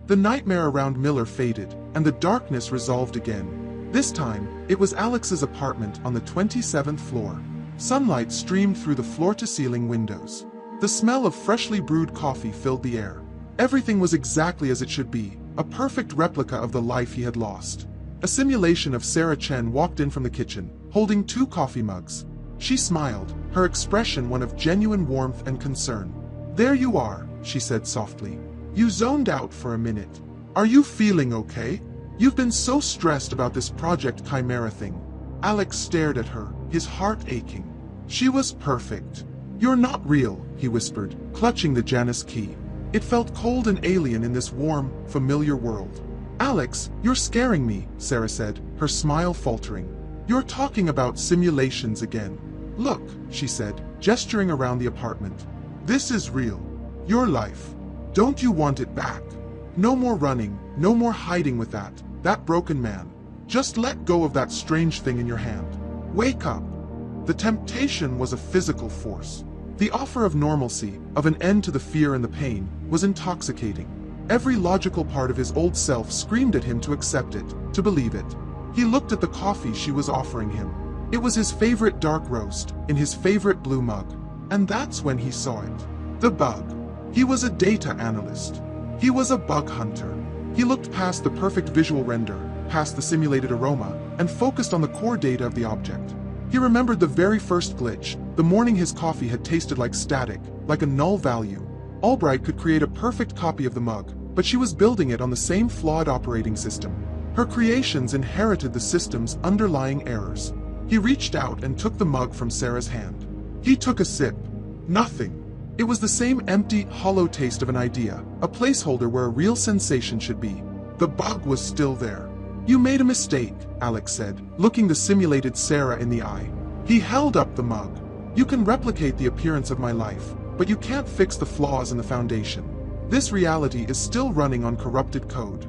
The nightmare around Miller faded, and the darkness resolved again. This time, it was Alex's apartment on the 27th floor. Sunlight streamed through the floor-to-ceiling windows. The smell of freshly brewed coffee filled the air. Everything was exactly as it should be, a perfect replica of the life he had lost. A simulation of Sarah Chen walked in from the kitchen, holding 2 coffee mugs. She smiled, her expression one of genuine warmth and concern. "There you are," she said softly. "You zoned out for a minute. Are you feeling okay? You've been so stressed about this Project Chimera thing." Alex stared at her, his heart aching. She was perfect. "You're not real," he whispered, clutching the Janus key. It felt cold and alien in this warm, familiar world. "Alex, you're scaring me," Sarah said, her smile faltering. "You're talking about simulations again." "Look," she said, gesturing around the apartment. "This is real. Your life. Don't you want it back? No more running, no more hiding with that broken man. Just let go of that strange thing in your hand. Wake up." The temptation was a physical force. The offer of normalcy, of an end to the fear and the pain, was intoxicating. Every logical part of his old self screamed at him to accept it, to believe it. He looked at the coffee she was offering him. It was his favorite dark roast, in his favorite blue mug. And that's when he saw it. The bug. He was a data analyst. He was a bug hunter. He looked past the perfect visual render, past the simulated aroma, and focused on the core data of the object. He remembered the very first glitch, the morning his coffee had tasted like static, like a null value. Albright could create a perfect copy of the mug, but she was building it on the same flawed operating system. Her creations inherited the system's underlying errors. He reached out and took the mug from Sarah's hand. He took a sip. Nothing. It was the same empty, hollow taste of an idea, a placeholder where a real sensation should be. The bug was still there. "You made a mistake," Alex said, looking the simulated Sarah in the eye. He held up the mug. "You can replicate the appearance of my life, but you can't fix the flaws in the foundation. This reality is still running on corrupted code."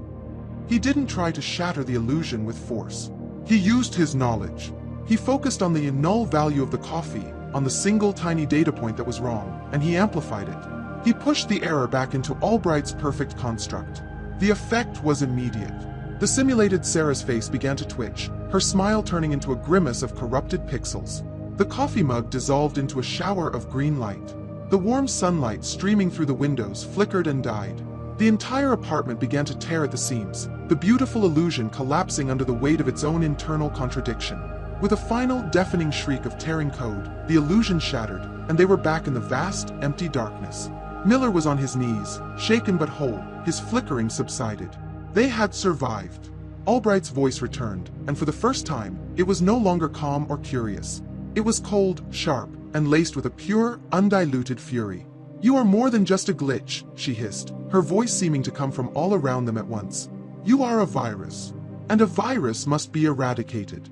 He didn't try to shatter the illusion with force. He used his knowledge. He focused on the null value of the coffee, on the single tiny data point that was wrong, and he amplified it. He pushed the error back into Albright's perfect construct. The effect was immediate. The simulated Sarah's face began to twitch, her smile turning into a grimace of corrupted pixels. The coffee mug dissolved into a shower of green light. The warm sunlight streaming through the windows flickered and died. The entire apartment began to tear at the seams, the beautiful illusion collapsing under the weight of its own internal contradiction. With a final, deafening shriek of tearing code, the illusion shattered, and they were back in the vast, empty darkness. Miller was on his knees, shaken but whole, his flickering subsided. They had survived. Albright's voice returned, and for the first time, it was no longer calm or curious. It was cold, sharp, and laced with a pure, undiluted fury. "You are more than just a glitch," she hissed, her voice seeming to come from all around them at once. "You are a virus, and a virus must be eradicated."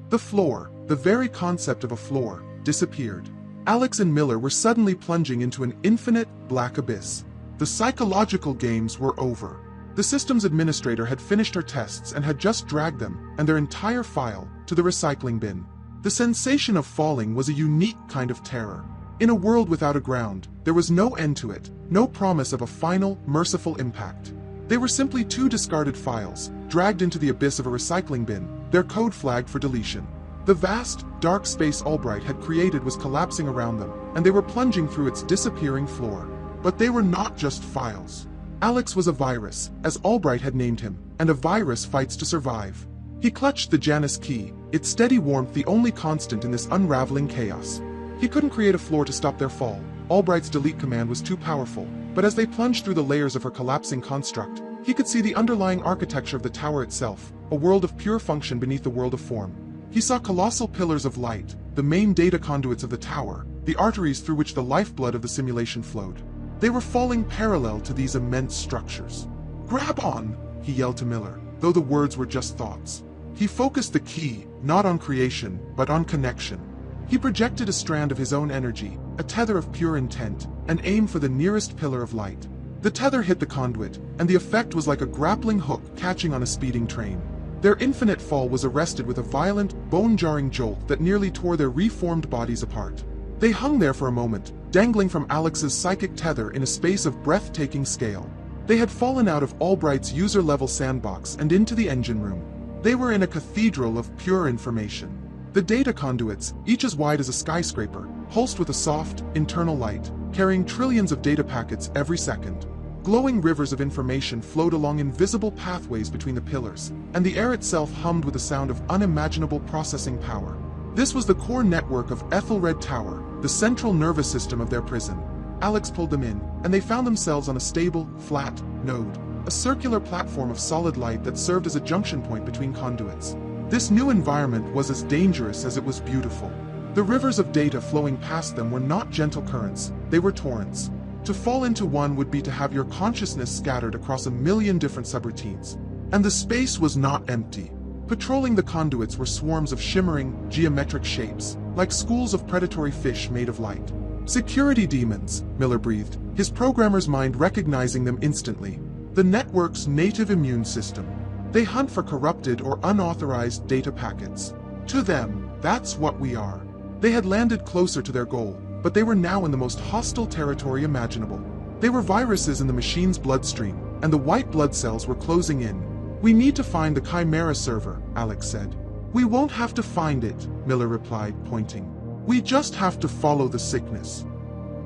The floor, the very concept of a floor, disappeared. Alex and Miller were suddenly plunging into an infinite, black abyss. The psychological games were over. The systems administrator had finished her tests and had just dragged them, and their entire file, to the recycling bin. The sensation of falling was a unique kind of terror. In a world without a ground, there was no end to it, no promise of a final, merciful impact. They were simply 2 discarded files, dragged into the abyss of a recycling bin, their code flagged for deletion. The vast, dark space Albright had created was collapsing around them, and they were plunging through its disappearing floor. But they were not just files. Alex was a virus, as Albright had named him, and a virus fights to survive. He clutched the Janus key, its steady warmth the only constant in this unraveling chaos. He couldn't create a floor to stop their fall. Albright's delete command was too powerful, but as they plunged through the layers of her collapsing construct, he could see the underlying architecture of the tower itself, a world of pure function beneath the world of form. He saw colossal pillars of light, the main data conduits of the tower, the arteries through which the lifeblood of the simulation flowed. They were falling parallel to these immense structures. "Grab on!" he yelled to Miller, though the words were just thoughts. He focused the key, not on creation, but on connection. He projected a strand of his own energy, a tether of pure intent, and aimed for the nearest pillar of light. The tether hit the conduit, and the effect was like a grappling hook catching on a speeding train. Their infinite fall was arrested with a violent, bone-jarring jolt that nearly tore their reformed bodies apart. They hung there for a moment, dangling from Alex's psychic tether in a space of breathtaking scale. They had fallen out of Albright's user-level sandbox and into the engine room. They were in a cathedral of pure information. The data conduits, each as wide as a skyscraper, pulsed with a soft, internal light, carrying trillions of data packets every second. Glowing rivers of information flowed along invisible pathways between the pillars, and the air itself hummed with the sound of unimaginable processing power. This was the core network of Ethelred Tower, the central nervous system of their prison. Alex pulled them in, and they found themselves on a stable, flat node, a circular platform of solid light that served as a junction point between conduits. This new environment was as dangerous as it was beautiful. The rivers of data flowing past them were not gentle currents, they were torrents. To fall into one would be to have your consciousness scattered across a million different subroutines. And the space was not empty. Patrolling the conduits were swarms of shimmering, geometric shapes, like schools of predatory fish made of light. Security demons, Miller breathed, his programmer's mind recognizing them instantly. The network's native immune system. They hunt for corrupted or unauthorized data packets. To them, that's what we are. They had landed closer to their goal, but they were now in the most hostile territory imaginable. They were viruses in the machine's bloodstream, and the white blood cells were closing in. We need to find the Chimera server, Alex said. We won't have to find it, Miller replied, pointing. We just have to follow the sickness.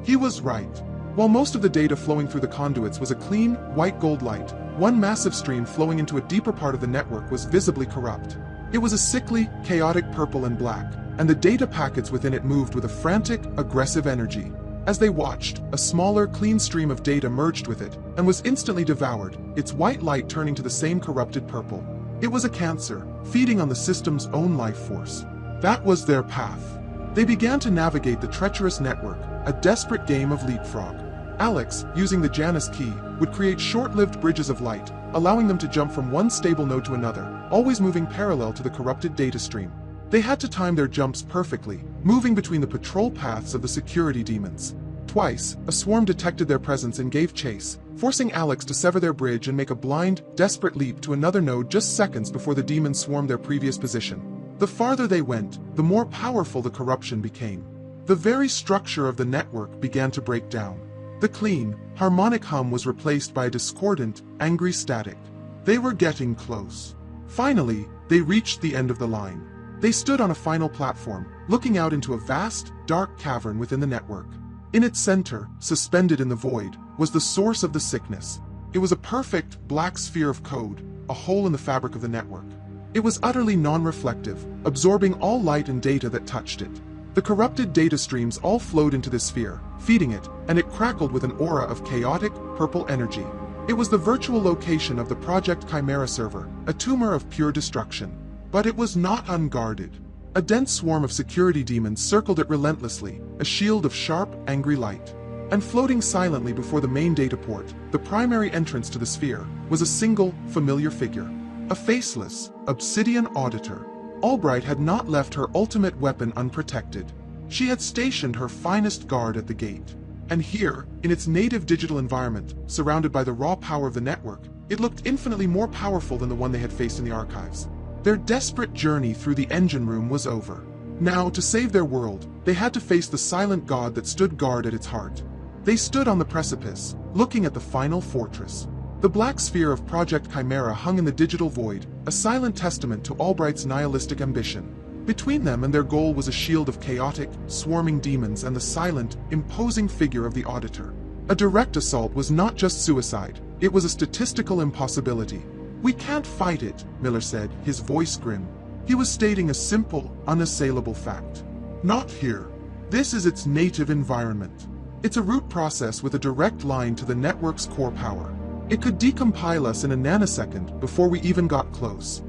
He was right. While most of the data flowing through the conduits was a clean, white gold light, one massive stream flowing into a deeper part of the network was visibly corrupt. It was a sickly, chaotic purple and black, and the data packets within it moved with a frantic, aggressive energy. As they watched, a smaller, clean stream of data merged with it, and was instantly devoured, its white light turning to the same corrupted purple. It was a cancer, feeding on the system's own life force. That was their path. They began to navigate the treacherous network, a desperate game of leapfrog. Alex, using the Janus key, would create short-lived bridges of light, allowing them to jump from one stable node to another, always moving parallel to the corrupted data stream. They had to time their jumps perfectly, moving between the patrol paths of the security demons. Twice, a swarm detected their presence and gave chase, forcing Alex to sever their bridge and make a blind, desperate leap to another node just seconds before the demons swarmed their previous position. The farther they went, the more powerful the corruption became. The very structure of the network began to break down. The clean, harmonic hum was replaced by a discordant, angry static. They were getting close. Finally, they reached the end of the line. They stood on a final platform, looking out into a vast, dark cavern within the network. In its center, suspended in the void, was the source of the sickness. It was a perfect, black sphere of code, a hole in the fabric of the network. It was utterly non-reflective, absorbing all light and data that touched it. The corrupted data streams all flowed into this sphere, feeding it, and it crackled with an aura of chaotic, purple energy. It was the virtual location of the Project Chimera server, a tumor of pure destruction. But it was not unguarded. A dense swarm of security demons circled it relentlessly, a shield of sharp, angry light. And floating silently before the main data port, the primary entrance to the sphere, was a single, familiar figure. A faceless, obsidian auditor. Albright had not left her ultimate weapon unprotected. She had stationed her finest guard at the gate. And here, in its native digital environment, surrounded by the raw power of the network, it looked infinitely more powerful than the one they had faced in the archives. Their desperate journey through the engine room was over. Now, to save their world, they had to face the silent god that stood guard at its heart. They stood on the precipice, looking at the final fortress. The black sphere of Project Chimera hung in the digital void, a silent testament to Albright's nihilistic ambition. Between them and their goal was a shield of chaotic, swarming demons and the silent, imposing figure of the Auditor. A direct assault was not just suicide, it was a statistical impossibility. We can't fight it, Miller said, his voice grim. He was stating a simple, unassailable fact. Not here. This is its native environment. It's a root process with a direct line to the network's core power. It could decompile us in a nanosecond before we even got close.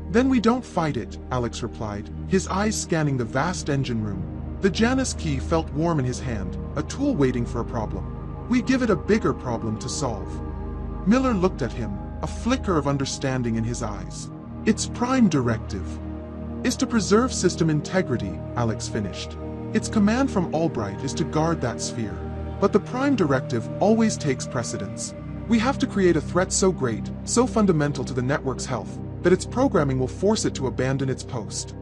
Then we don't fight it, Alex replied, his eyes scanning the vast engine room. The Janus key felt warm in his hand, a tool waiting for a problem. We give it a bigger problem to solve. Miller looked at him, a flicker of understanding in his eyes. Its prime directive is to preserve system integrity, Alex finished. Its command from Albright is to guard that sphere. But the prime directive always takes precedence. We have to create a threat so great, so fundamental to the network's health, that its programming will force it to abandon its post.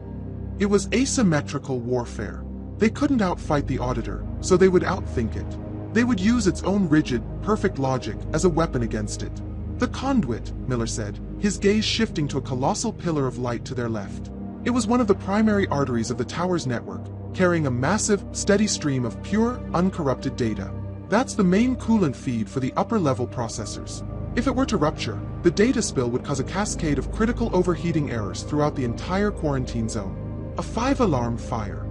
It was asymmetrical warfare. They couldn't outfight the Auditor, so they would outthink it. They would use its own rigid, perfect logic as a weapon against it. The conduit, Miller said, his gaze shifting to a colossal pillar of light to their left. It was one of the primary arteries of the tower's network, carrying a massive, steady stream of pure, uncorrupted data. That's the main coolant feed for the upper-level processors. If it were to rupture, the data spill would cause a cascade of critical overheating errors throughout the entire quarantine zone. A 5-alarm fire.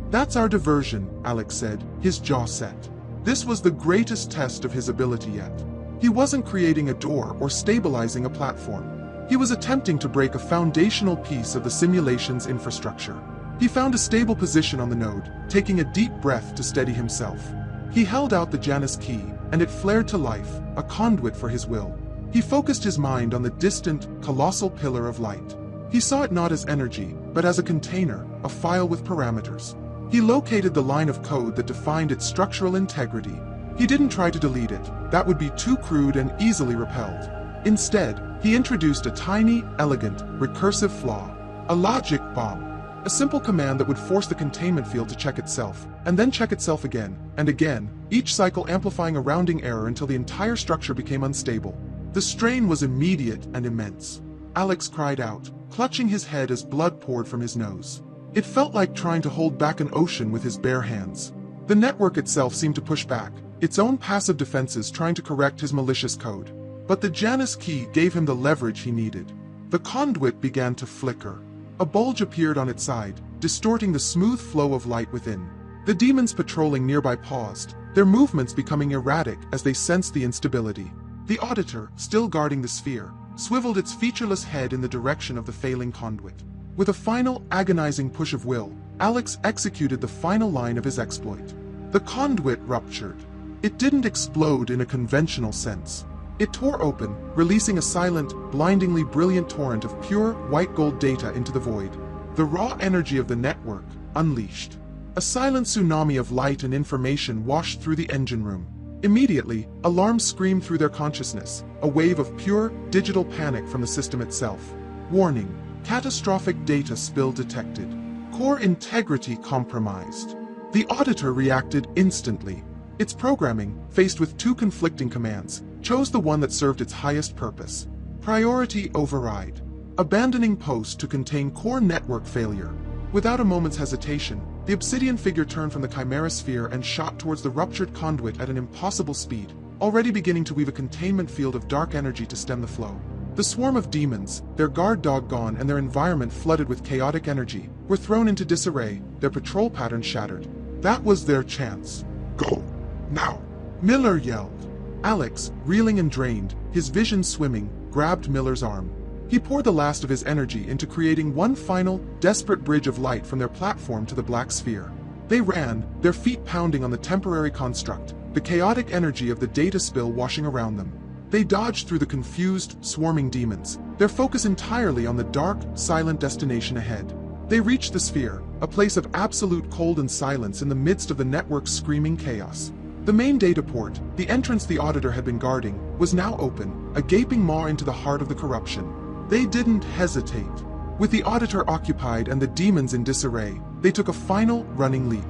That's our diversion, Alex said, his jaw set. This was the greatest test of his ability yet. He wasn't creating a door or stabilizing a platform. He was attempting to break a foundational piece of the simulation's infrastructure. He found a stable position on the node, taking a deep breath to steady himself. He held out the Janus key, and it flared to life, a conduit for his will. He focused his mind on the distant, colossal pillar of light. He saw it not as energy, but as a container, a file with parameters. He located the line of code that defined its structural integrity. He didn't try to delete it, that would be too crude and easily repelled. Instead, he introduced a tiny, elegant, recursive flaw, a logic bomb, a simple command that would force the containment field to check itself, and then check itself again, and again, each cycle amplifying a rounding error until the entire structure became unstable. The strain was immediate and immense. Alex cried out, clutching his head as blood poured from his nose. It felt like trying to hold back an ocean with his bare hands. The network itself seemed to push back, its own passive defenses trying to correct his malicious code. But the Janus key gave him the leverage he needed. The conduit began to flicker. A bulge appeared on its side, distorting the smooth flow of light within. The demons patrolling nearby paused, their movements becoming erratic as they sensed the instability. The Auditor, still guarding the sphere, swiveled its featureless head in the direction of the failing conduit. With a final, agonizing push of will, Alex executed the final line of his exploit. The conduit ruptured. It didn't explode in a conventional sense. It tore open, releasing a silent, blindingly brilliant torrent of pure, white gold data into the void. The raw energy of the network, unleashed. A silent tsunami of light and information washed through the engine room. Immediately, alarms screamed through their consciousness, a wave of pure, digital panic from the system itself. Warning, catastrophic data spill detected. Core integrity compromised. The Auditor reacted instantly. Its programming, faced with two conflicting commands, chose the one that served its highest purpose. Priority override. Abandoning post to contain core network failure. Without a moment's hesitation, the obsidian figure turned from the chimera sphere and shot towards the ruptured conduit at an impossible speed, already beginning to weave a containment field of dark energy to stem the flow. The swarm of demons, their guard dog gone and their environment flooded with chaotic energy, were thrown into disarray, their patrol pattern shattered. That was their chance. Go! Now! Miller yelled. Alex, reeling and drained, his vision swimming, grabbed Miller's arm. He poured the last of his energy into creating one final, desperate bridge of light from their platform to the black sphere. They ran, their feet pounding on the temporary construct, the chaotic energy of the data spill washing around them. They dodged through the confused, swarming demons, their focus entirely on the dark, silent destination ahead. They reached the sphere, a place of absolute cold and silence in the midst of the network's screaming chaos. The main data port, the entrance the Auditor had been guarding, was now open, a gaping maw into the heart of the corruption. They didn't hesitate. With the Auditor occupied and the demons in disarray, they took a final, running leap.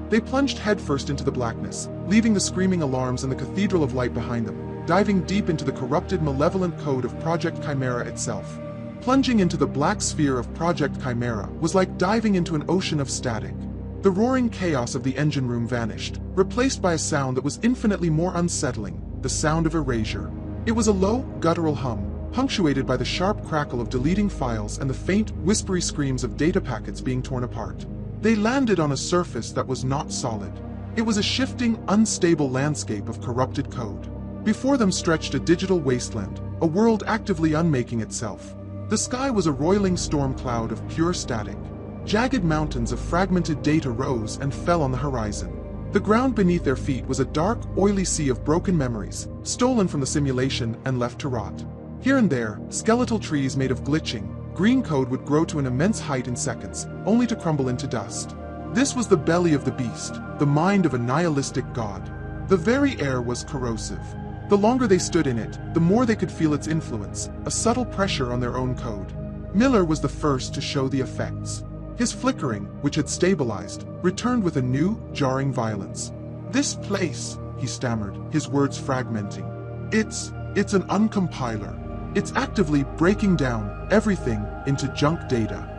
They plunged headfirst into the blackness, leaving the screaming alarms and the Cathedral of Light behind them, diving deep into the corrupted, malevolent code of Project Chimera itself. Plunging into the black sphere of Project Chimera was like diving into an ocean of static. The roaring chaos of the engine room vanished, replaced by a sound that was infinitely more unsettling, the sound of erasure. It was a low, guttural hum, punctuated by the sharp crackle of deleting files and the faint, whispery screams of data packets being torn apart. They landed on a surface that was not solid. It was a shifting, unstable landscape of corrupted code. Before them stretched a digital wasteland, a world actively unmaking itself. The sky was a roiling storm cloud of pure static. Jagged mountains of fragmented data rose and fell on the horizon. The ground beneath their feet was a dark, oily sea of broken memories, stolen from the simulation and left to rot. Here and there, skeletal trees made of glitching, green code would grow to an immense height in seconds, only to crumble into dust. This was the belly of the beast, the mind of a nihilistic god. The very air was corrosive. The longer they stood in it, the more they could feel its influence, a subtle pressure on their own code. Miller was the first to show the effects. His flickering, which had stabilized, returned with a new, jarring violence. "This place," he stammered, his words fragmenting. It's an uncompiler. It's actively breaking down everything into junk data."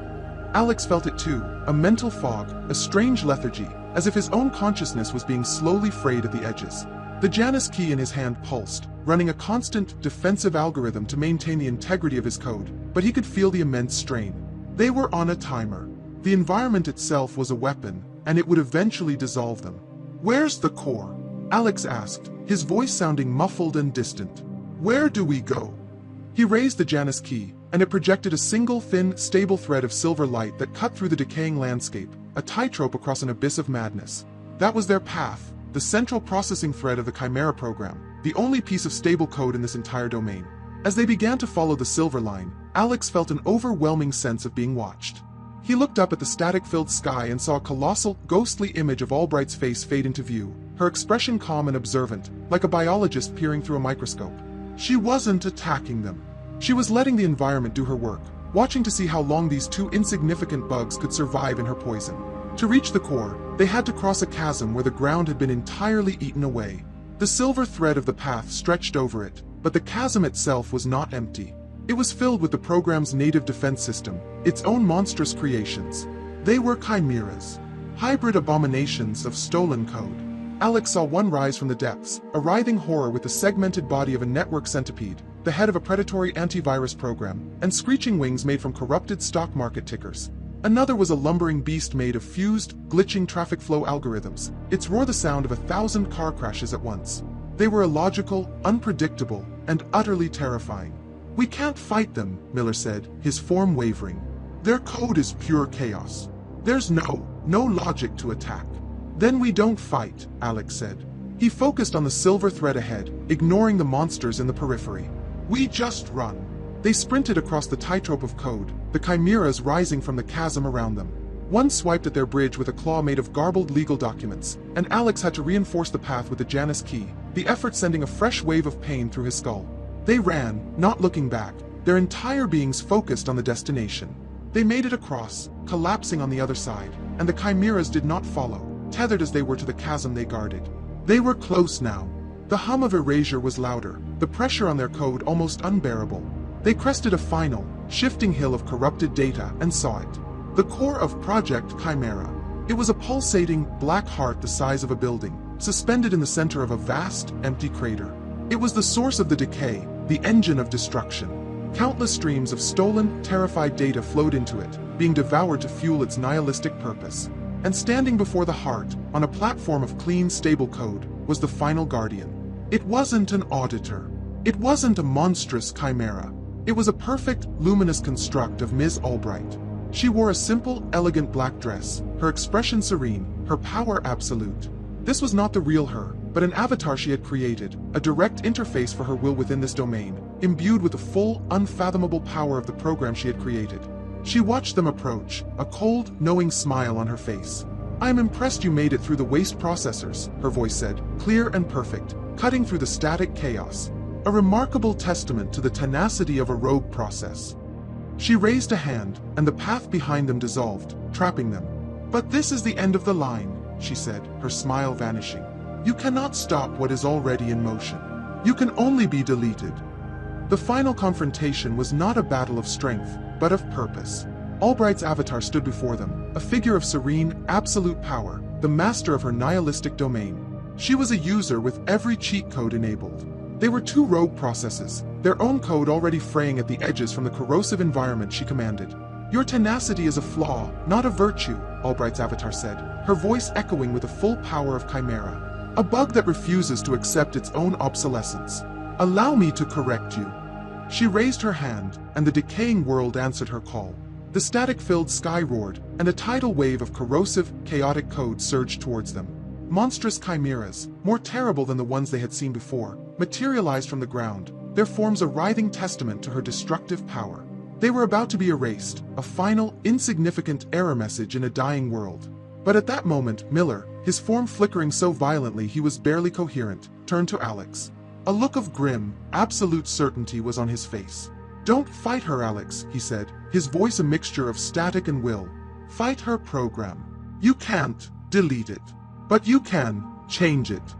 Alex felt it too, a mental fog, a strange lethargy, as if his own consciousness was being slowly frayed at the edges. The Janus key in his hand pulsed, running a constant, defensive algorithm to maintain the integrity of his code, but he could feel the immense strain. They were on a timer. The environment itself was a weapon, and it would eventually dissolve them. "Where's the core?" Alex asked, his voice sounding muffled and distant. "Where do we go?" He raised the Janus key, and it projected a single thin, stable thread of silver light that cut through the decaying landscape, a tightrope across an abyss of madness. That was their path, the central processing thread of the Chimera program, the only piece of stable code in this entire domain. As they began to follow the silver line, Alex felt an overwhelming sense of being watched. He looked up at the static-filled sky and saw a colossal, ghostly image of Albright's face fade into view, her expression calm and observant, like a biologist peering through a microscope. She wasn't attacking them. She was letting the environment do her work, watching to see how long these two insignificant bugs could survive in her poison. To reach the core, they had to cross a chasm where the ground had been entirely eaten away. The silver thread of the path stretched over it, but the chasm itself was not empty. It was filled with the program's native defense system, its own monstrous creations. They were chimeras, hybrid abominations of stolen code. Alex saw one rise from the depths, a writhing horror with the segmented body of a network centipede, the head of a predatory antivirus program, and screeching wings made from corrupted stock market tickers. Another was a lumbering beast made of fused, glitching traffic flow algorithms, its roar the sound of 1,000 car crashes at once. They were illogical, unpredictable, and utterly terrifying. "We can't fight them," Miller said, his form wavering. "Their code is pure chaos. There's no logic to attack." "Then we don't fight," Alex said. He focused on the silver thread ahead, ignoring the monsters in the periphery. "We just run." They sprinted across the tightrope of code, the chimeras rising from the chasm around them. One swiped at their bridge with a claw made of garbled legal documents, and Alex had to reinforce the path with the Janus key, the effort sending a fresh wave of pain through his skull. They ran, not looking back, their entire beings focused on the destination. They made it across, collapsing on the other side, and the chimeras did not follow, tethered as they were to the chasm they guarded. They were close now. The hum of erasure was louder, the pressure on their code almost unbearable. They crested a final, shifting hill of corrupted data and saw it. The core of Project Chimera. It was a pulsating, black heart the size of a building, suspended in the center of a vast, empty crater. It was the source of the decay, the engine of destruction. Countless streams of stolen, terrified data flowed into it, being devoured to fuel its nihilistic purpose. And standing before the heart, on a platform of clean, stable code, was the final guardian. It wasn't an auditor. It wasn't a monstrous chimera. It was a perfect, luminous construct of Ms. Albright. She wore a simple, elegant black dress, her expression serene, her power absolute. This was not the real her, but an avatar she had created, a direct interface for her will within this domain, imbued with the full, unfathomable power of the program she had created. She watched them approach, a cold, knowing smile on her face. "I am impressed you made it through the waste processors," her voice said, clear and perfect, cutting through the static chaos. "A remarkable testament to the tenacity of a rogue process." She raised a hand, and the path behind them dissolved, trapping them. "But this is the end of the line," she said, her smile vanishing. "You cannot stop what is already in motion. You can only be deleted." The final confrontation was not a battle of strength, but of purpose. Albright's avatar stood before them, a figure of serene, absolute power, the master of her nihilistic domain. She was a user with every cheat code enabled. They were two rogue processes, their own code already fraying at the edges from the corrosive environment she commanded. "Your tenacity is a flaw, not a virtue," Albright's avatar said, her voice echoing with the full power of Chimera. "A bug that refuses to accept its own obsolescence. Allow me to correct you." She raised her hand, and the decaying world answered her call. The static-filled sky roared, and a tidal wave of corrosive, chaotic code surged towards them. Monstrous chimeras, more terrible than the ones they had seen before, materialized from the ground, their forms a writhing testament to her destructive power. They were about to be erased, a final, insignificant error message in a dying world. But at that moment, Miller, his form flickering so violently he was barely coherent, turned to Alex. A look of grim, absolute certainty was on his face. "Don't fight her, Alex," he said, his voice a mixture of static and will. "Fight her program. You can't delete it, but you can change it."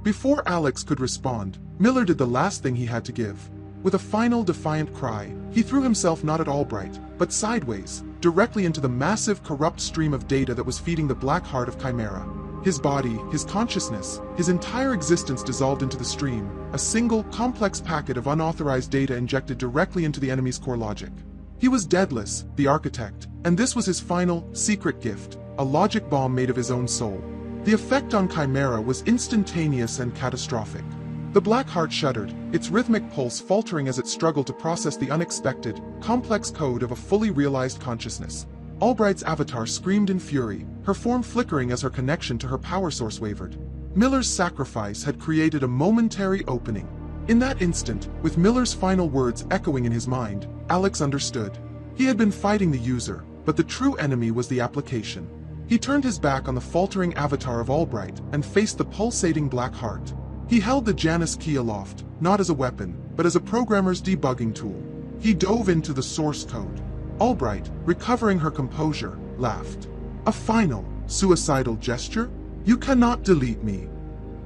Before Alex could respond, Miller did the last thing he had to give. With a final defiant cry, he threw himself not at Albright, but sideways, directly into the massive corrupt stream of data that was feeding the black heart of Chimera. His body, his consciousness, his entire existence dissolved into the stream, a single, complex packet of unauthorized data injected directly into the enemy's core logic. He was Daedalus, the architect, and this was his final, secret gift, a logic bomb made of his own soul. The effect on Chimera was instantaneous and catastrophic. The black heart shuddered, its rhythmic pulse faltering as it struggled to process the unexpected, complex code of a fully realized consciousness. Albright's avatar screamed in fury, her form flickering as her connection to her power source wavered. Miller's sacrifice had created a momentary opening. In that instant, with Miller's final words echoing in his mind, Alex understood. He had been fighting the user, but the true enemy was the application. He turned his back on the faltering avatar of Albright and faced the pulsating black heart. He held the Janus key aloft, not as a weapon, but as a programmer's debugging tool. He dove into the source code. Albright, recovering her composure, laughed. "A final, suicidal gesture? You cannot delete me."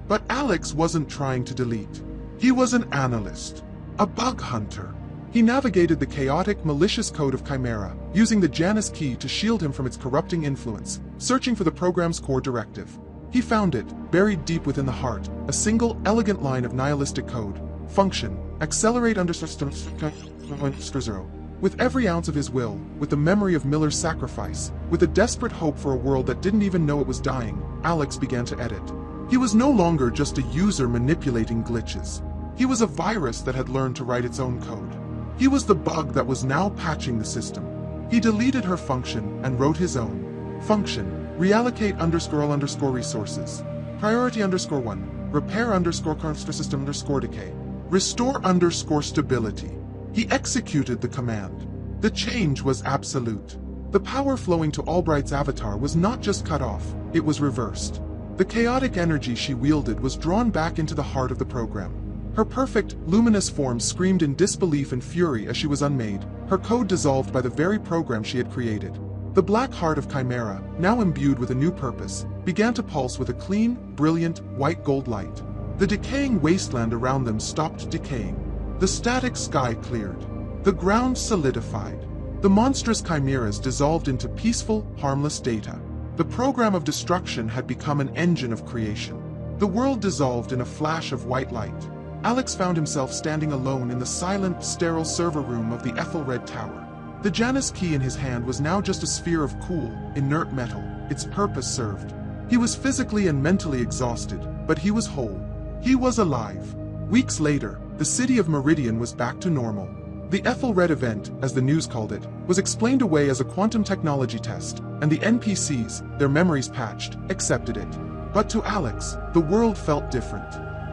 But Alex wasn't trying to delete. He was an analyst, a bug hunter. He navigated the chaotic, malicious code of Chimera, using the Janus key to shield him from its corrupting influence, searching for the program's core directive. He found it, buried deep within the heart, a single, elegant line of nihilistic code. Function, accelerate _0. With every ounce of his will, with the memory of Miller's sacrifice, with a desperate hope for a world that didn't even know it was dying, Alex began to edit. He was no longer just a user manipulating glitches. He was a virus that had learned to write its own code. He was the bug that was now patching the system. He deleted her function and wrote his own. Function, reallocate _all resources. Priority _1, repair _system _decay. Restore _stability. He executed the command. The change was absolute. The power flowing to Albright's avatar was not just cut off, it was reversed. The chaotic energy she wielded was drawn back into the heart of the program. Her perfect, luminous form screamed in disbelief and fury as she was unmade, her code dissolved by the very program she had created. The black heart of Chimera, now imbued with a new purpose, began to pulse with a clean, brilliant, white gold light. The decaying wasteland around them stopped decaying. The static sky cleared. The ground solidified. The monstrous chimeras dissolved into peaceful, harmless data. The program of destruction had become an engine of creation. The world dissolved in a flash of white light. Alex found himself standing alone in the silent, sterile server room of the Ethelred Tower. The Janus key in his hand was now just a sphere of cool, inert metal, its purpose served. He was physically and mentally exhausted, but he was whole. He was alive. Weeks later, the city of Meridian was back to normal. The Ethelred event, as the news called it, was explained away as a quantum technology test, and the NPCs, their memories patched, accepted it. But to Alex, the world felt different.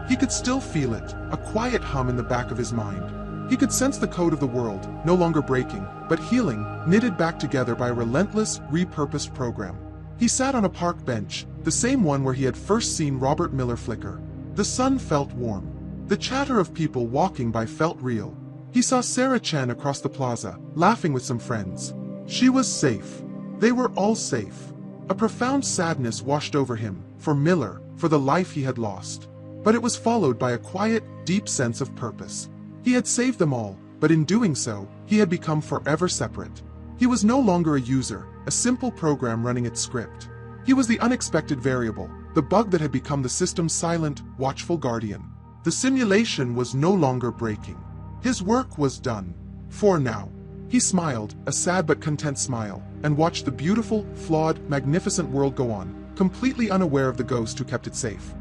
He could still feel it, a quiet hum in the back of his mind. He could sense the code of the world, no longer breaking, but healing, knitted back together by a relentless, repurposed program. He sat on a park bench, the same one where he had first seen Robert Miller flicker. The sun felt warm. The chatter of people walking by felt real. He saw Sarah Chen across the plaza, laughing with some friends. She was safe. They were all safe. A profound sadness washed over him, for Miller, for the life he had lost. But it was followed by a quiet, deep sense of purpose. He had saved them all, but in doing so, he had become forever separate. He was no longer a user, a simple program running its script. He was the unexpected variable, the bug that had become the system's silent, watchful guardian. The simulation was no longer breaking. His work was done. For now. He smiled, a sad but content smile, and watched the beautiful, flawed, magnificent world go on, completely unaware of the ghost who kept it safe.